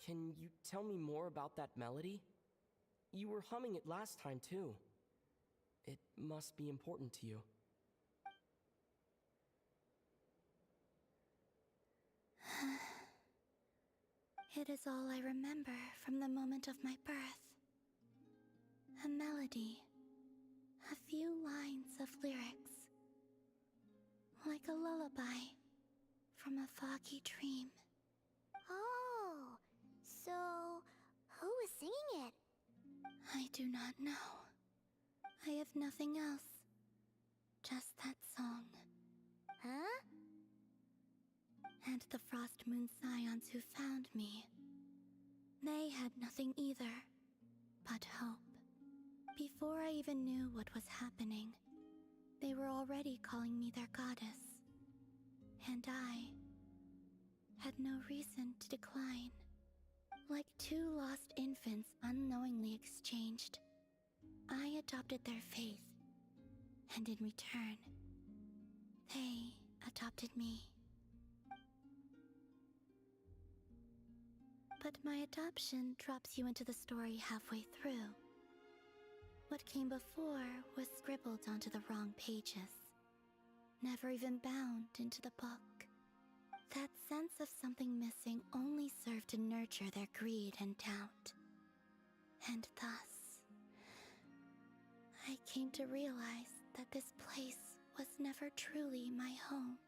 Can you tell me more about that melody? You were humming it last time, too. It must be important to you. It is all I remember from the moment of my birth. A melody. A few lines of lyrics. Like a lullaby from a foggy dream. Oh, so who was singing it? I do not know. I have nothing else. Just that song. Huh? And the Frost Moon Scions who found me. They had nothing either, but hope. Before I even knew what was happening, they were already calling me their goddess. And I had no reason to decline. Like two lost infants unknowingly exchanged, I adopted their faith. And in return, they adopted me. But my adoption drops you into the story halfway through. What came before was scribbled onto the wrong pages, never even bound into the book. That sense of something missing only served to nurture their greed and doubt. And thus, I came to realize that this place was never truly my home.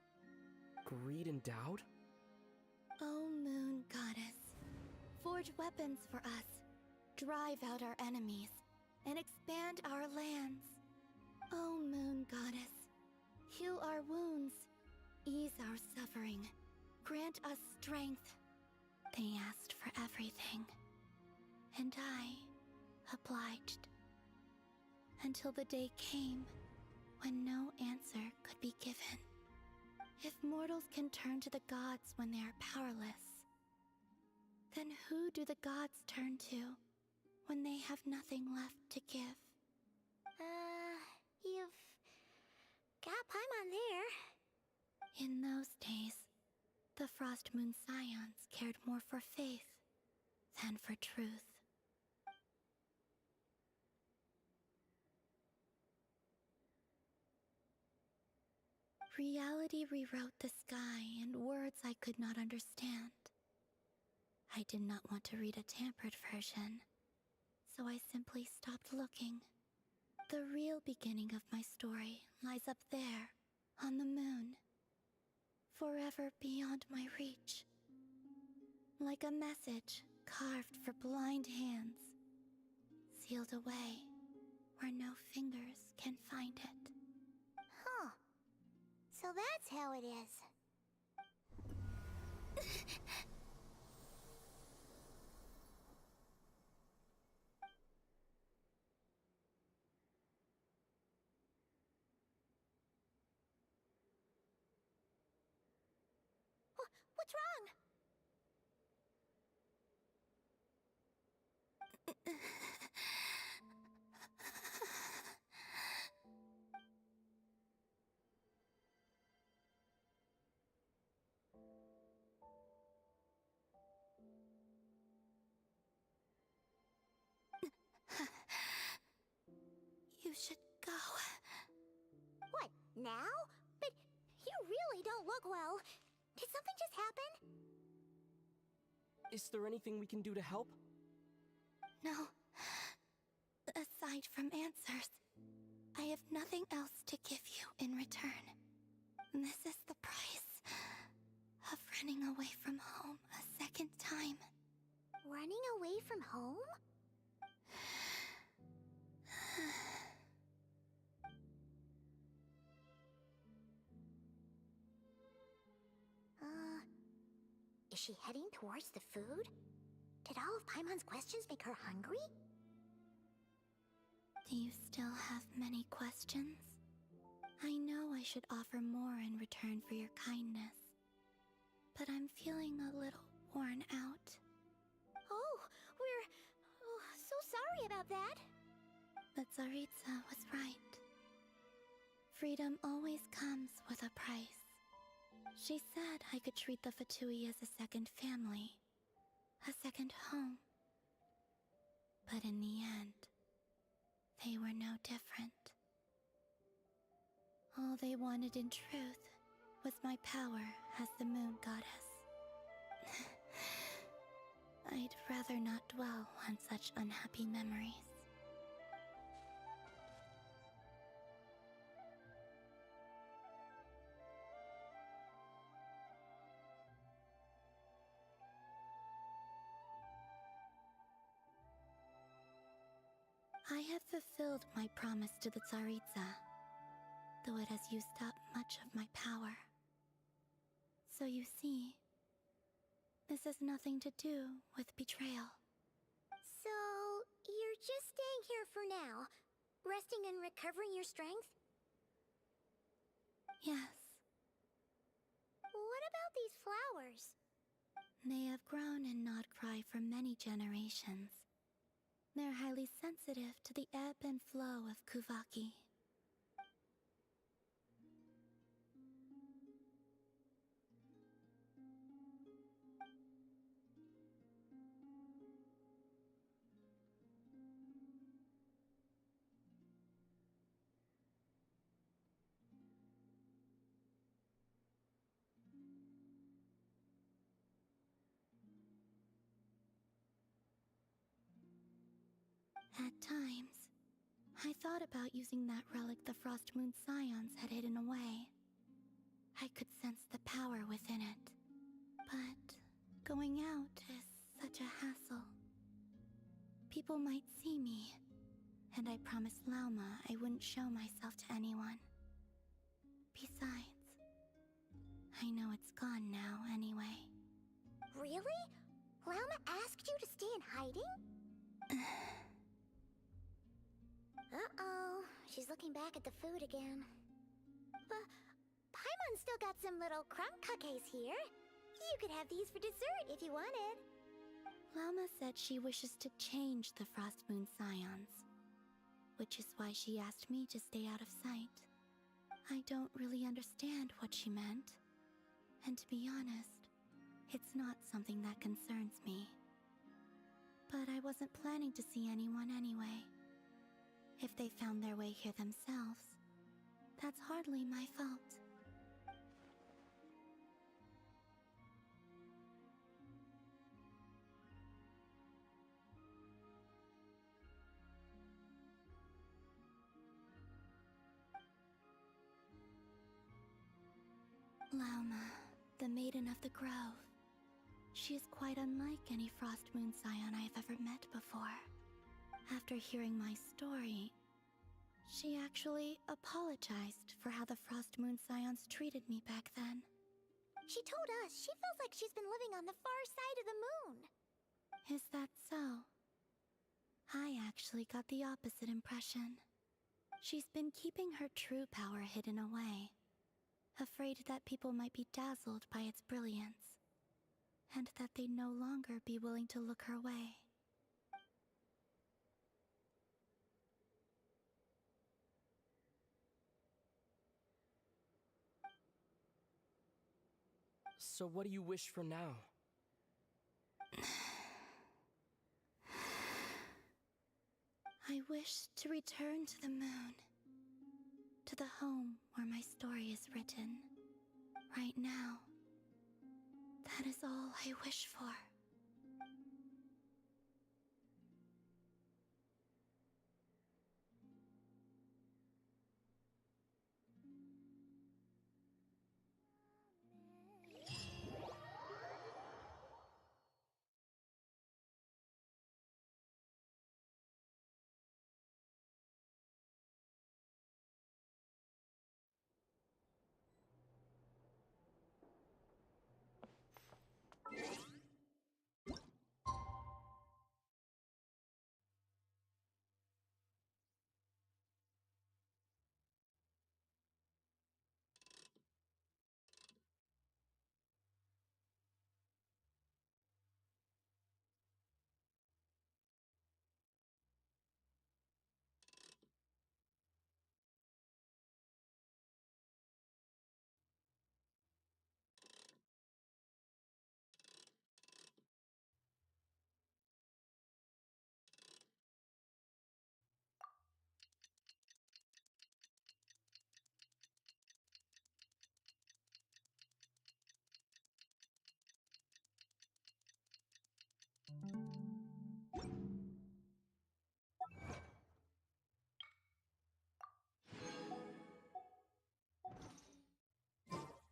Greed and doubt? O Moon Goddess, forge weapons for us, drive out our enemies, and expand our lands. O Moon Goddess, heal our wounds, ease our suffering, grant us strength. They asked for everything, and I obliged. Until the day came when no answer could be given. If mortals can turn to the gods when they are powerless, then who do the gods turn to when they have nothing left to give. You've got Paimon there. In those days, the Frost Moon Scions cared more for faith than for truth. Reality rewrote the sky in words I could not understand. I did not want to read a tampered version, so I simply stopped looking. The real beginning of my story lies up there, on the moon, forever beyond my reach. Like a message carved for blind hands, sealed away where no fingers can find it. Huh. So that's how it is. What's wrong? You should go. What, now? But you really don't look well. Did something just happen? Is there anything we can do to help? No. Aside from answers, I have nothing else to give you in return. This is the price of running away from home a second time. Running away from home? Is she heading towards the food? Did all of Paimon's questions make her hungry? Do you still have many questions? I know I should offer more in return for your kindness, but I'm feeling a little worn out. Oh, we're so sorry about that. But Tsaritsa was right. Freedom always comes with a price. She said I could treat the Fatui as a second family, a second home. But in the end, they were no different. All they wanted in truth was my power as the moon goddess. I'd rather not dwell on such unhappy memories. I have fulfilled my promise to the Tsaritsa, though it has used up much of my power. So you see, this has nothing to do with betrayal. So, you're just staying here for now, resting and recovering your strength? Yes, What about these flowers? they have grown in Nod Cry for many generations. They're highly sensitive to the ebb and flow of Kuvaki. At times, I thought about using that relic the Frost Moon Scions had hidden away. I could sense the power within it. But going out is such a hassle. People might see me, and I promised Lauma I wouldn't show myself to anyone. Besides, I know it's gone now anyway. Really? Lauma asked you to stay in hiding? Uh-oh, she's looking back at the food again. But Paimon's still got some little crumb cookies here. You could have these for dessert if you wanted. Lauma said that she wishes to change the Frost Moon Scions, which is why she asked me to stay out of sight. I don't really understand what she meant, and to be honest, it's not something that concerns me. But I wasn't planning to see anyone anyway. If they found their way here themselves, that's hardly my fault. Lauma, the Maiden of the Grove. She is quite unlike any Frost Moon Scion I have ever met before. After hearing my story, she actually apologized for how the Frost Moon Scions treated me back then. She told us she feels like she's been living on the far side of the moon. Is that so? I actually got the opposite impression. She's been keeping her true power hidden away, afraid that people might be dazzled by its brilliance, and that they'd no longer be willing to look her way. So what do you wish for now? I wish to return to the moon, to the home where my story is written. Right now, that is all I wish for.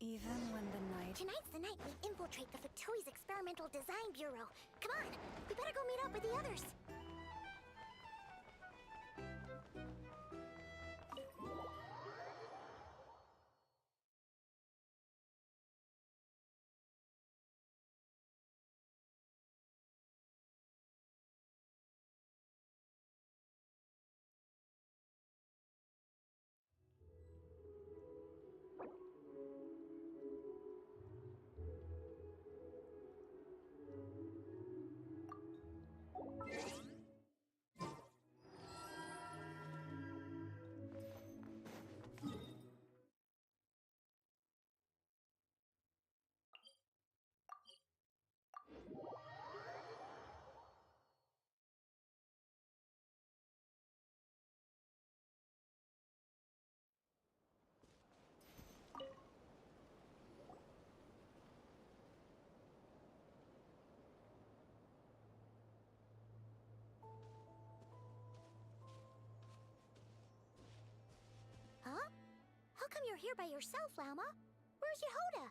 Even when the night... Tonight's the night we infiltrate the Fatoi's Experimental Design Bureau. Come on, we better go meet up with the others. Huh? How come you're here by yourself, Lauma? Where's Yehoda?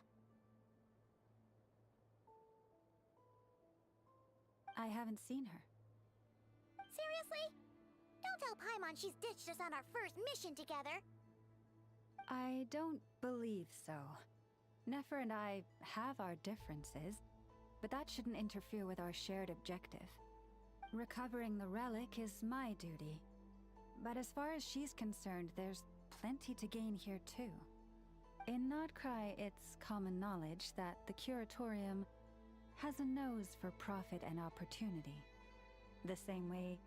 I haven't seen her. Seriously? Don't tell Paimon she's ditched us on our first mission together. I don't believe so. Nefer and I have our differences, but that shouldn't interfere with our shared objective. Recovering the relic is my duty. But as far as she's concerned, there's plenty to gain here too. In Nodcry, it's common knowledge that the Curatorium has a nose for profit and opportunity. The same way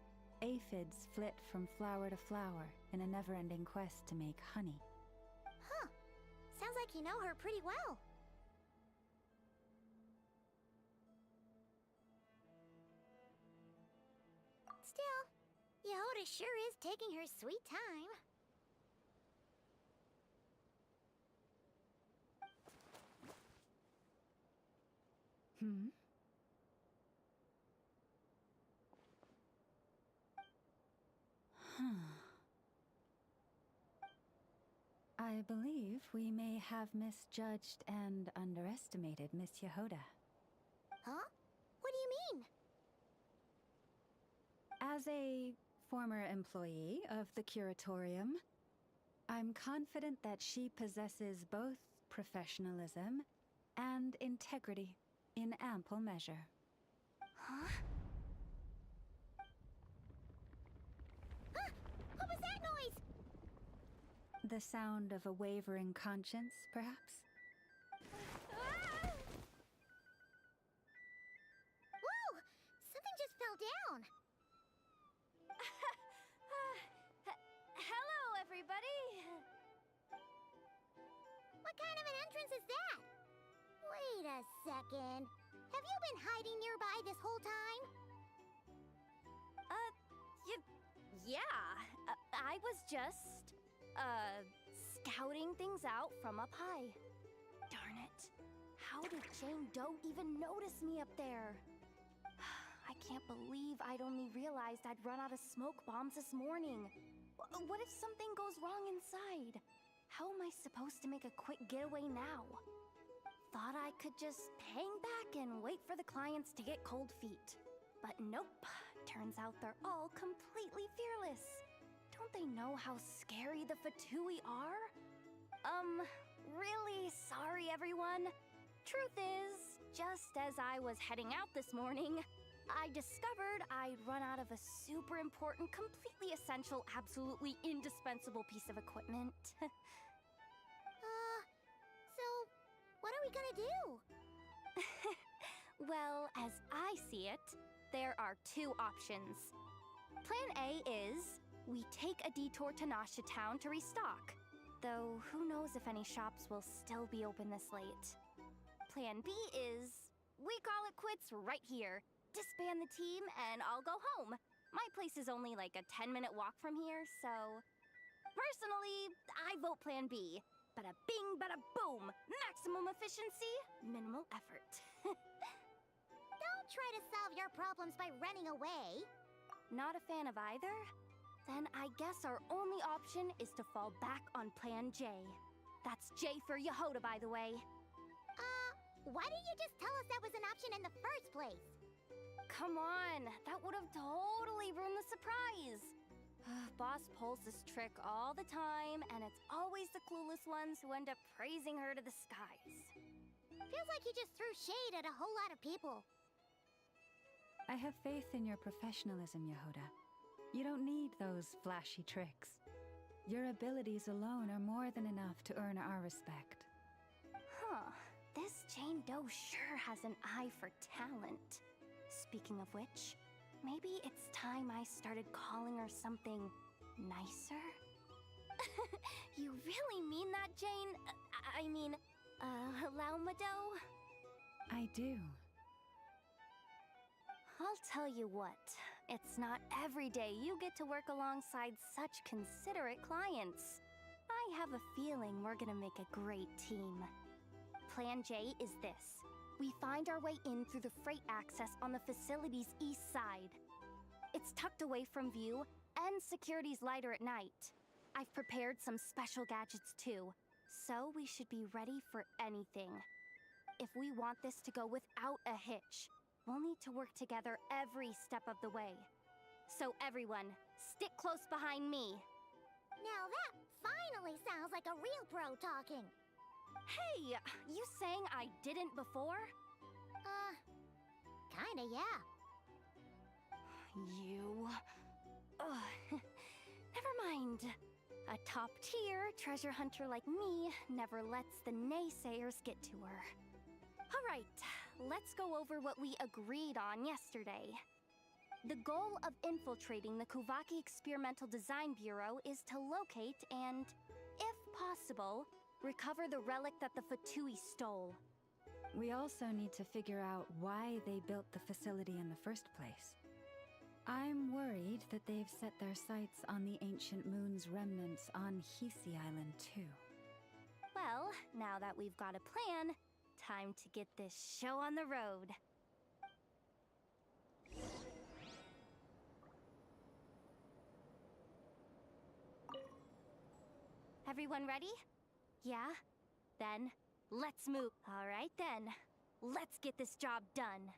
aphids flit from flower to flower in a never-ending quest to make honey. Huh. Sounds like you know her pretty well. Still, Yehoda sure is taking her sweet time. Hmm? I believe we may have misjudged and underestimated Miss Yehoda. Huh? What do you mean? As a former employee of the Curatorium, I'm confident that she possesses both professionalism and integrity in ample measure. Huh? Huh? What was that noise? The sound of a wavering conscience, perhaps? Ah! Whoa! Something just fell down. Hello, everybody! What kind of an entrance is that? Wait a second. Have you been hiding nearby this whole time? Yeah. I was just, scouting things out from up high. Darn it. How did Jane Doe even notice me up there? I can't believe I'd only realized I'd run out of smoke bombs this morning. What if something goes wrong inside? How am I supposed to make a quick getaway now? Thought I could just hang back and wait for the clients to get cold feet. But nope. Turns out they're all completely fearless. Don't they know how scary the Fatui are? Really sorry, everyone. Truth is, just as I was heading out this morning, I discovered I'd run out of a super important, completely essential, absolutely indispensable piece of equipment. So, what are we gonna do? Well, as I see it, there are two options. Plan A is we take a detour to Noche Town to restock, though who knows if any shops will still be open this late. Plan B is we call it quits right here, disband the team, and I'll go home. My place is only like a 10-minute walk from here, so... Personally, I vote Plan B. Bada bing, bada boom! Maximum efficiency, minimal effort. Don't try to solve your problems by running away. Not a fan of either? Then I guess our only option is to fall back on Plan J. That's J for Yehoda, by the way. Why didn't you just tell us that was an option in the first place? Come on, that would have totally ruined the surprise. Boss pulls this trick all the time, and it's always the clueless ones who end up praising her to the skies. Feels like you just threw shade at a whole lot of people. I have faith in your professionalism, Yehoda. You don't need those flashy tricks. Your abilities alone are more than enough to earn our respect. Huh. This Jane Doe sure has an eye for talent. Speaking of which, maybe it's time I started calling her something nicer? You really mean that, Jane? Lauma Doe? I do. I'll tell you what, it's not every day you get to work alongside such considerate clients. I have a feeling we're gonna make a great team. Plan J is this. We find our way in through the freight access on the facility's east side. It's tucked away from view, and security's lighter at night. I've prepared some special gadgets too, so we should be ready for anything. If we want this to go without a hitch, we'll need to work together every step of the way. So everyone, stick close behind me. Now that finally sounds like a real pro talking. Hey, you saying I didn't before? Kinda, yeah. You... Ugh. Never mind. A top-tier treasure hunter like me never lets the naysayers get to her. All right, let's go over what we agreed on yesterday. The goal of infiltrating the Kuvaki Experimental Design Bureau is to locate and, if possible, recover the relic that the Fatui stole. We also need to figure out why they built the facility in the first place. I'm worried that they've set their sights on the ancient moon's remnants on Hisi Island too. Well, now that we've got a plan, time to get this show on the road. Everyone ready? Yeah? Then, let's move. All right then, let's get this job done.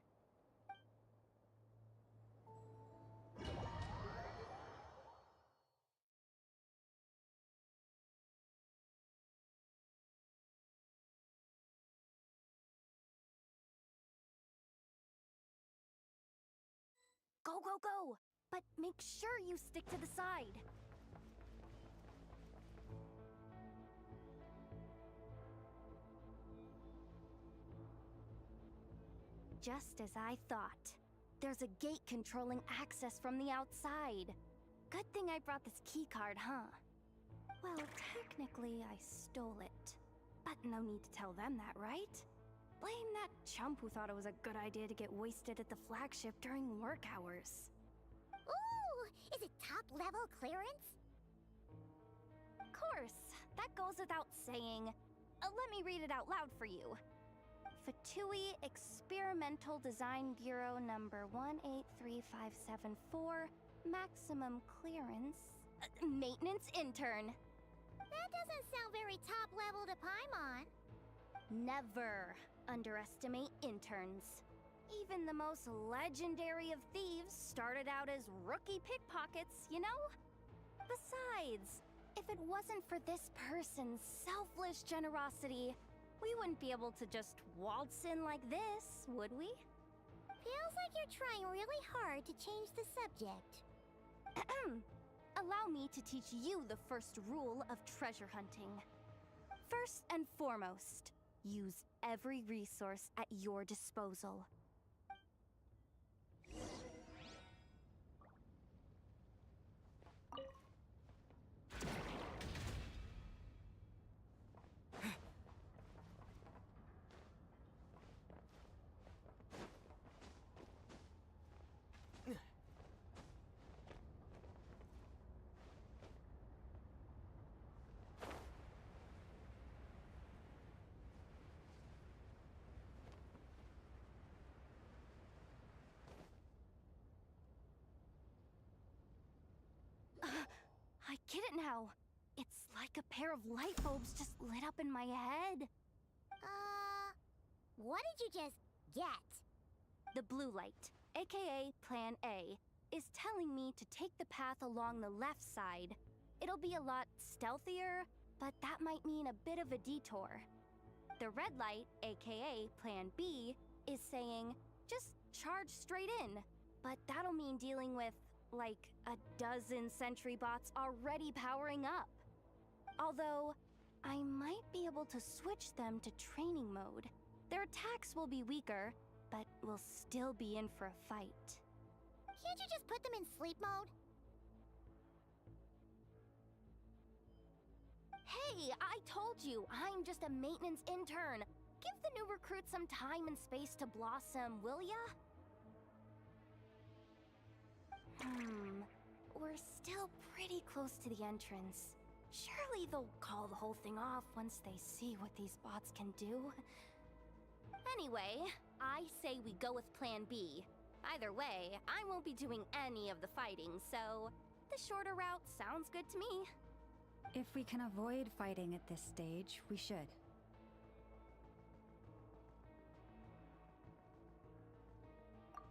Go, go, go! But make sure you stick to the side. Just as I thought. There's a gate controlling access from the outside. Good thing I brought this keycard, huh? Well, technically, I stole it. But no need to tell them that, right? Blame that chump who thought it was a good idea to get wasted at the flagship during work hours. Ooh! Is it top-level clearance? Of course, that goes without saying. Let me read it out loud for you. Fatui Experimental Design Bureau number 183574, maximum clearance, maintenance intern. That doesn't sound very top-level to Paimon. Never underestimate interns. Even the most legendary of thieves started out as rookie pickpockets, you know? Besides, if it wasn't for this person's selfless generosity, we wouldn't be able to just waltz in like this, would we? Feels like you're trying really hard to change the subject. Allow me to teach you the first rule of treasure hunting. First and foremost, use every resource at your disposal. I get it now. It's like a pair of light bulbs just lit up in my head. What did you just get? The blue light, aka Plan A, is telling me to take the path along the left side. It'll be a lot stealthier, but that might mean a bit of a detour. The red light, aka Plan B, is saying, just charge straight in. But that'll mean dealing with, like, a dozen sentry bots already powering up. Although, I might be able to switch them to training mode. Their attacks will be weaker, but we'll still be in for a fight. Can't you just put them in sleep mode? Hey, I told you, I'm just a maintenance intern. Give the new recruit some time and space to blossom, will ya? We're still pretty close to the entrance. Surely they'll call the whole thing off once they see what these bots can do. Anyway, I say we go with Plan B. Either way, I won't be doing any of the fighting, so the shorter route sounds good to me. If we can avoid fighting at this stage, we should.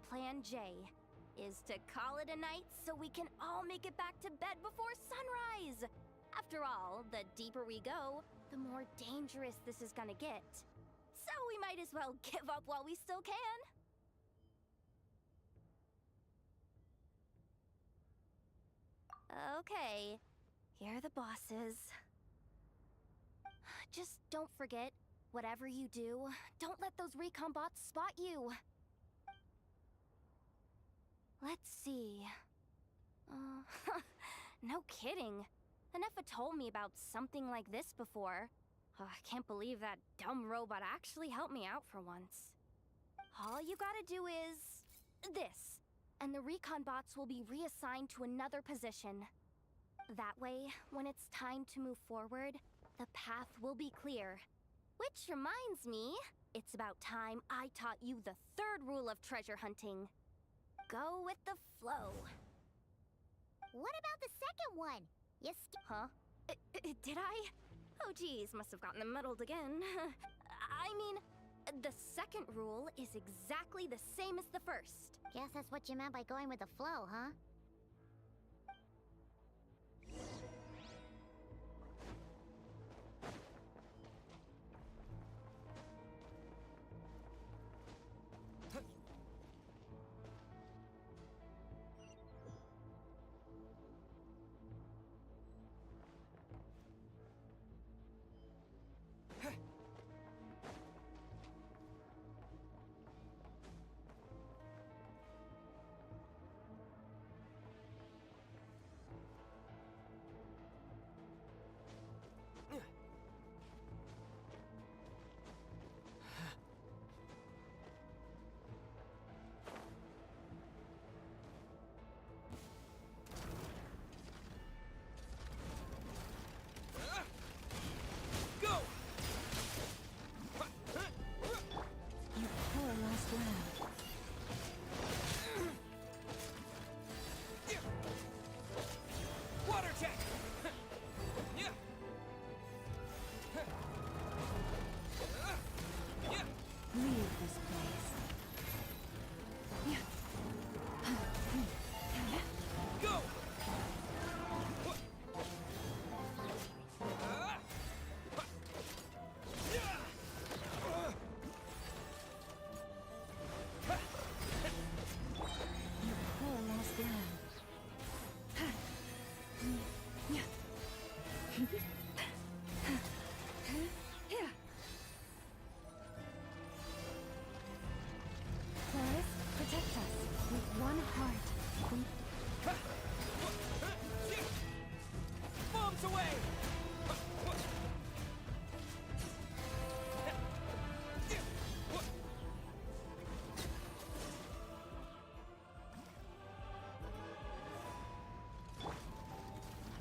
Plan J is to call it a night so we can all make it back to bed before sunrise. After all, the deeper we go, the more dangerous this is gonna get. So we might as well give up while we still can. Okay, here are the bosses. Just don't forget, whatever you do, don't let those recon bots spot you. Let's see. No kidding. Enough told me about something like this before. I can't believe that dumb robot actually helped me out for once. All you gotta do is this, and the recon bots will be reassigned to another position. That way, when it's time to move forward, the path will be clear. Which reminds me, it's about time I taught you the third rule of treasure hunting. Go with the flow. What about the second one? Huh? Did I? Oh geez, must have gotten them muddled again. I mean, the second rule is exactly the same as the first. Guess that's what you meant by going with the flow, huh?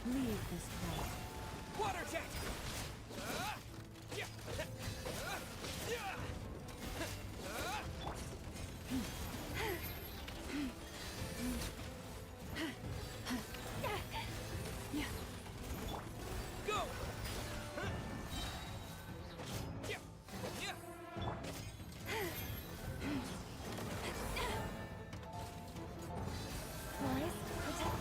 Leave this place. Water jet! Go! Boris, protect.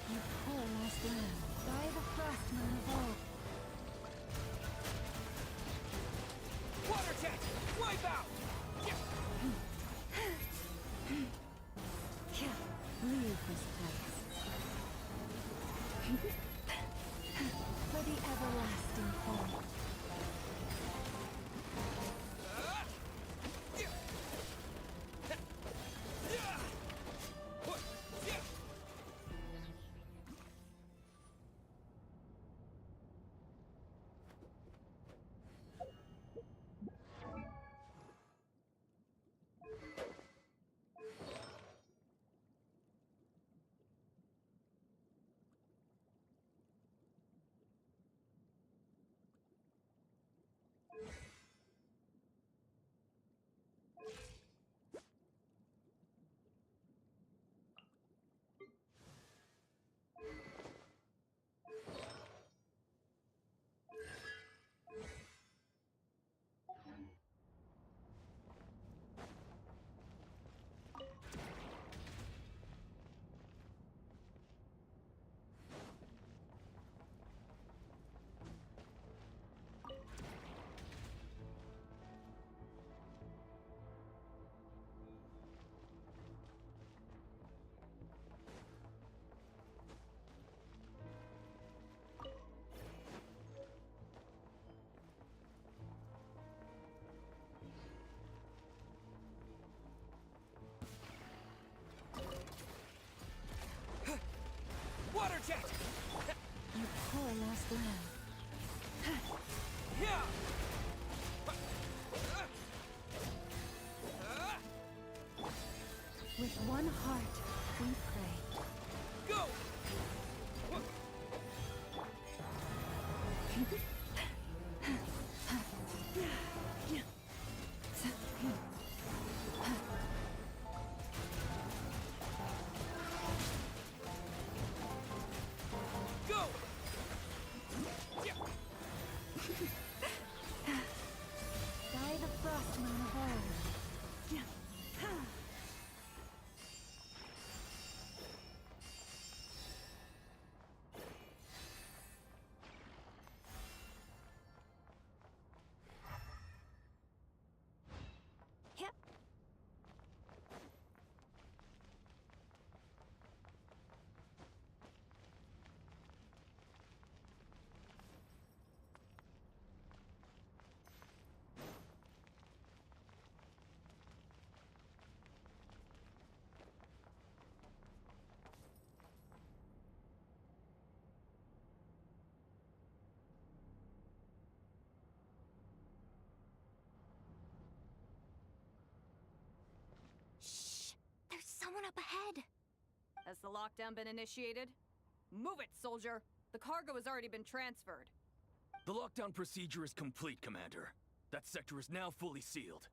You poor lost lamb. By the frost moon of old. Water jet! Wipe out! Leave this place. For the everlasting fall. plan. With one heart, we pray. Go! Go! By the frost moon of old. Yep. Shh! There's someone up ahead. Has the lockdown been initiated? Move it, soldier! The cargo has already been transferred. The lockdown procedure is complete, Commander. That sector is now fully sealed.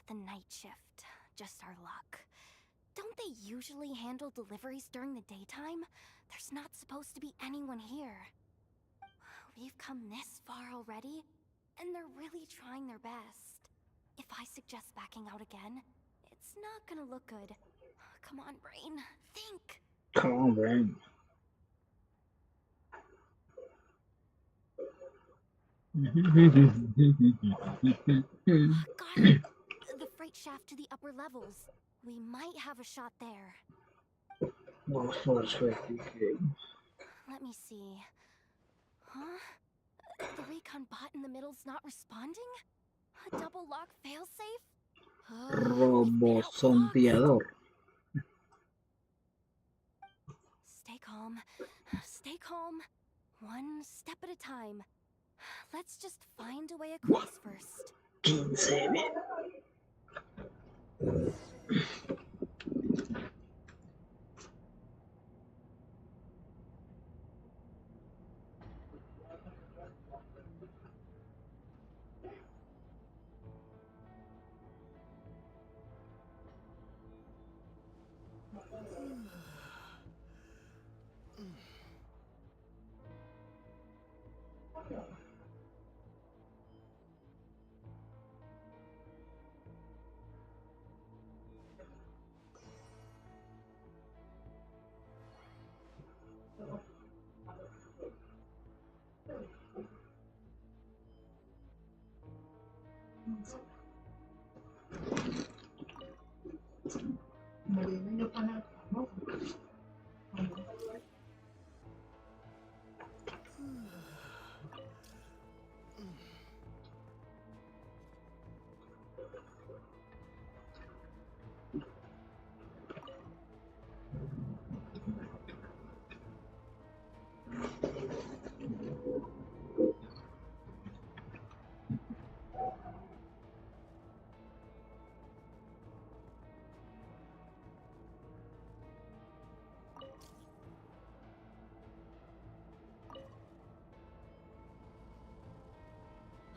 The night shift. Just our luck. Don't they usually handle deliveries during the daytime? There's not supposed to be anyone here. We've come this far already, and they're really trying their best. If I suggest backing out again, it's not gonna look good. Come on, brain. Think! Come on, brain. Got it! The freight shaft to the upper levels. We might have a shot there. Well, first, Let me see. Huh? The recon bot in the middle's not responding? A double lock failsafe? Robosondeador. Stay calm. Stay calm. One step at a time. Let's just find a way across first. 15 bien.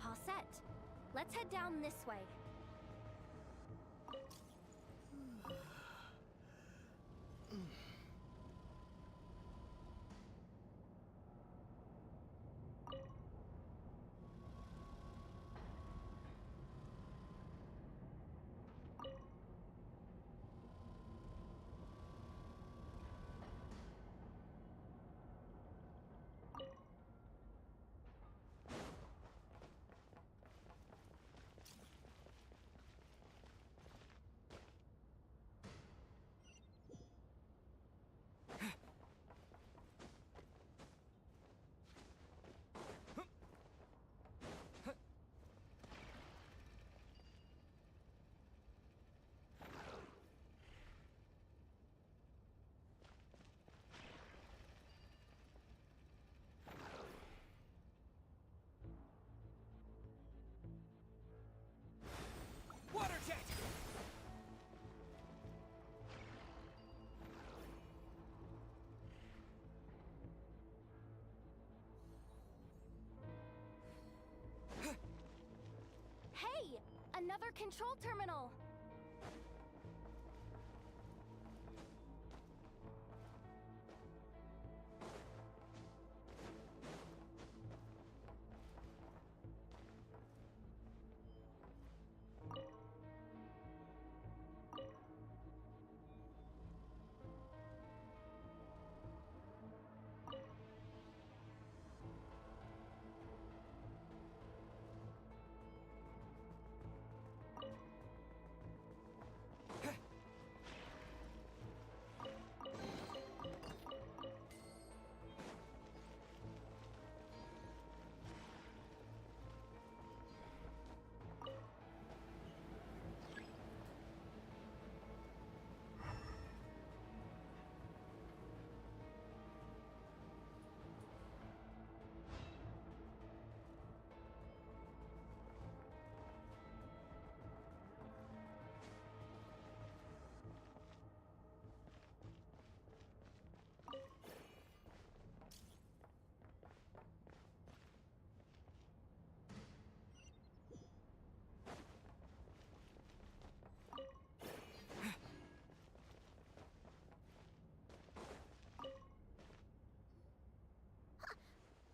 All set. Let's head down this way. another control terminal!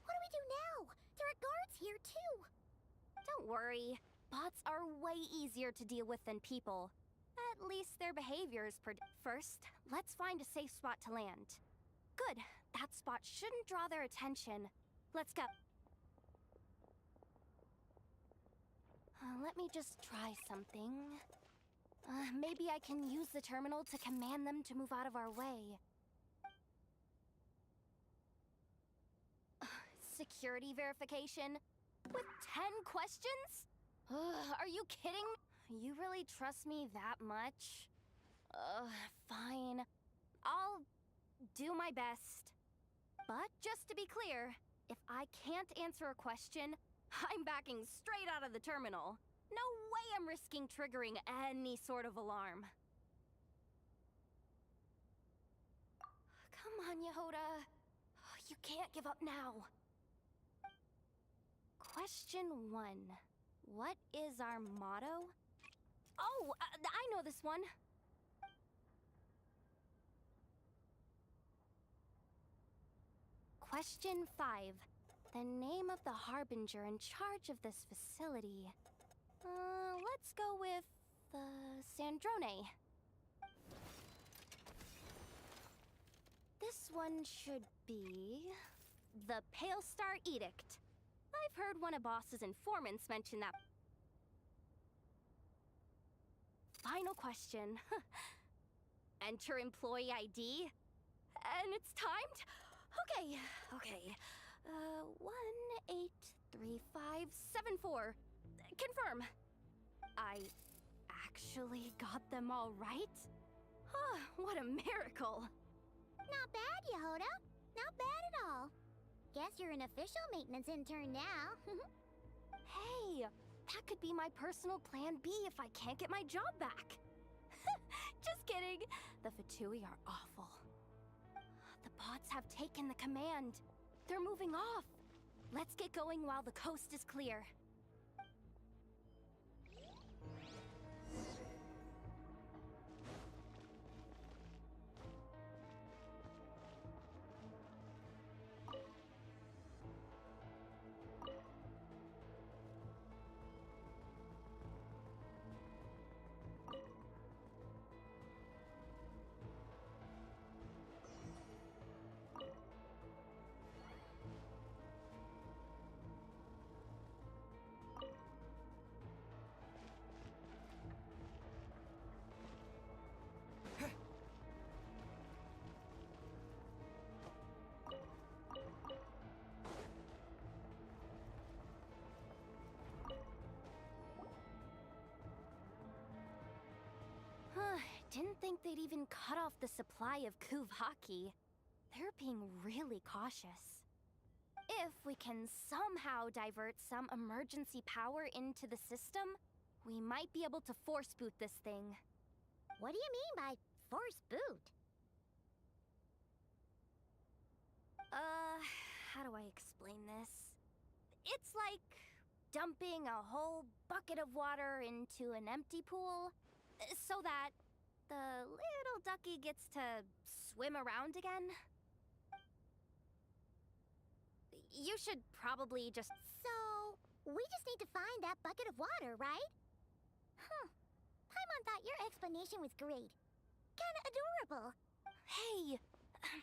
What do we do now? There are guards here, too. Don't worry. Bots are way easier to deal with than people. At least their behavior is First, let's find a safe spot to land. Good. That spot shouldn't draw their attention. Let's go. Let me just try something. Maybe I can use the terminal to command them to move out of our way. Security verification? With 10 questions? Are you kidding me? You really trust me that much? Fine. I'll do my best. But just to be clear, if I can't answer a question, I'm backing straight out of the terminal. No way I'm risking triggering any sort of alarm. Come on, Yehoda. You can't give up now. Question 1. What is our motto? Oh, I know this one. Question 5. The name of the harbinger in charge of this facility. Let's go with, Sandrone. This one should be the Pale Star Edict. I've heard one of Boss's informants mention that. Final question. Enter employee ID. And it's timed? Okay. 183574. Confirm. I actually got them all right? What a miracle. Not bad, Yehoda. Not bad at all. Guess you're an official maintenance intern now. Hey, that could be my personal plan B if I can't get my job back. Just kidding. The Fatui are awful. The bots have taken the command. They're moving off. Let's get going while the coast is clear. Didn't think they'd even cut off the supply of Kuvaki. They're being really cautious. If we can somehow divert some emergency power into the system, we might be able to force boot this thing. What do you mean by force boot? How do I explain this? It's like dumping a whole bucket of water into an empty pool so that the little ducky gets to swim around again? You should probably just... So, we just need to find that bucket of water, right? Huh. Paimon thought your explanation was great. Kinda adorable. Hey,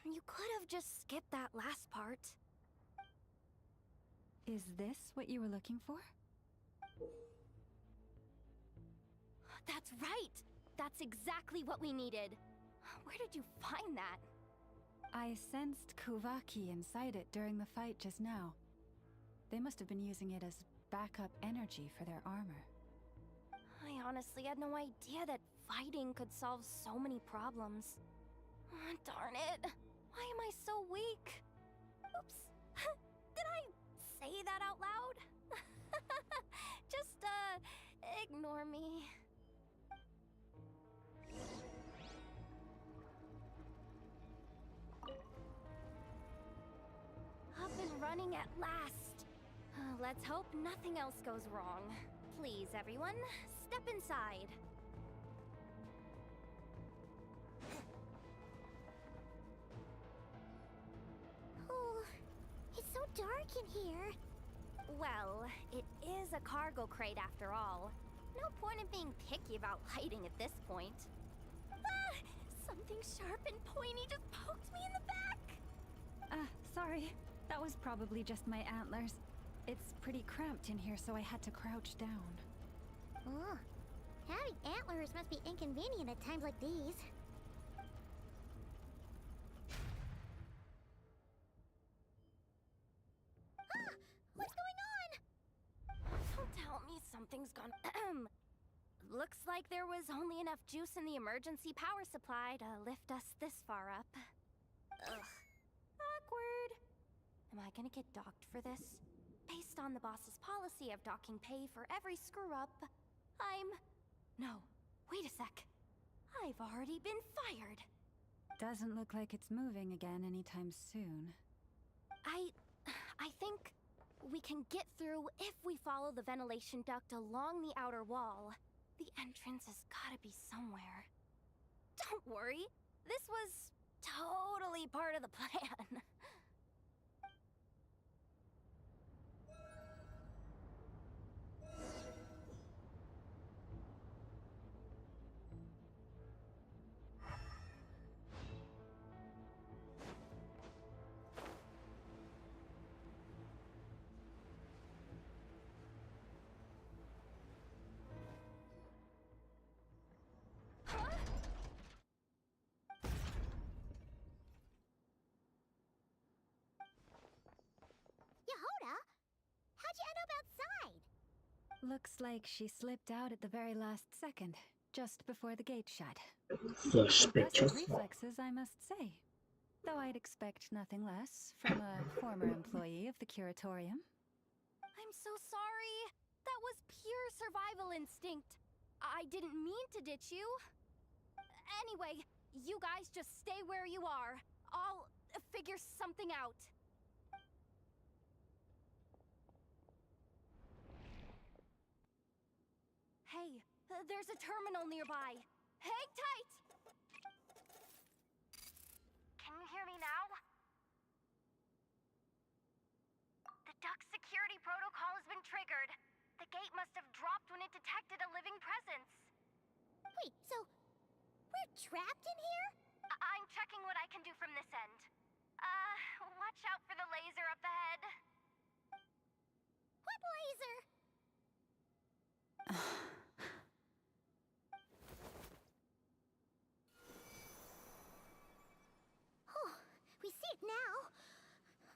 you could have just skipped that last part. Is this what you were looking for? That's right! That's exactly what we needed. Where did you find that? I sensed Kuvaki inside it during the fight just now. They must have been using it as backup energy for their armor. I honestly had no idea that fighting could solve so many problems. Darn it. Why am I so weak? Oops. Did I say that out loud? Just, ignore me. Up and running at last. Let's hope nothing else goes wrong. Please, everyone, step inside. Oh, it's so dark in here. Well, it is a cargo crate after all. No point in being picky about lighting at this point. Ah! Something sharp and pointy just poked me in the back! Sorry. That was probably just my antlers. It's pretty cramped in here, so I had to crouch down. Oh, having antlers must be inconvenient at times like these. Ah! What's going on? Don't tell me something's gone... Looks like there was only enough juice in the emergency power supply to lift us this far up. Ugh. Awkward. Am I gonna get docked for this? Based on the boss's policy of docking pay for every screw-up, No, wait a sec. I've already been fired. Doesn't look like it's moving again anytime soon. I think we can get through if we follow the ventilation duct along the outer wall. The entrance has gotta be somewhere. Don't worry, this was totally part of the plan. Yehoda, how'd you end up outside? Looks like she slipped out at the very last second, just before the gate shut. Sospechoso. Impressive reflexes, I must say. Though I'd expect nothing less from a former employee of the curatorium. I'm so sorry. That was pure survival instinct. I didn't mean to ditch you. Anyway, you guys just stay where you are. I'll figure something out. Hey, there's a terminal nearby. Hang tight! Can you hear me now? The duck security protocol has been triggered. The gate must have dropped when it detected a living presence. Wait, so we're trapped in here? I'm checking what I can do from this end. Watch out for the laser up ahead. What laser? Oh, we see it now.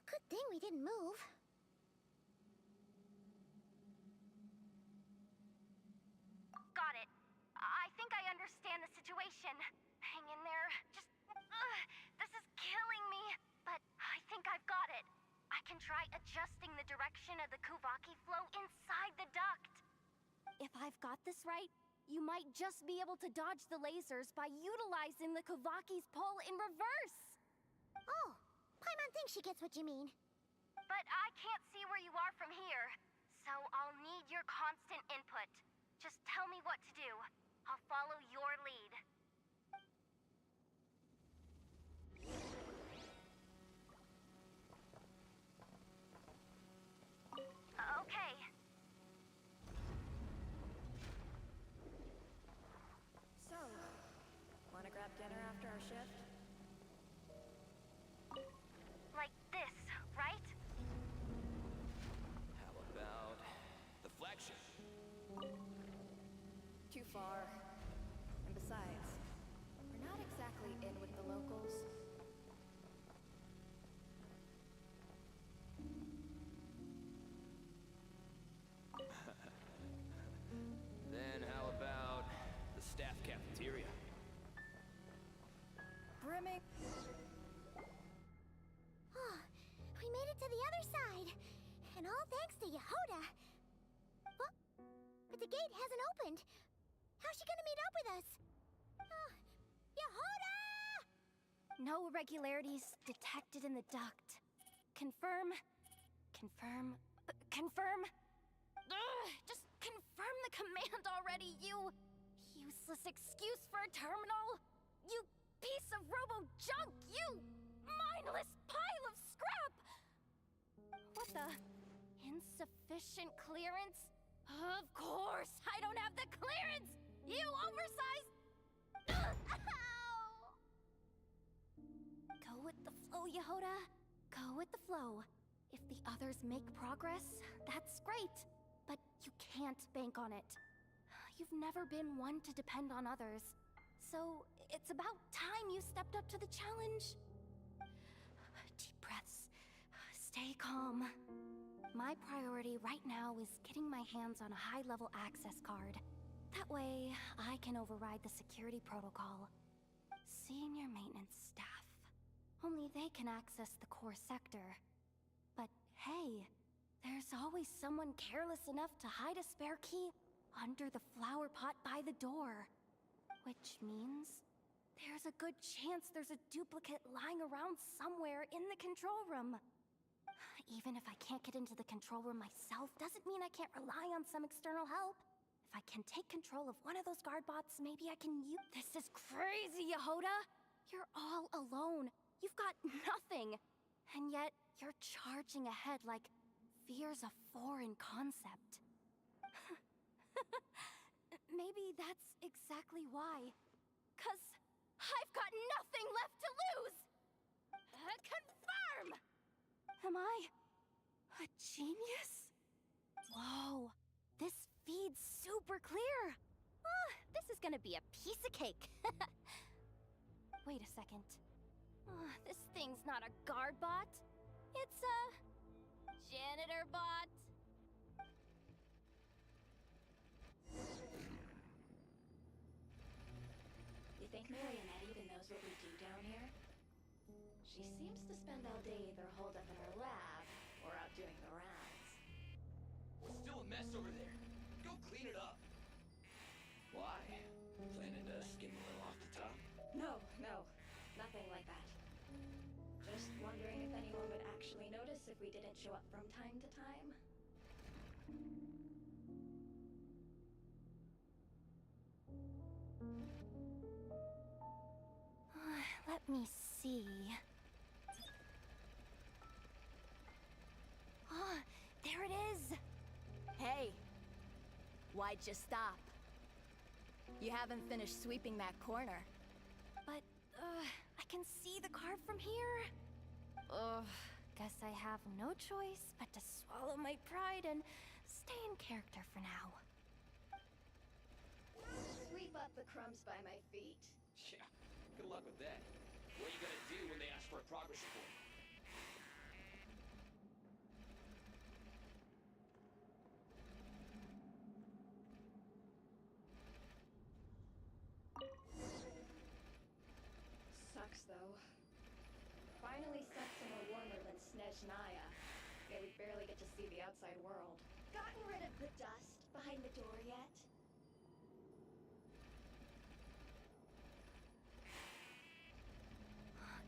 Good thing we didn't move. Got it. I think I understand the situation. Hang in there. Just... this is killing me. But I think I've got it. I can try adjusting the direction of the Kuvaki flow inside the duct. If I've got this right, you might just be able to dodge the lasers by utilizing the Kuvaki's pull in reverse. Oh, Paimon thinks she gets what you mean. But I can't see where you are from here. So I'll need your constant input. Just tell me what to do. I'll follow your lead. Okay. So, wanna grab dinner after our shift? Like this, right? How about the flagship? Too far. And besides, we're not exactly in with the locals. Then how about the staff cafeteria? Brimming. Oh, we made it to the other side. And all thanks to Yehoda. Well, but the gate hasn't opened. How's she gonna meet up with us? Yehoda! No irregularities detected in the duct. Confirm. Confirm. Confirm. Ugh, just confirm the command already, you useless excuse for a terminal. You piece of robo-junk, you mindless pile of scrap! What the? Insufficient clearance? Of course, I don't have the clearance! You oversized... Ow! Go with the flow, Yehoda. Go with the flow. If the others make progress, that's great. But you can't bank on it. You've never been one to depend on others. So, it's about time you stepped up to the challenge. Deep breaths. Stay calm. My priority right now is getting my hands on a high-level access card. That way, I can override the security protocol. Senior maintenance staff. Only they can access the core sector. But hey, there's always someone careless enough to hide a spare key under the flower pot by the door. Which means there's a good chance there's a duplicate lying around somewhere in the control room. Even if I can't get into the control room myself, doesn't mean I can't rely on some external help. If I can take control of one of those guard bots, maybe I can use— This is crazy, Yehoda! You're all alone. You've got nothing. And yet, you're charging ahead like fear's a foreign concept. Maybe that's exactly why. 'Cause I've got nothing left to lose! Confirm! Am I a genius? Whoa, this feed's super clear. Oh, this is gonna be a piece of cake. Wait a second. This thing's not a guard bot. It's a janitor bot. You think Marionette even knows what we do down here? She seems to spend all day either holed up in her lab or out doing the rounds. Still a mess over there. Go clean it up. Why? Planning to skim a little off the top? No, nothing like that. Just wondering if anyone would actually notice if we didn't show up from time to time. Let me see. Ah, there it is! Hey! Why'd you stop? You haven't finished sweeping that corner. But, I can see the card from here. Ugh, guess I have no choice but to swallow my pride and stay in character for now. Sweep up the crumbs by my feet. Yeah, good luck with that. What are you gonna do when they ask for a progress report? Sucks though. Finally set somewhere warmer than Snezhnaya. Yeah, we barely get to see the outside world. Gotten rid of the dust behind the door yet?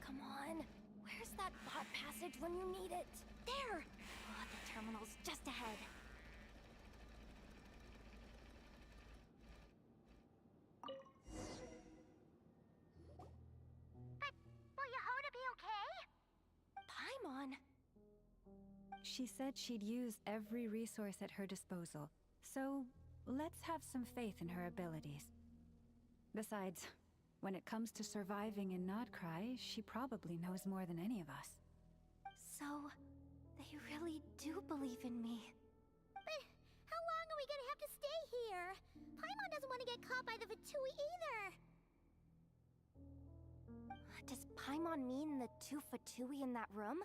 Come on. Where's that bot passage when you need it? There! The terminal's just ahead. Paimon? She said she'd use every resource at her disposal, so let's have some faith in her abilities. Besides, when it comes to surviving in Nodcry, she probably knows more than any of us. So, they really do believe in me. But how long are we gonna have to stay here? Paimon doesn't want to get caught by the Fatui either. Does Paimon mean the two Fatui in that room?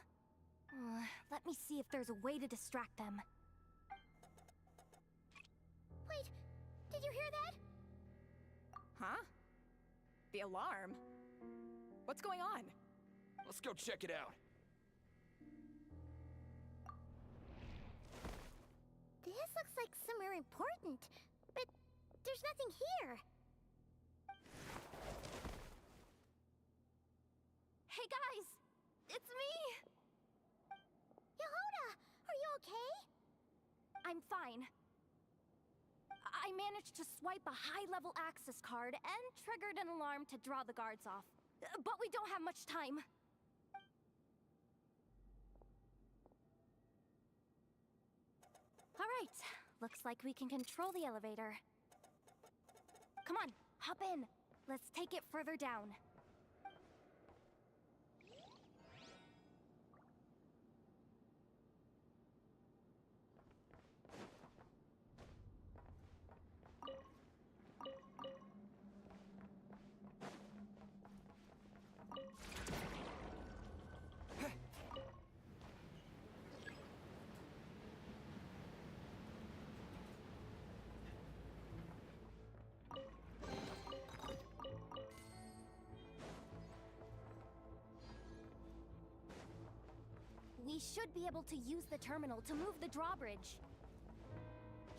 Let me see if there's a way to distract them. Wait, did you hear that? Huh? The alarm? What's going on? Let's go check it out. This looks like somewhere important, but there's nothing here. Hey guys! It's me! Yehuda, are you okay? I'm fine. I managed to swipe a high-level access card and triggered an alarm to draw the guards off. But we don't have much time. All right, looks like we can control the elevator. Come on, hop in. Let's take it further down. We should be able to use the terminal to move the drawbridge.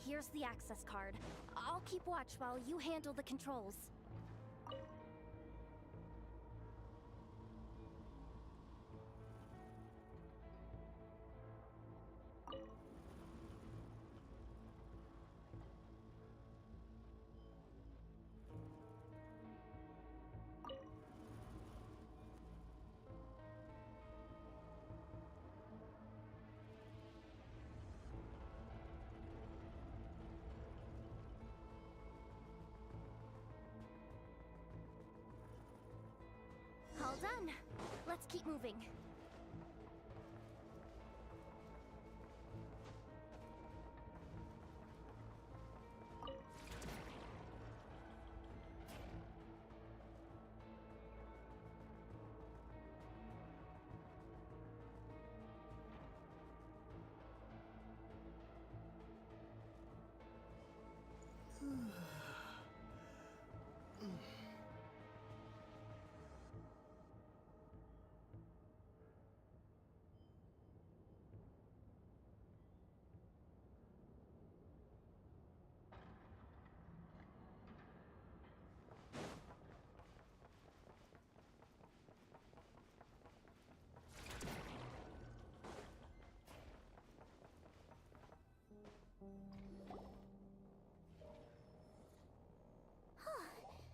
Here's the access card. I'll keep watch while you handle the controls. All done. Let's keep moving.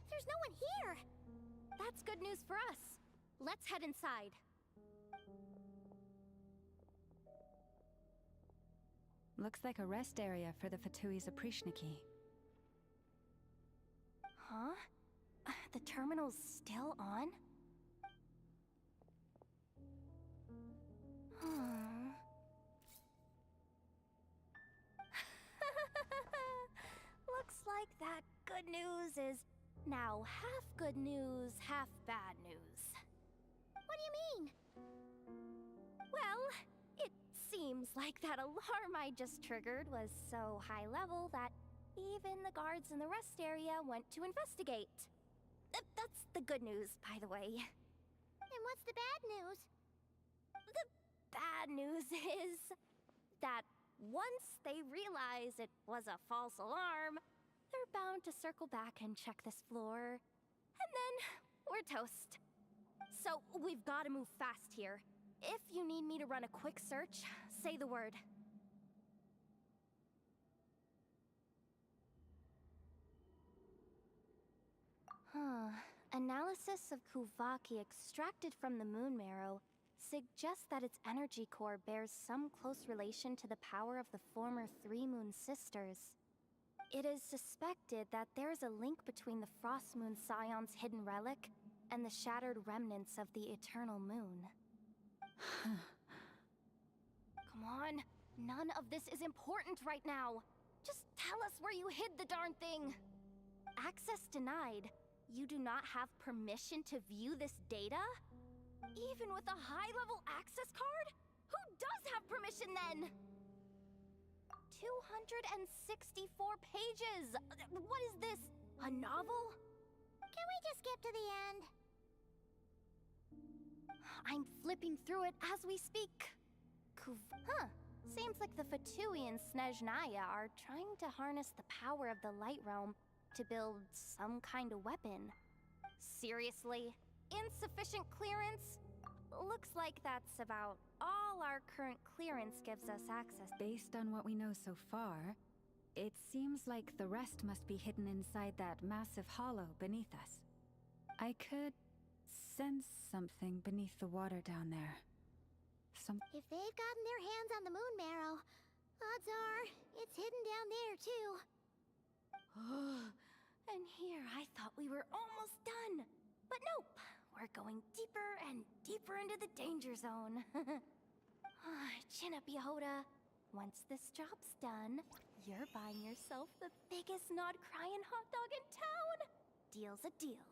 There's no one here. That's good news for us. Let's head inside. Looks like a rest area for the Fatui's Oprishniki. Huh? The terminal's still on? Looks like that good news is now half good news, half bad news. What do you mean? Well, it seems like that alarm I just triggered was so high level that even the guards in the rest area went to investigate. That's the good news, by the way. And what's the bad news? The bad news is that once they realize it was a false alarm, they're bound to circle back and check this floor. And then we're toast. So we've got to move fast here. If you need me to run a quick search, say the word. Analysis of Kuvaki extracted from the moon marrow suggests that its energy core bears some close relation to the power of the former Three Moon Sisters. It is suspected that there is a link between the Frost Moon Scion's hidden relic and the shattered remnants of the Eternal Moon. Come on, none of this is important right now. Just tell us where you hid the darn thing. Access denied. You do not have permission to view this data? Even with a high-level access card? Who does have permission then? 264 pages! What is this? A novel? Can we just skip to the end? I'm flipping through it as we speak. Huh. Seems like the Fatui and Snezhnaya are trying to harness the power of the Light Realm to build some kind of weapon. Seriously? Insufficient clearance? Looks like that's about all our current clearance gives us access. Based on what we know so far, it seems like the rest must be hidden inside that massive hollow beneath us. I could sense something beneath the water down there. If they've gotten their hands on the moon marrow, odds are it's hidden down there too. And here I thought we were almost done. But nope, we're going deeper and deeper into the danger zone. Chin up, Yehoda. Once this job's done, you're buying yourself the biggest nod-crying hot dog in town. Deal's a deal.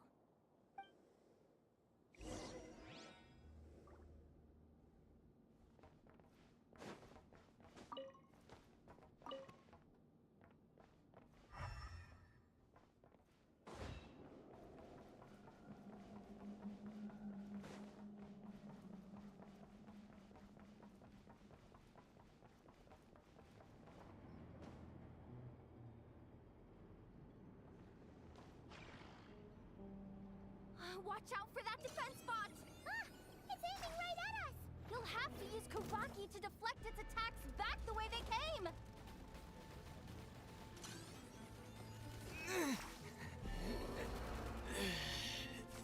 Watch out for that defense bot! Ah! It's aiming right at us! You'll have to use Kavaki to deflect its attacks back the way they came!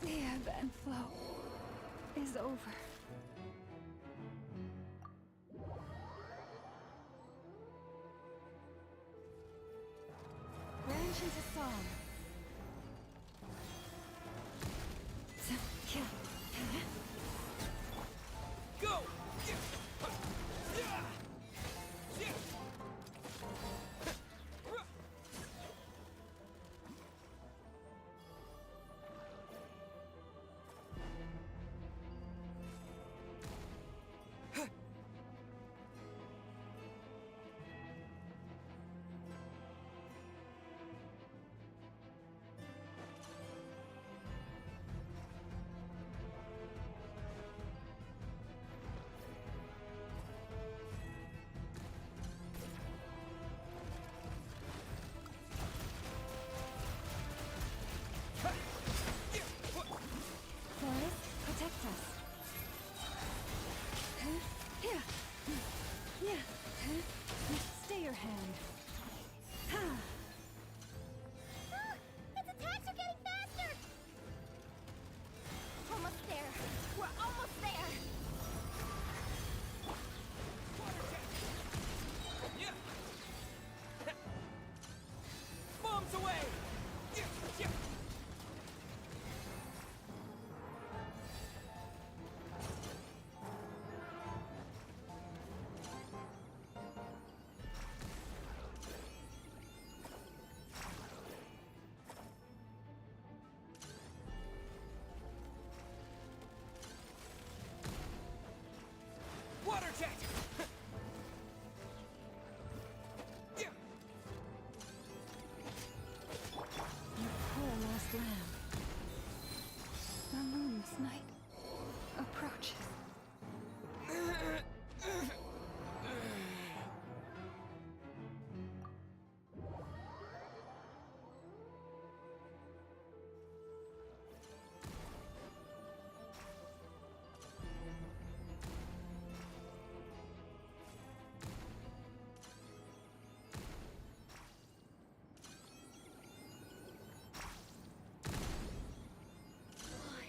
The ebb and flow is over. Branch is a song. Go! Forest, protect us. Stay your hand. Ah! Its attacks are getting faster! Almost there! We're almost there! Bombs away! Water jet! You poor lost lamb. The moon's night approaches.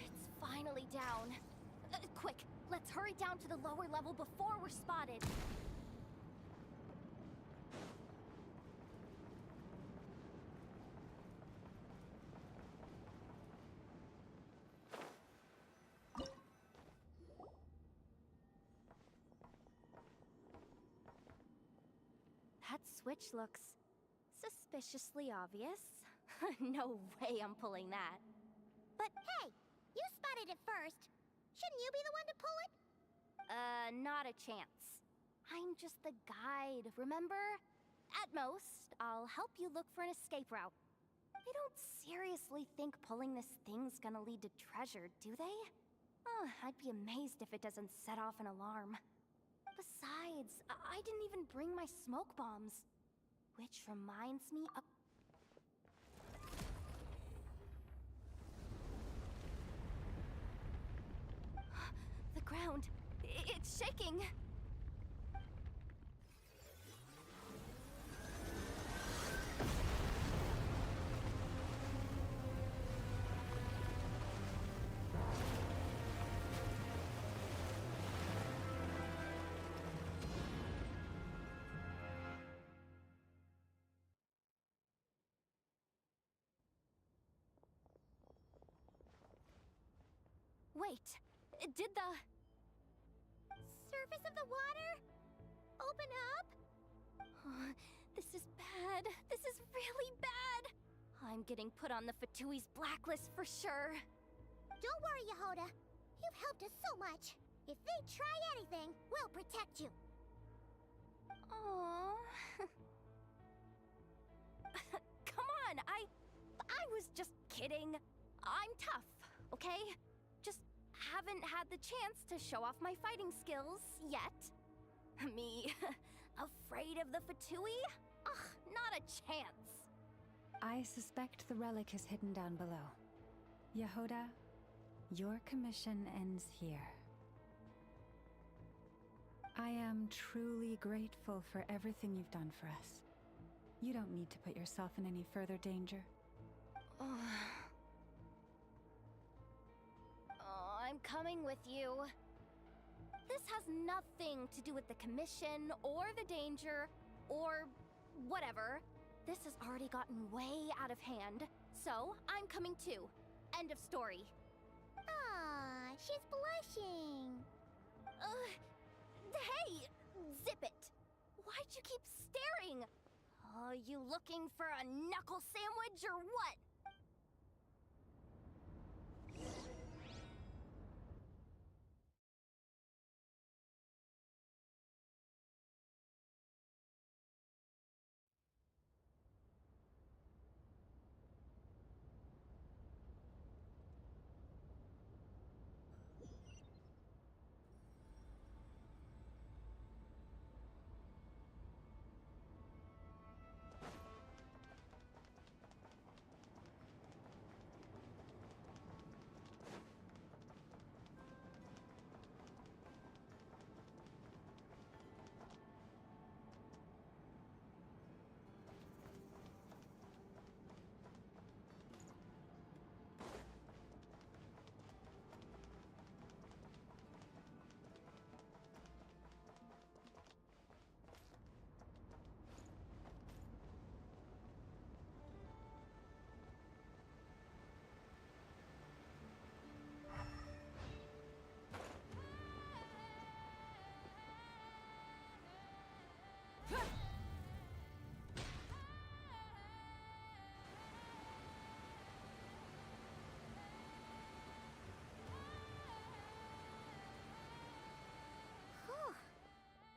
It's finally down. Quick, Let's hurry down to the lower level before we're spotted. That switch looks suspiciously obvious. No way I'm pulling that. But hey, you spotted it first. Shouldn't you be the one to pull it? Not a chance. I'm just the guide, remember? At most, I'll help you look for an escape route. They don't seriously think pulling this thing's gonna lead to treasure, do they? Oh, I'd be amazed if it doesn't set off an alarm. Besides, I didn't even bring my smoke bombs. Which reminds me of... The ground, it's shaking! Wait, did the... Surface of the water? Open up? Oh, this is bad. This is really bad. I'm getting put on the Fatui's blacklist for sure. Don't worry, Yehoda. You've helped us so much. If they try anything, we'll protect you. Aww. Come on, I was just kidding. I'm tough, okay? Just haven't had the chance to show off my fighting skills yet. Me, afraid of the Fatui? Ugh, not a chance. I suspect the relic is hidden down below. Yehoda, your commission ends here. I am truly grateful for everything you've done for us. You don't need to put yourself in any further danger. I'm coming with you. This has nothing to do with the commission, or the danger, or whatever. This has already gotten way out of hand, so I'm coming too. End of story. Ah, she's blushing. Hey! Zip it! Why'd you keep staring? Are you looking for a knuckle sandwich or what?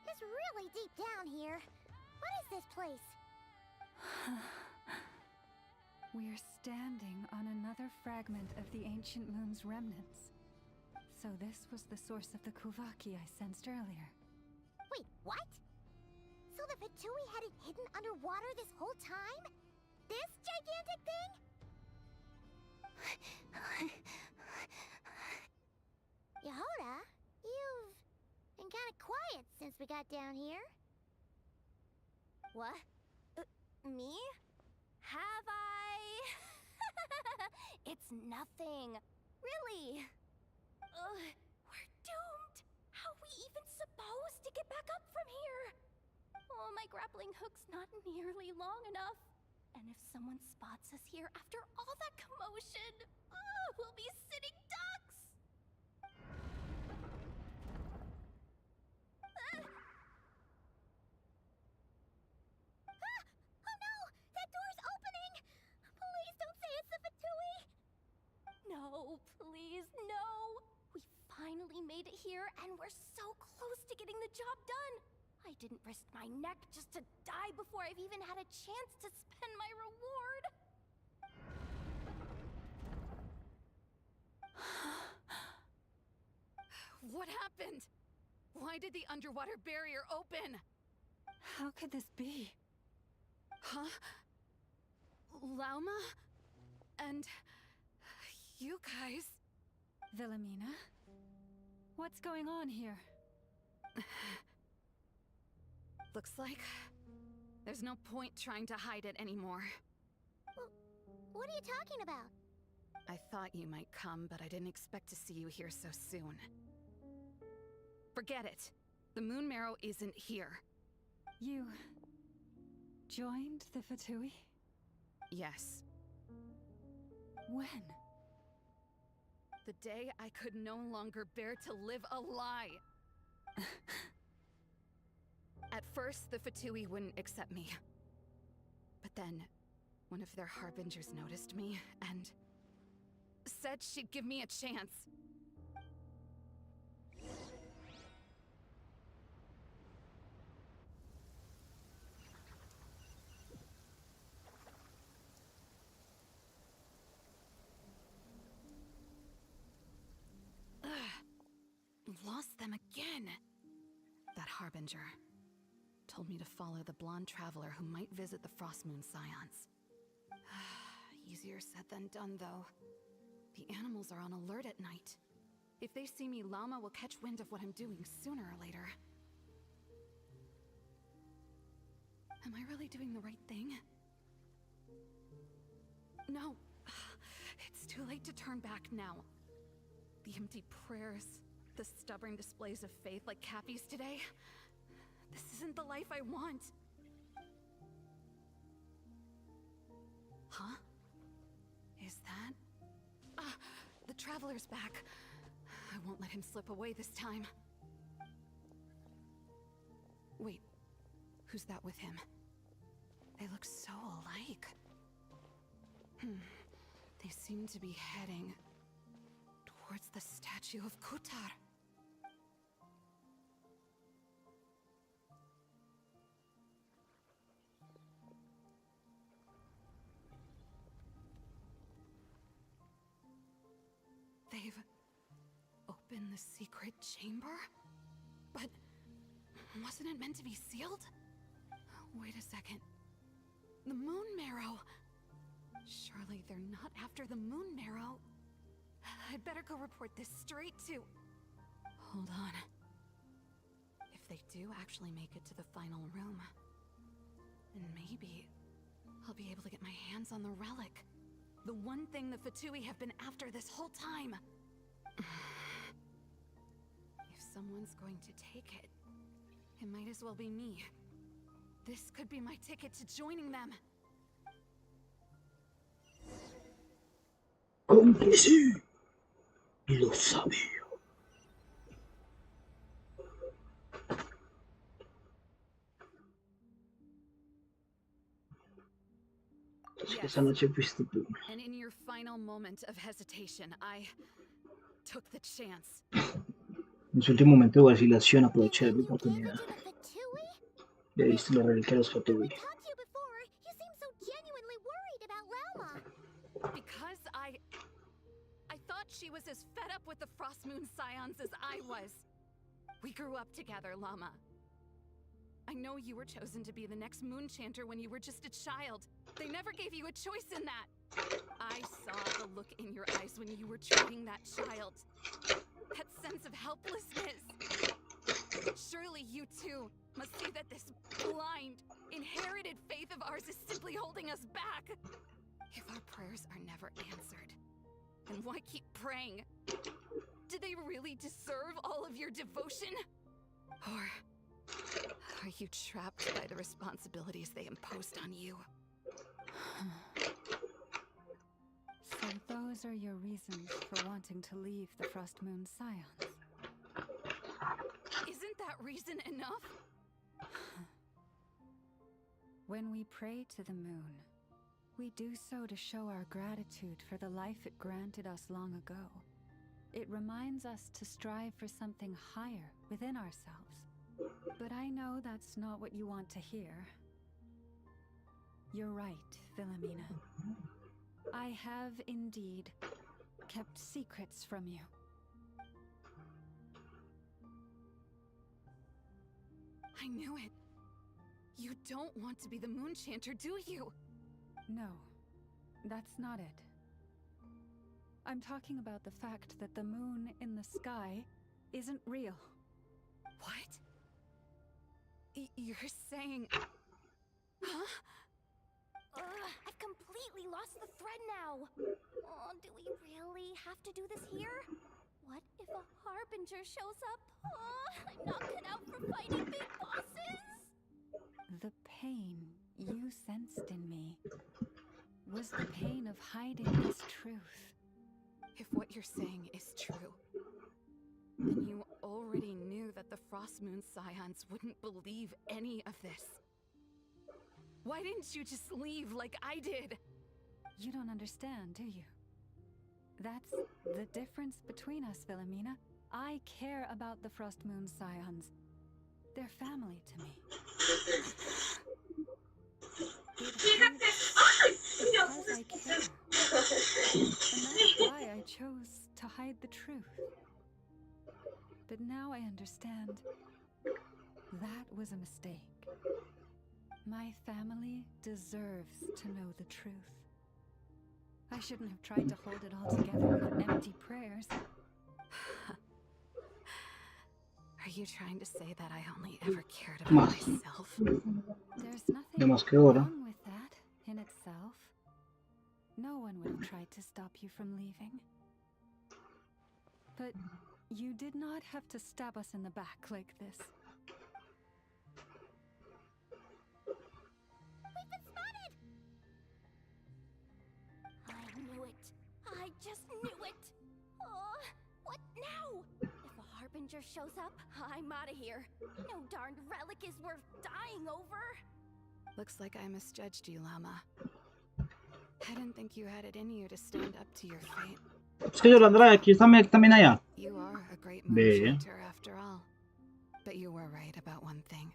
It's really deep down here. What is this place? We're standing on another fragment of the ancient moon's remnants. So this was the source of the Kuvaki I sensed earlier. Wait, what? So the Fatui had it hidden underwater this whole time? This gigantic thing? Yehoda, you've been kind of quiet since we got down here. What? Me? Have I? It's nothing. Really. We're doomed. my grappling hook's not nearly long enough. And if someone spots us here after all that commotion, we'll be sitting ducks! Oh no! That door's opening! Please don't say it's the Fatui! No, please, no! We finally made it here, and we're so close to getting the job done! I didn't risk my neck just to die before I've even had a chance to spend my reward! What happened? Why did the underwater barrier open? How could this be? Huh? Lauma? And you guys? Wilhelmina? What's going on here? Looks like there's no point trying to hide it anymore. What are you talking about? I thought you might come, but I didn't expect to see you here so soon. Forget it. The moon marrow isn't here. You joined the Fatui? Yes. When? The day I could no longer bear to live a lie. At first, the Fatui wouldn't accept me. But then, one of their harbingers noticed me and said she'd give me a chance. Lost them again. That harbinger told me to follow the blonde traveler who might visit the Frostmoon Scions. Easier said than done, though. The animals are on alert at night. If they see me, Llama will catch wind of what I'm doing sooner or later. Am I really doing the right thing? No. It's too late to turn back now. The empty prayers, the stubborn displays of faith like Cappy's today. This isn't the life I want. Huh? Is that? The Traveler's back. I won't let him slip away this time. Wait, who's that with him? They look so alike. They seem to be heading towards the statue of Kutar. They've opened the secret chamber? But wasn't it meant to be sealed? Wait a second. The moon marrow! Surely they're not after the moon marrow. I'd better go report this straight to... Hold on. If they do actually make it to the final room, then maybe I'll be able to get my hands on the relic. The one thing the Fatui have been after this whole time. If someone's going to take it, it might as well be me. This could be my ticket to joining them. Con que sí, lo sabía. Así que esa noche fuiste tú. And in your final moment of hesitation, I took the chance. En su último momento de vacilación aproveché la You oportunidad. gave it to the Fatui? Le diste la reliquia a los When Fatui. we talked to you before, you seemed so genuinely worried about Lauma. Because I thought she was as fed up with the Frostmoon Scions as I was. We grew up together, Llama. I know you were chosen to be the next Moon Chanter when you were just a child. They never gave you a choice in that. I saw the look in your eyes when you were treating that child. That sense of helplessness. Surely you too must see that this blind, inherited faith of ours is simply holding us back. If our prayers are never answered, then why keep praying? Do they really deserve all of your devotion? Or Are you trapped by the responsibilities they imposed on you? So those are your reasons for wanting to leave the Frost Moon Scions? Isn't that reason enough? When we pray to the moon, we do so to show our gratitude for the life it granted us long ago. It reminds us to strive for something higher within ourselves. But I know that's not what you want to hear. You're right, Philomena. I have indeed kept secrets from you. I knew it. You don't want to be the Moon Chanter, do you? No, that's not it. I'm talking about the fact that the moon in the sky isn't real. What? You're saying... Huh? I've completely lost the thread now. Oh, do we really have to do this here? What if a harbinger shows up? Oh, I'm not cut out for fighting big bosses. The pain you sensed in me was the pain of hiding this truth. If what you're saying is true, then you already knew that the Frost Moon Scions wouldn't believe any of this. Why didn't you just leave like I did? You don't understand, do you? That's the difference between us, Philomena. I care about the Frost Moon Scions. They're family to me. It hurts because I care. And that's why I chose to hide the truth. But now I understand that was a mistake. My family deserves to know the truth. I shouldn't have tried to hold it all together with empty prayers. Are you trying to say that I only ever cared about myself? There's nothing wrong with that in itself. No one would have tried to stop you from leaving. But you did not have to stab us in the back like this. We've been spotted! I knew it. I just knew it. Oh, what now? If a harbinger shows up, I'm out of here. No darned relic is worth dying over. Looks like I misjudged you, Llama. I didn't think you had it in you to stand up to your fate. You are a great moon chanter after all. But you were right about one thing.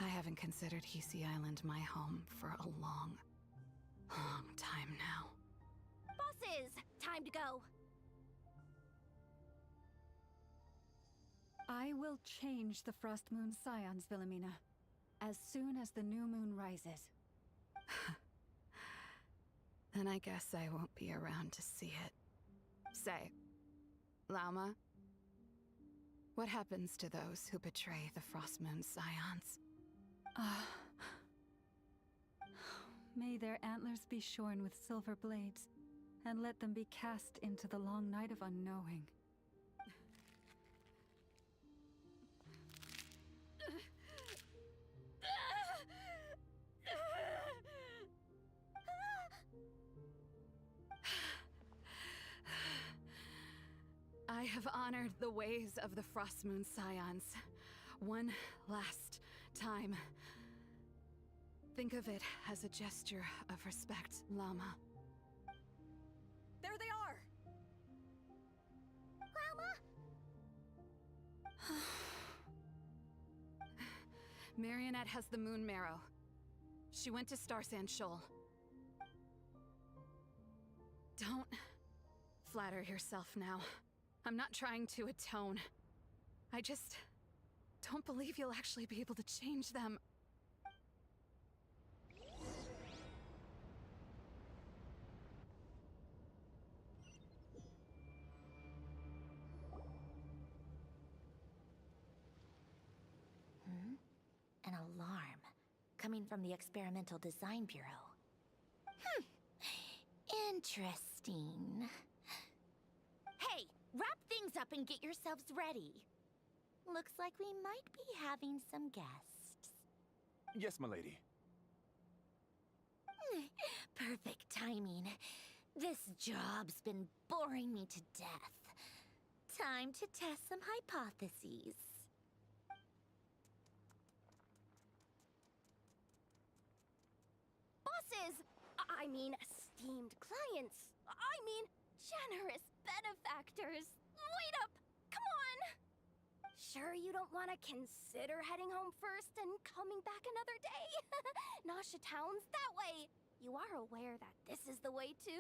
I haven't considered Hisi Island my home for a long, long time now. Bosses, time to go. I will change the Frost Moon Scions, Philomena, as soon as the new moon rises. Then I guess I won't be around to see it. Say, Llama, what happens to those who betray the Frost Moon Scions? May their antlers be shorn with silver blades, and let them be cast into the long night of unknowing. I have honored the ways of the Frost Moon Scions one last time. Think of it as a gesture of respect, Llama. There they are! Llama! Marionette has the Moon Marrow. She went to Star Sand Shoal. Don't flatter yourself now. I'm not trying to atone. I just don't believe you'll actually be able to change them. An alarm coming from the Experimental Design Bureau. Interesting. Hey, wrap things up and get yourselves ready. Looks like we might be having some guests. Yes, my lady. Perfect timing. This job's been boring me to death. Time to test some hypotheses. Bosses! I mean, esteemed clients. I mean, generous benefactors. Wait up! Come on! Sure you don't want to consider heading home first and coming back another day? Noche Town's that way. You are aware that this is the way to...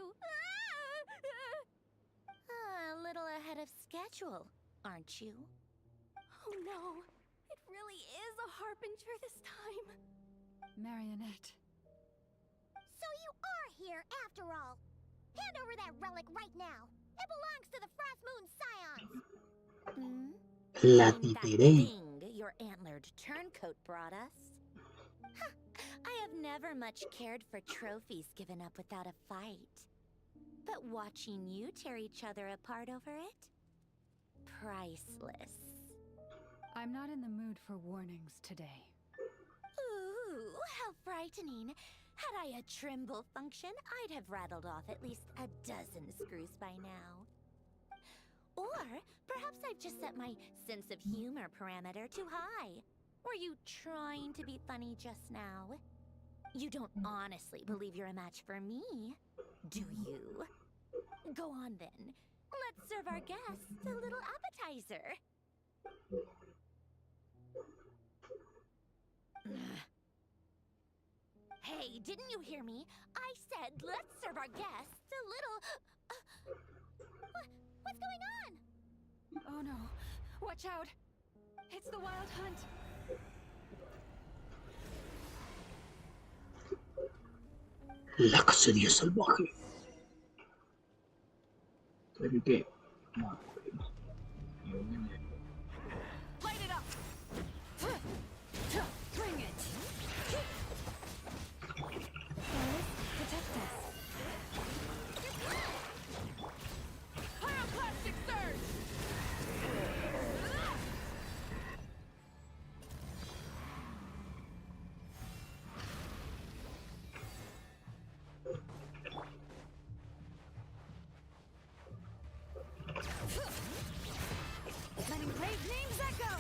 A little ahead of schedule, aren't you? Oh no, it really is a harbinger this time. Marionette. So you are here after all. Hand over that relic right now. It belongs to the Frost Moon Scions. Hmm? La Ain't that titeré. thing your antlered turncoat brought us? Huh, I have never much cared for trophies given up without a fight. But watching you tear each other apart over it? Priceless. I'm not in the mood for warnings today. Ooh, how frightening. Had I a trimble function, I'd have rattled off at least a dozen screws by now. Or perhaps I've just set my sense of humor parameter too high. Were you trying to be funny just now? You don't honestly believe you're a match for me, do you? Go on then. Let's serve our guests a little appetizer. Hey, didn't you hear me? I said let's serve our guests a little... What's going on? Oh no. Watch out. It's the Wild Hunt. La cacería salvaje. Creo que... No. Light it up! Bring it. Protect us. Pyroclastic surge! Letting brave names echo.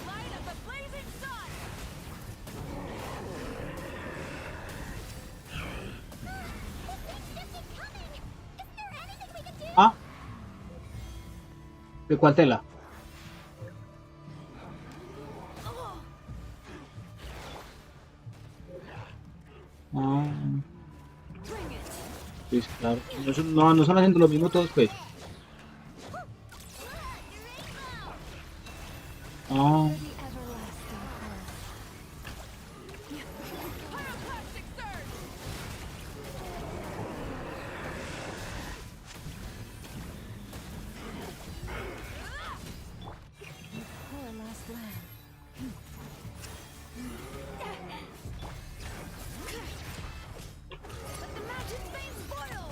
Light of the blazing sun! Ah. ¿De cuál tela? Ah. Bring it. Sí, claro. No son haciendo lo mismo todos, pues. Ah. The everlasting earth. Pyroclastic surge! Poor last land. Let the mountain's veins boil!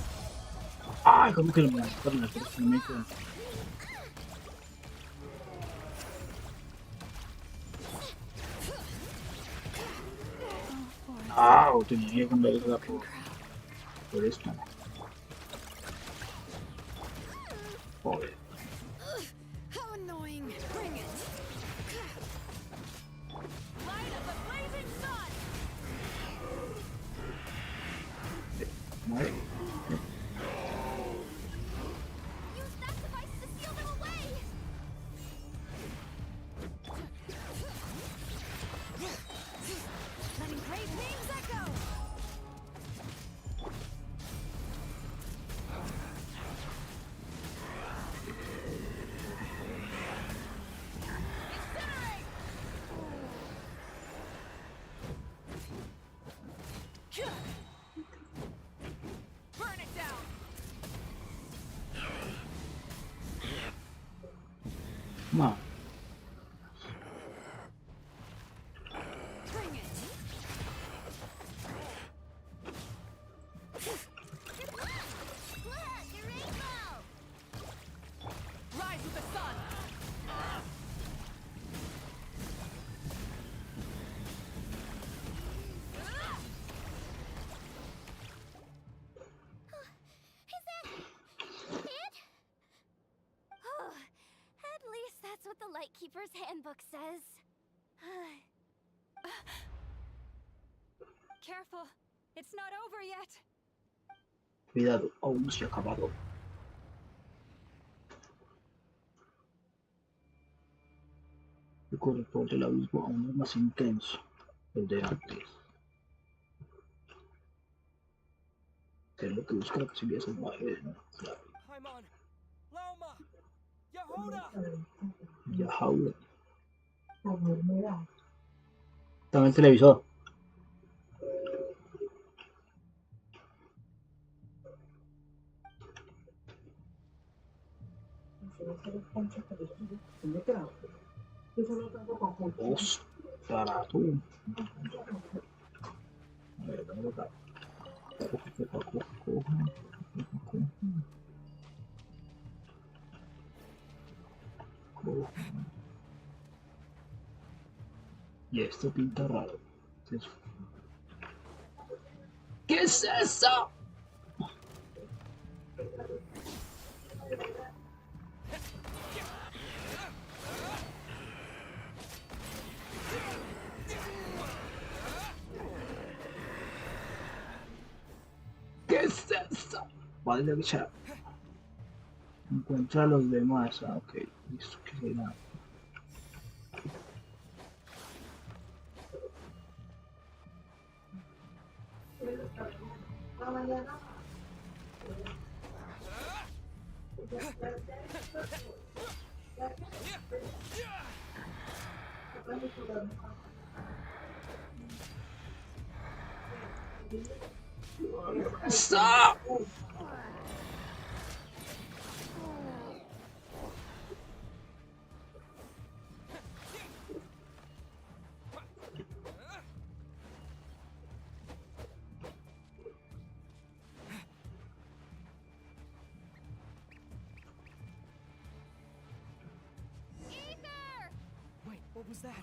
Ay, ¿cómo que lo mataron? No me queda. Ah, tenía que cambiar esa por esto. Joder. How annoying. Bring it. Light of the blazing sun! Madre. Use that device to seal them away! Letting brave names echo. Incinerate! Burn it down! Come on. Bring it. Look, a rainbow! Keeper's Handbook says. Careful, it's not over yet. Cuidado, aún no se ha acabado. El corredor del abismo aún es más intenso que el de antes. Es lo que busca la posibilidad de salvar, ¿no? Claro. Paimon! Lauma! Yehoda! Yahaura. Dame el televisor. Ostras, tú. A ver, dame acá. Y esto pinta raro. ¿Qué es eso? ¿Qué es eso? Vale, luchar. Encuentra a los demás. Ah, ok. Listo, que será. Stop! Wait, what was that?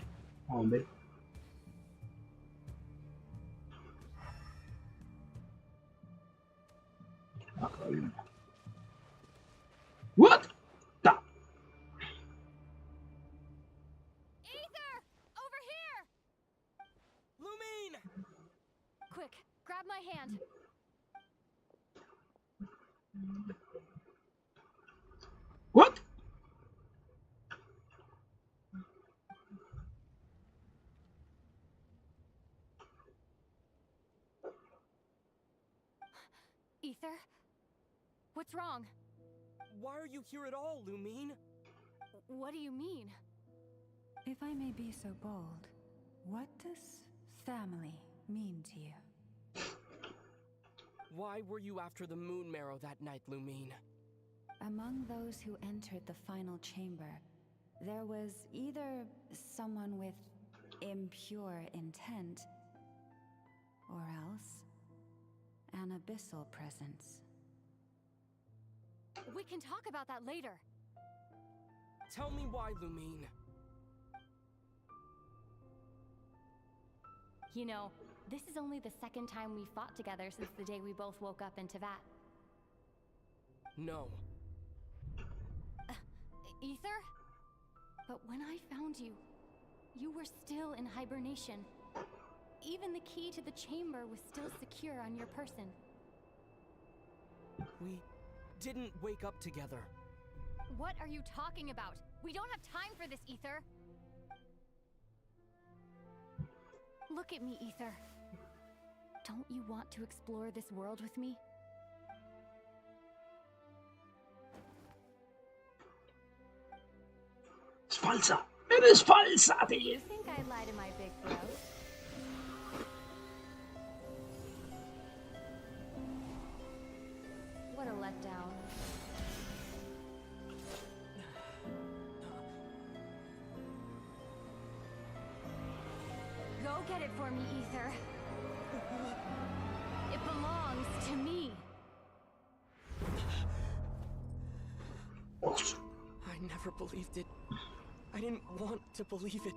Hombre. Acá hay una. What? Da. Ether! Over here! Lumine! Quick, grab my hand. What? Ether? What's wrong? Why are you here at all, Lumine? What do you mean? If I may be so bold, what does family mean to you? Why were you after the moon marrow that night, Lumine? Among those who entered the final chamber, there was either someone with impure intent, or else an abyssal presence. We can talk about that later. Tell me why, Lumine. You know, this is only the second time we fought together since the day we both woke up in Teyvat. No. Ether? But when I found you, you were still in hibernation. Even the key to the chamber was still secure on your person. We didn't wake up together. What are you talking about? We don't have time for this, Ether. Look at me, Ether. Don't you want to explore this world with me? Es falsa. Eres falsa, You tío. think I lie to my big bro? What a letdown. Go get it for me, Ether. It belongs to me. I never believed it. I didn't want to believe it.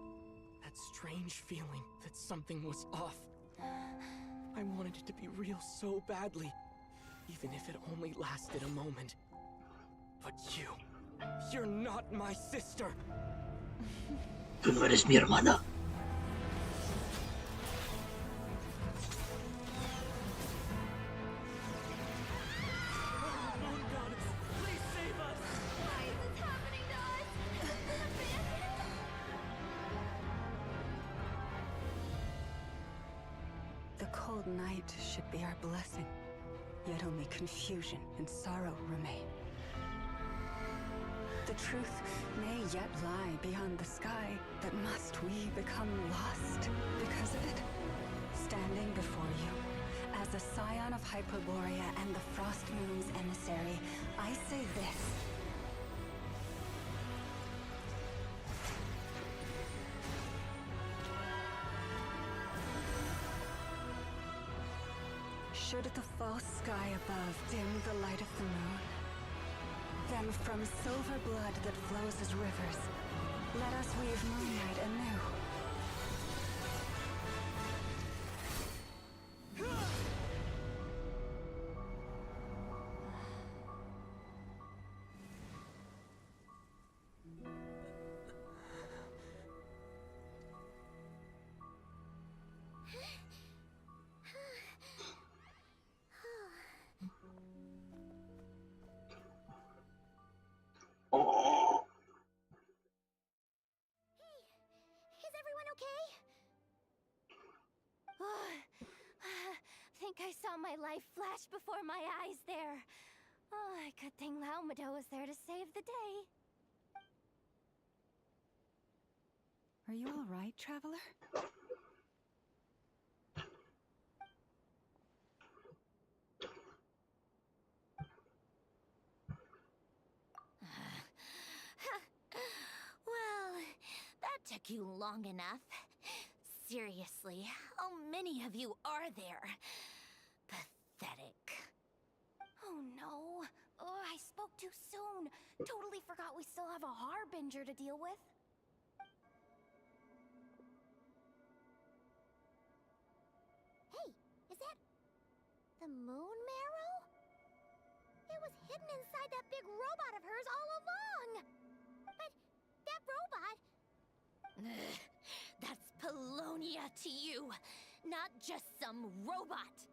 That strange feeling that something was off. I wanted it to be real so badly, even if it only lasted a moment. But you're not my sister. Tú no eres mi hermana. The cold night should be our blessing, yet only confusion and sorrow remain. The truth may yet lie beyond the sky, but must we become lost because of it? Standing before you, as a scion of Hyperborea and the Frost Moon's emissary, I say this. Should the false sky above dim the light of the moon, then from silver blood that flows as rivers, let us weave moonlight anew. Oh, Is everyone okay? Think I saw my life flash before my eyes there. Oh, good thing Laumado was there to save the day. Are you all right, traveler? Well, that took you long enough. Seriously, how many of you are there? Pathetic. Oh no. Oh, I spoke too soon. Totally forgot we still have a harbinger to deal with. Hey, is that the moon marrow? It was hidden inside that big robot of hers all along. But that robot... That's Polonia to you, not just some robot.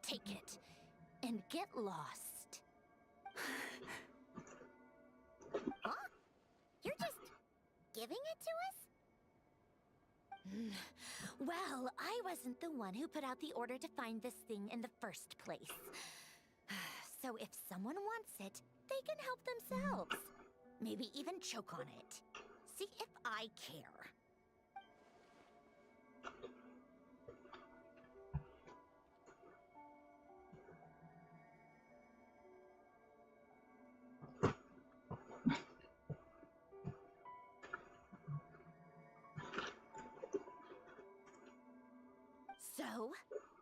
Take it and get lost. Huh? You're just giving it to us? Well, I wasn't the one who put out the order to find this thing in the first place. So if someone wants it, they can help themselves. Maybe even choke on it. See if I care. So,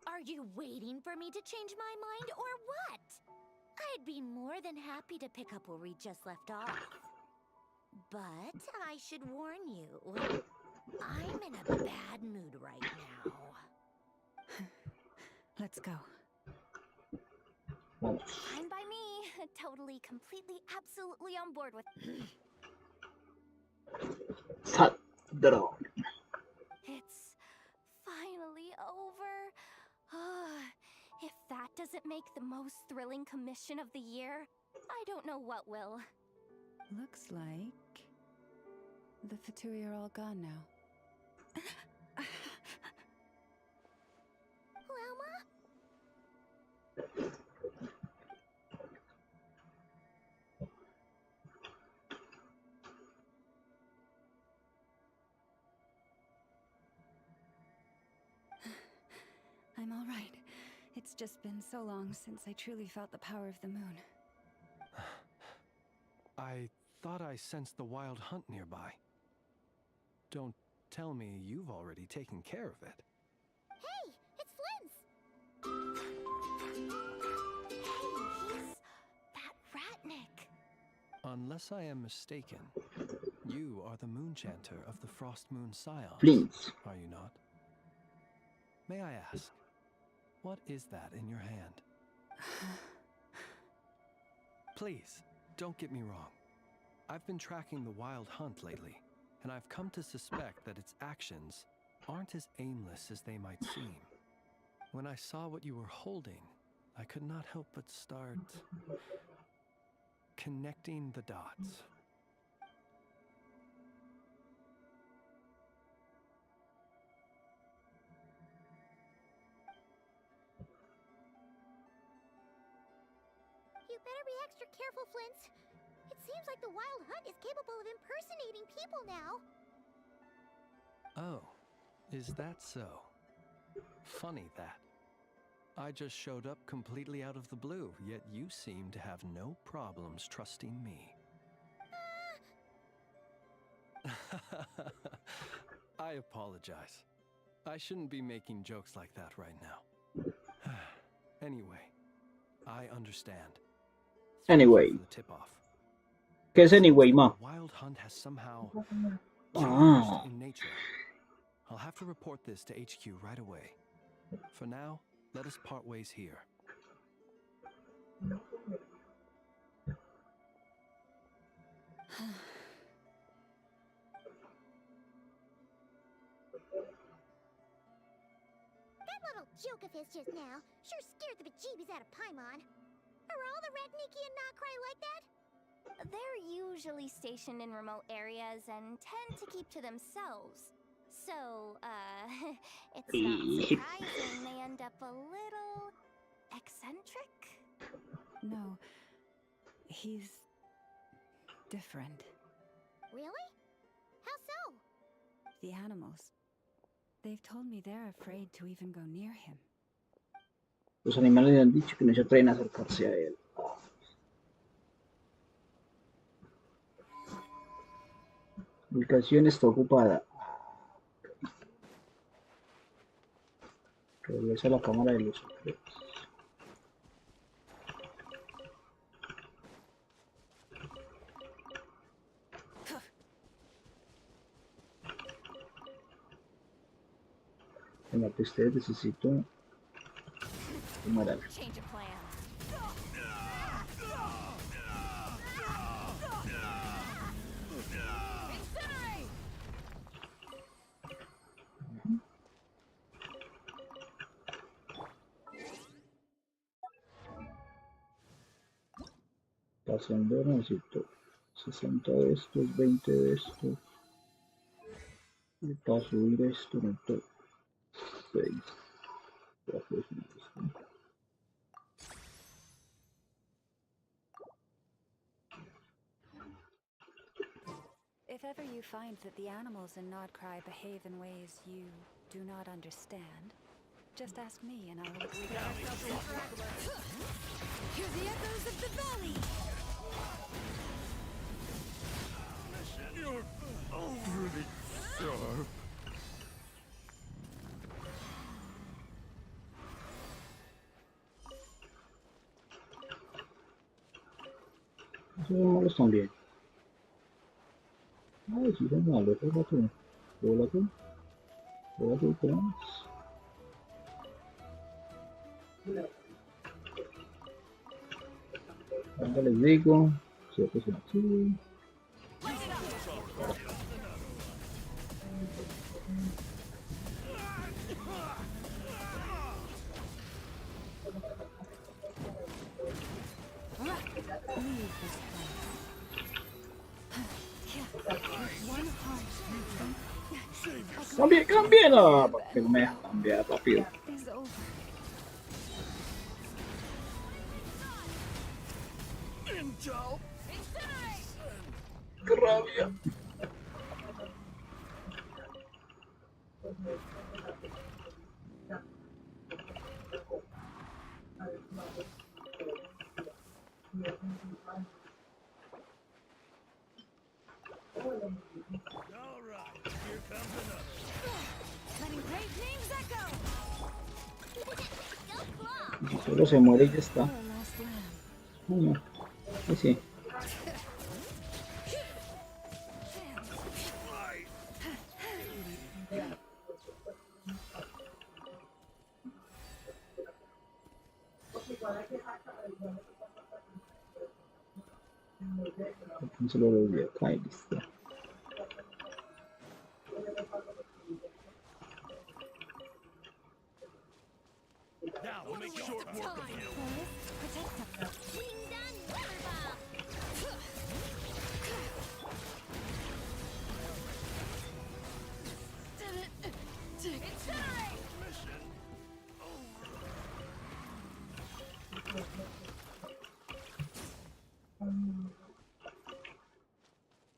are you waiting for me to change my mind or what? I'd be more than happy to pick up where we just left off. But I should warn you, I'm in a bad mood right now. Let's go. Fine by me. Totally, completely, absolutely on board with... Sandro. It's finally over. If that doesn't make the most thrilling commission of the year, I don't know what will. Looks like the Fatui are all gone now. Lauma? I'm all right. It's just been so long since I truly felt the power of the moon. I thought I sensed the wild hunt nearby. Don't tell me you've already taken care of it. Hey, it's Flint's! Hey, he's that Ratnik. Unless I am mistaken, you are the moon chanter of the Frost Moon Scions, Please. are you not? May I ask, what is that in your hand? Please, Don't get me wrong. I've been tracking the wild hunt lately, and I've come to suspect that its actions aren't as aimless as they might seem. When I saw what you were holding, I could not help but start connecting the dots. You better be extra careful, Flint. It seems like the Wild Hunt is capable of impersonating people now. Oh, is that so? Funny that. I just showed up completely out of the blue, yet you seem to have no problems trusting me. I apologize. I shouldn't be making jokes like that right now. Anyway, I understand. Thank you Anyway. for the tip-off. ¿Qué es anyway, ma? The wild hunt has somehow Ah. changed in nature. I'll have to report this to HQ right away. For now, let us part ways here. That little joke of his just now sure scared the bejeebies out of Paimon. Are all the Red Nikki and Nocrai like that? They're usually stationed in remote areas and tend to keep to themselves. So, it's not surprising they end up a little eccentric. No, he's different. Really? How so? The animals. They've told me they're afraid to even go near him. Los animales le han dicho que no se atreven a acercarse a él. La ubicación está ocupada. Regresa a la cámara de los objetos. En la que ustedes necesito tomar algo. Change of plan. Pasando necesito 60 de estos, 20 de estos. Y para subir esto necesito 6. If ever you find that the animals in Nodcry behave in ways you do not understand, just ask me and I will explain. Hear the echoes of the valley! You're overly sharp. Esos malos también. Ay, sí son malos, rola tú. Rola tú. Rola tú, ¿qué más? Ahora les digo, si es aquí. Cambie, cambie, no, porque no me deja cambiar rápido. ¡Qué rabia! Si solo se muere y ya está. No, ahí sí. Entonces lo volví acá y listo. Now we'll make short work of you. Ding-dong rubber bomb! Incinerate! Mission.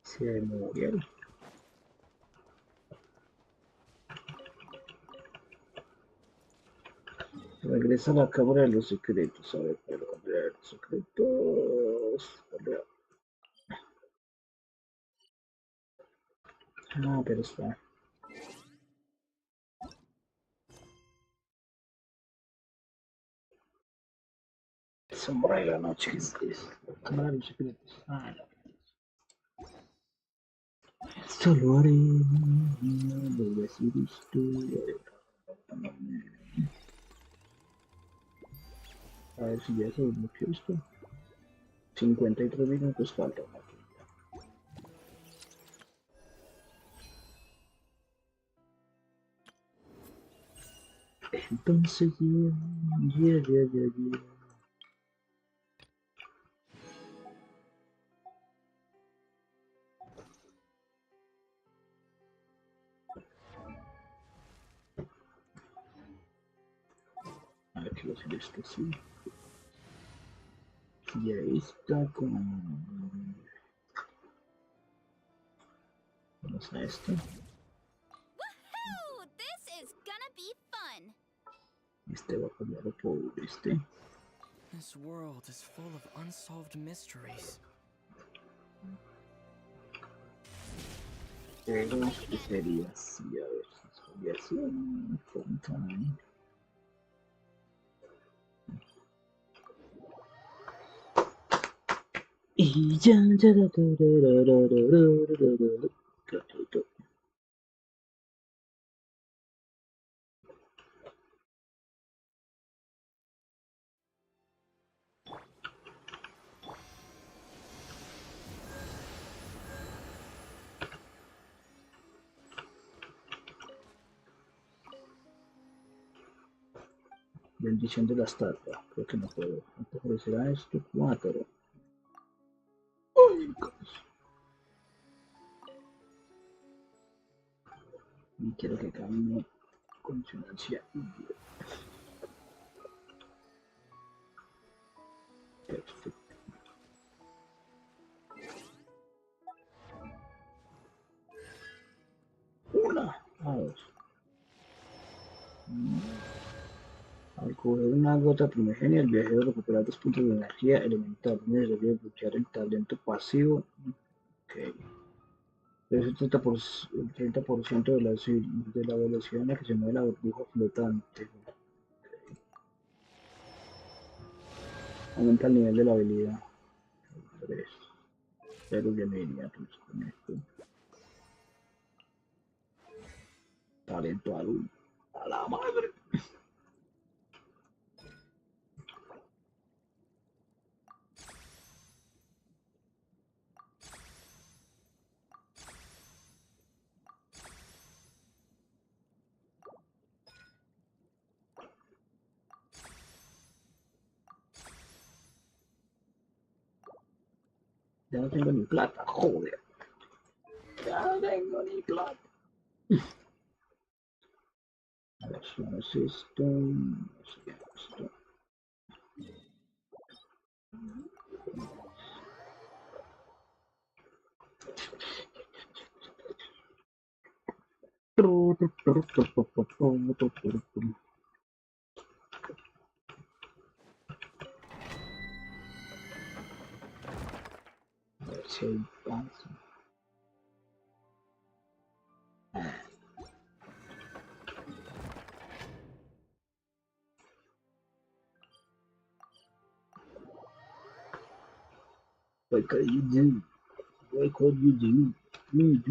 Se murió. Regresa a la cámara de los secretos. A ver, pero ver secretos. Ah, pero está. Sombra de la noche, ¿qué es eso? Cámara de los secretos. Ah, no. Esto lo haré. Voy a hacer esto. A ver si ya se desbloqueó esto. 53 minutos faltan. Entonces, ya. A ver, quiero hacer esto así. Ya está con... Vamos a esto. Woohoo! This is gonna be fun! Este va a cambiar por este. This world is full of unsolved mysteries. Pero, ¿qué sería así? A ver, si sería así. Funtime. Y ya. Bendición de la estatua. Creo que no puedo. ¿Cuánto ofrecerá esto? 4. ¡Ay, y quiero que camine consonancia y perfecto. Una, dos. Al coger una gota primigenia, el viajero recupera 2 puntos de energía elemental. No es necesario bloquear el talento pasivo. Okay. Es el 30% de la velocidad en la que se mueve la burbuja flotante. Aumenta el nivel de la habilidad. 3. Pero ya me iría pues, con esto. Talento adulto. A la madre. Ya no tengo ni plata, joder. Ya no tengo ni plata. A ver, si no es esto. No sé, esto. A ver si hay paso. What could you do? What could you do? Do.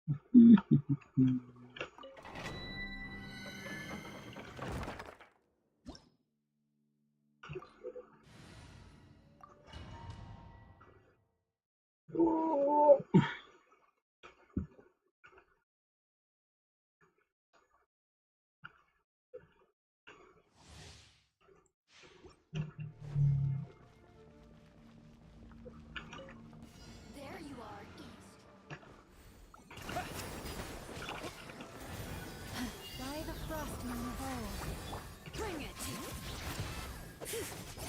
There you are, East. By the frost moon of old. Bring it!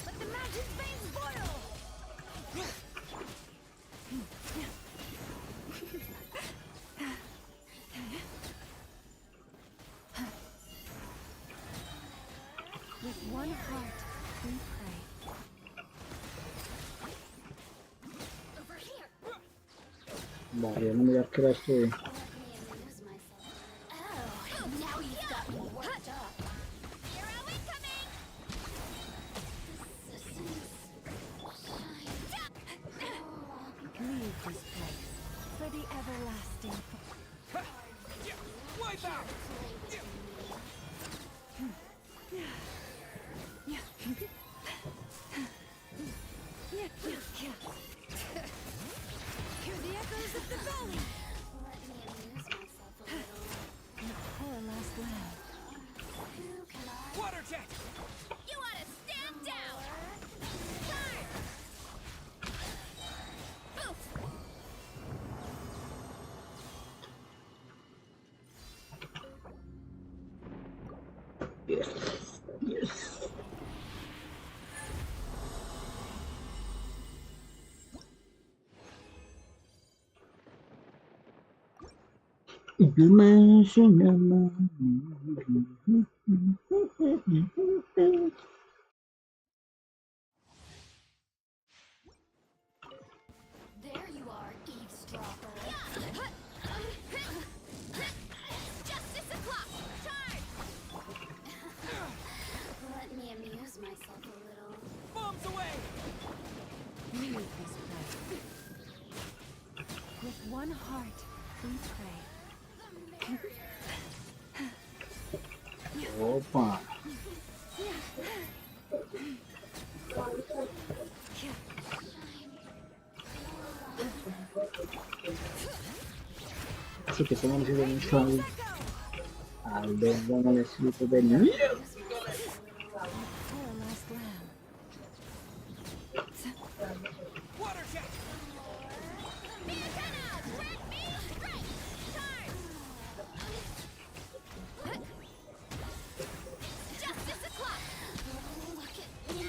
Let the mountain's veins boil! With one heart, we pray. Over here. Vale, no me voy a quedar esto de... Let me amuse myself. Oh, now you've got me worked up. Here are we coming! Leave this place for the everlasting. Wipe out! Hear the echoes of the valley. Let me amuse myself a little. The poor last lamb. Who can I? Water jet! You want to stand down? Turn! Oof! Yes, yes. The mansion of There you are, eavesdropper. Justice o'clock! Turn! Let me amuse myself a little. Bombs away! Leave this place. With one heart, we pray. Opa. Así que somos haciendo mucho al ver no necesito venir. Poor last lamb. Water jet! Me antenna! Let me strike! Turn! Justice o'clock! Look at me.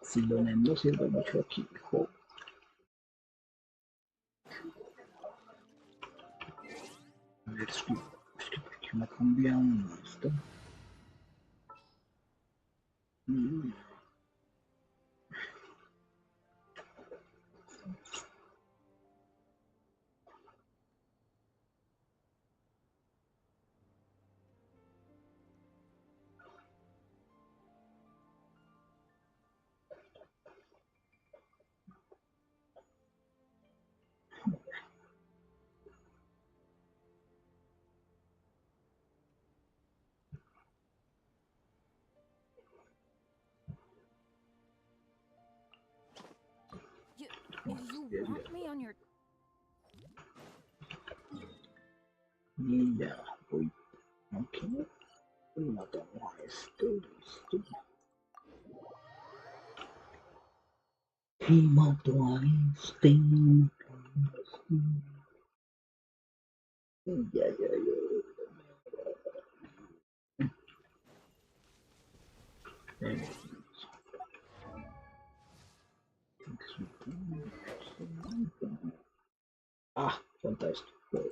Si lo no sirve mucho aquí, hijo. A ver, es que ¿por qué me ha cambiado esto? You want me on your... Y ya voy. Ok. Matamos a esto, listo. Y mato a este. Ya, ya, ya. Ah, cuánta esto. Joder.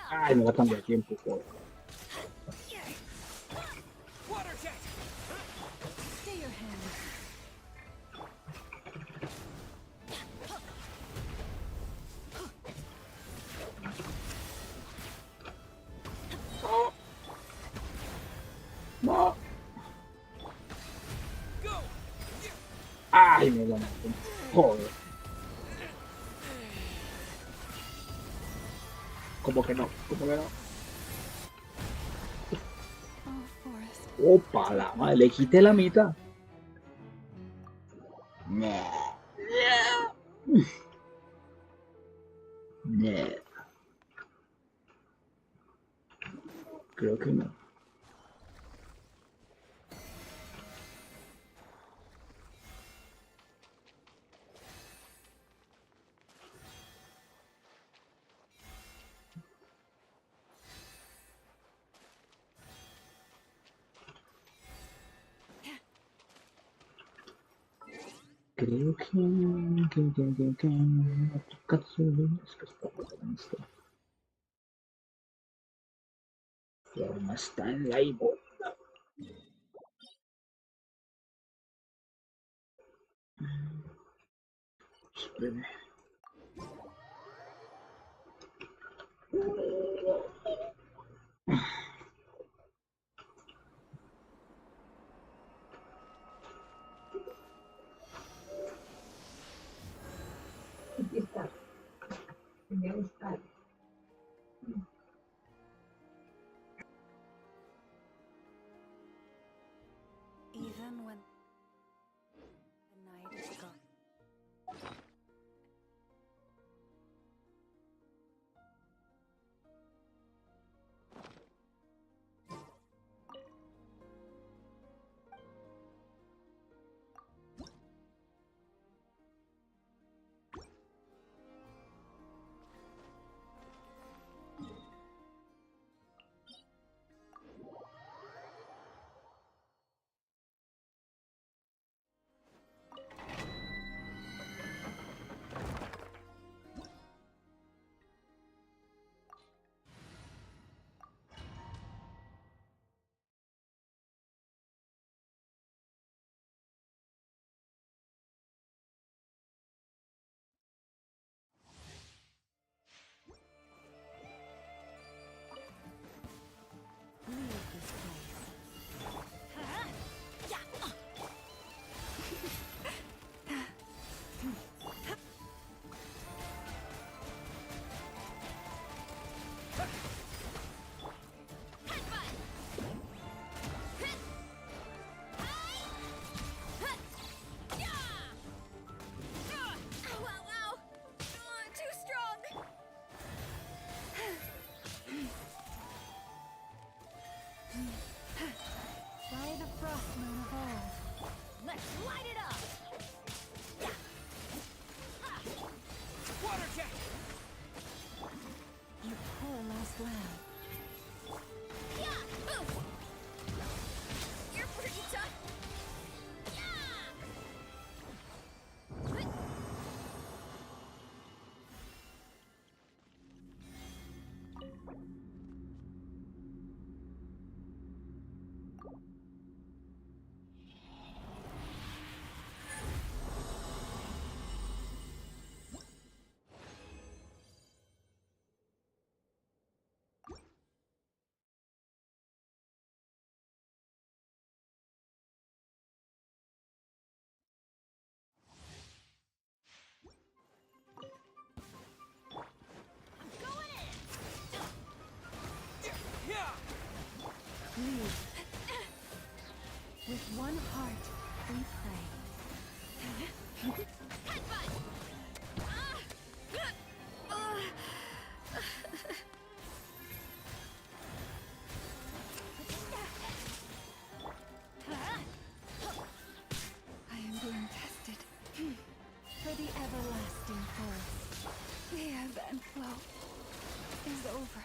Ay, me va a cambiar tiempo, joder. Water jet! Stay your hand. No. Go! Ay, me lo maté. Joder. ¿Cómo que no? ¿Cómo que no? Oh, Forest. Opa, la madre, le quité la mitad. No. No. Creo que no. Creo que no toca solo es que está con esto. Forma está en la ibo. Espere. Aquí está. Voy a buscar. Even when the night is gone. Leave this place. Wow. Too strong. By the frost moon of old. Let's light it up. Water jet! You poor lost lamb. Yeah. Oof. You're pretty tough. Yeah. Leave. With one heart, we pray. Headbutt. I am being tested. For the everlasting forest. The ebb and flow is over.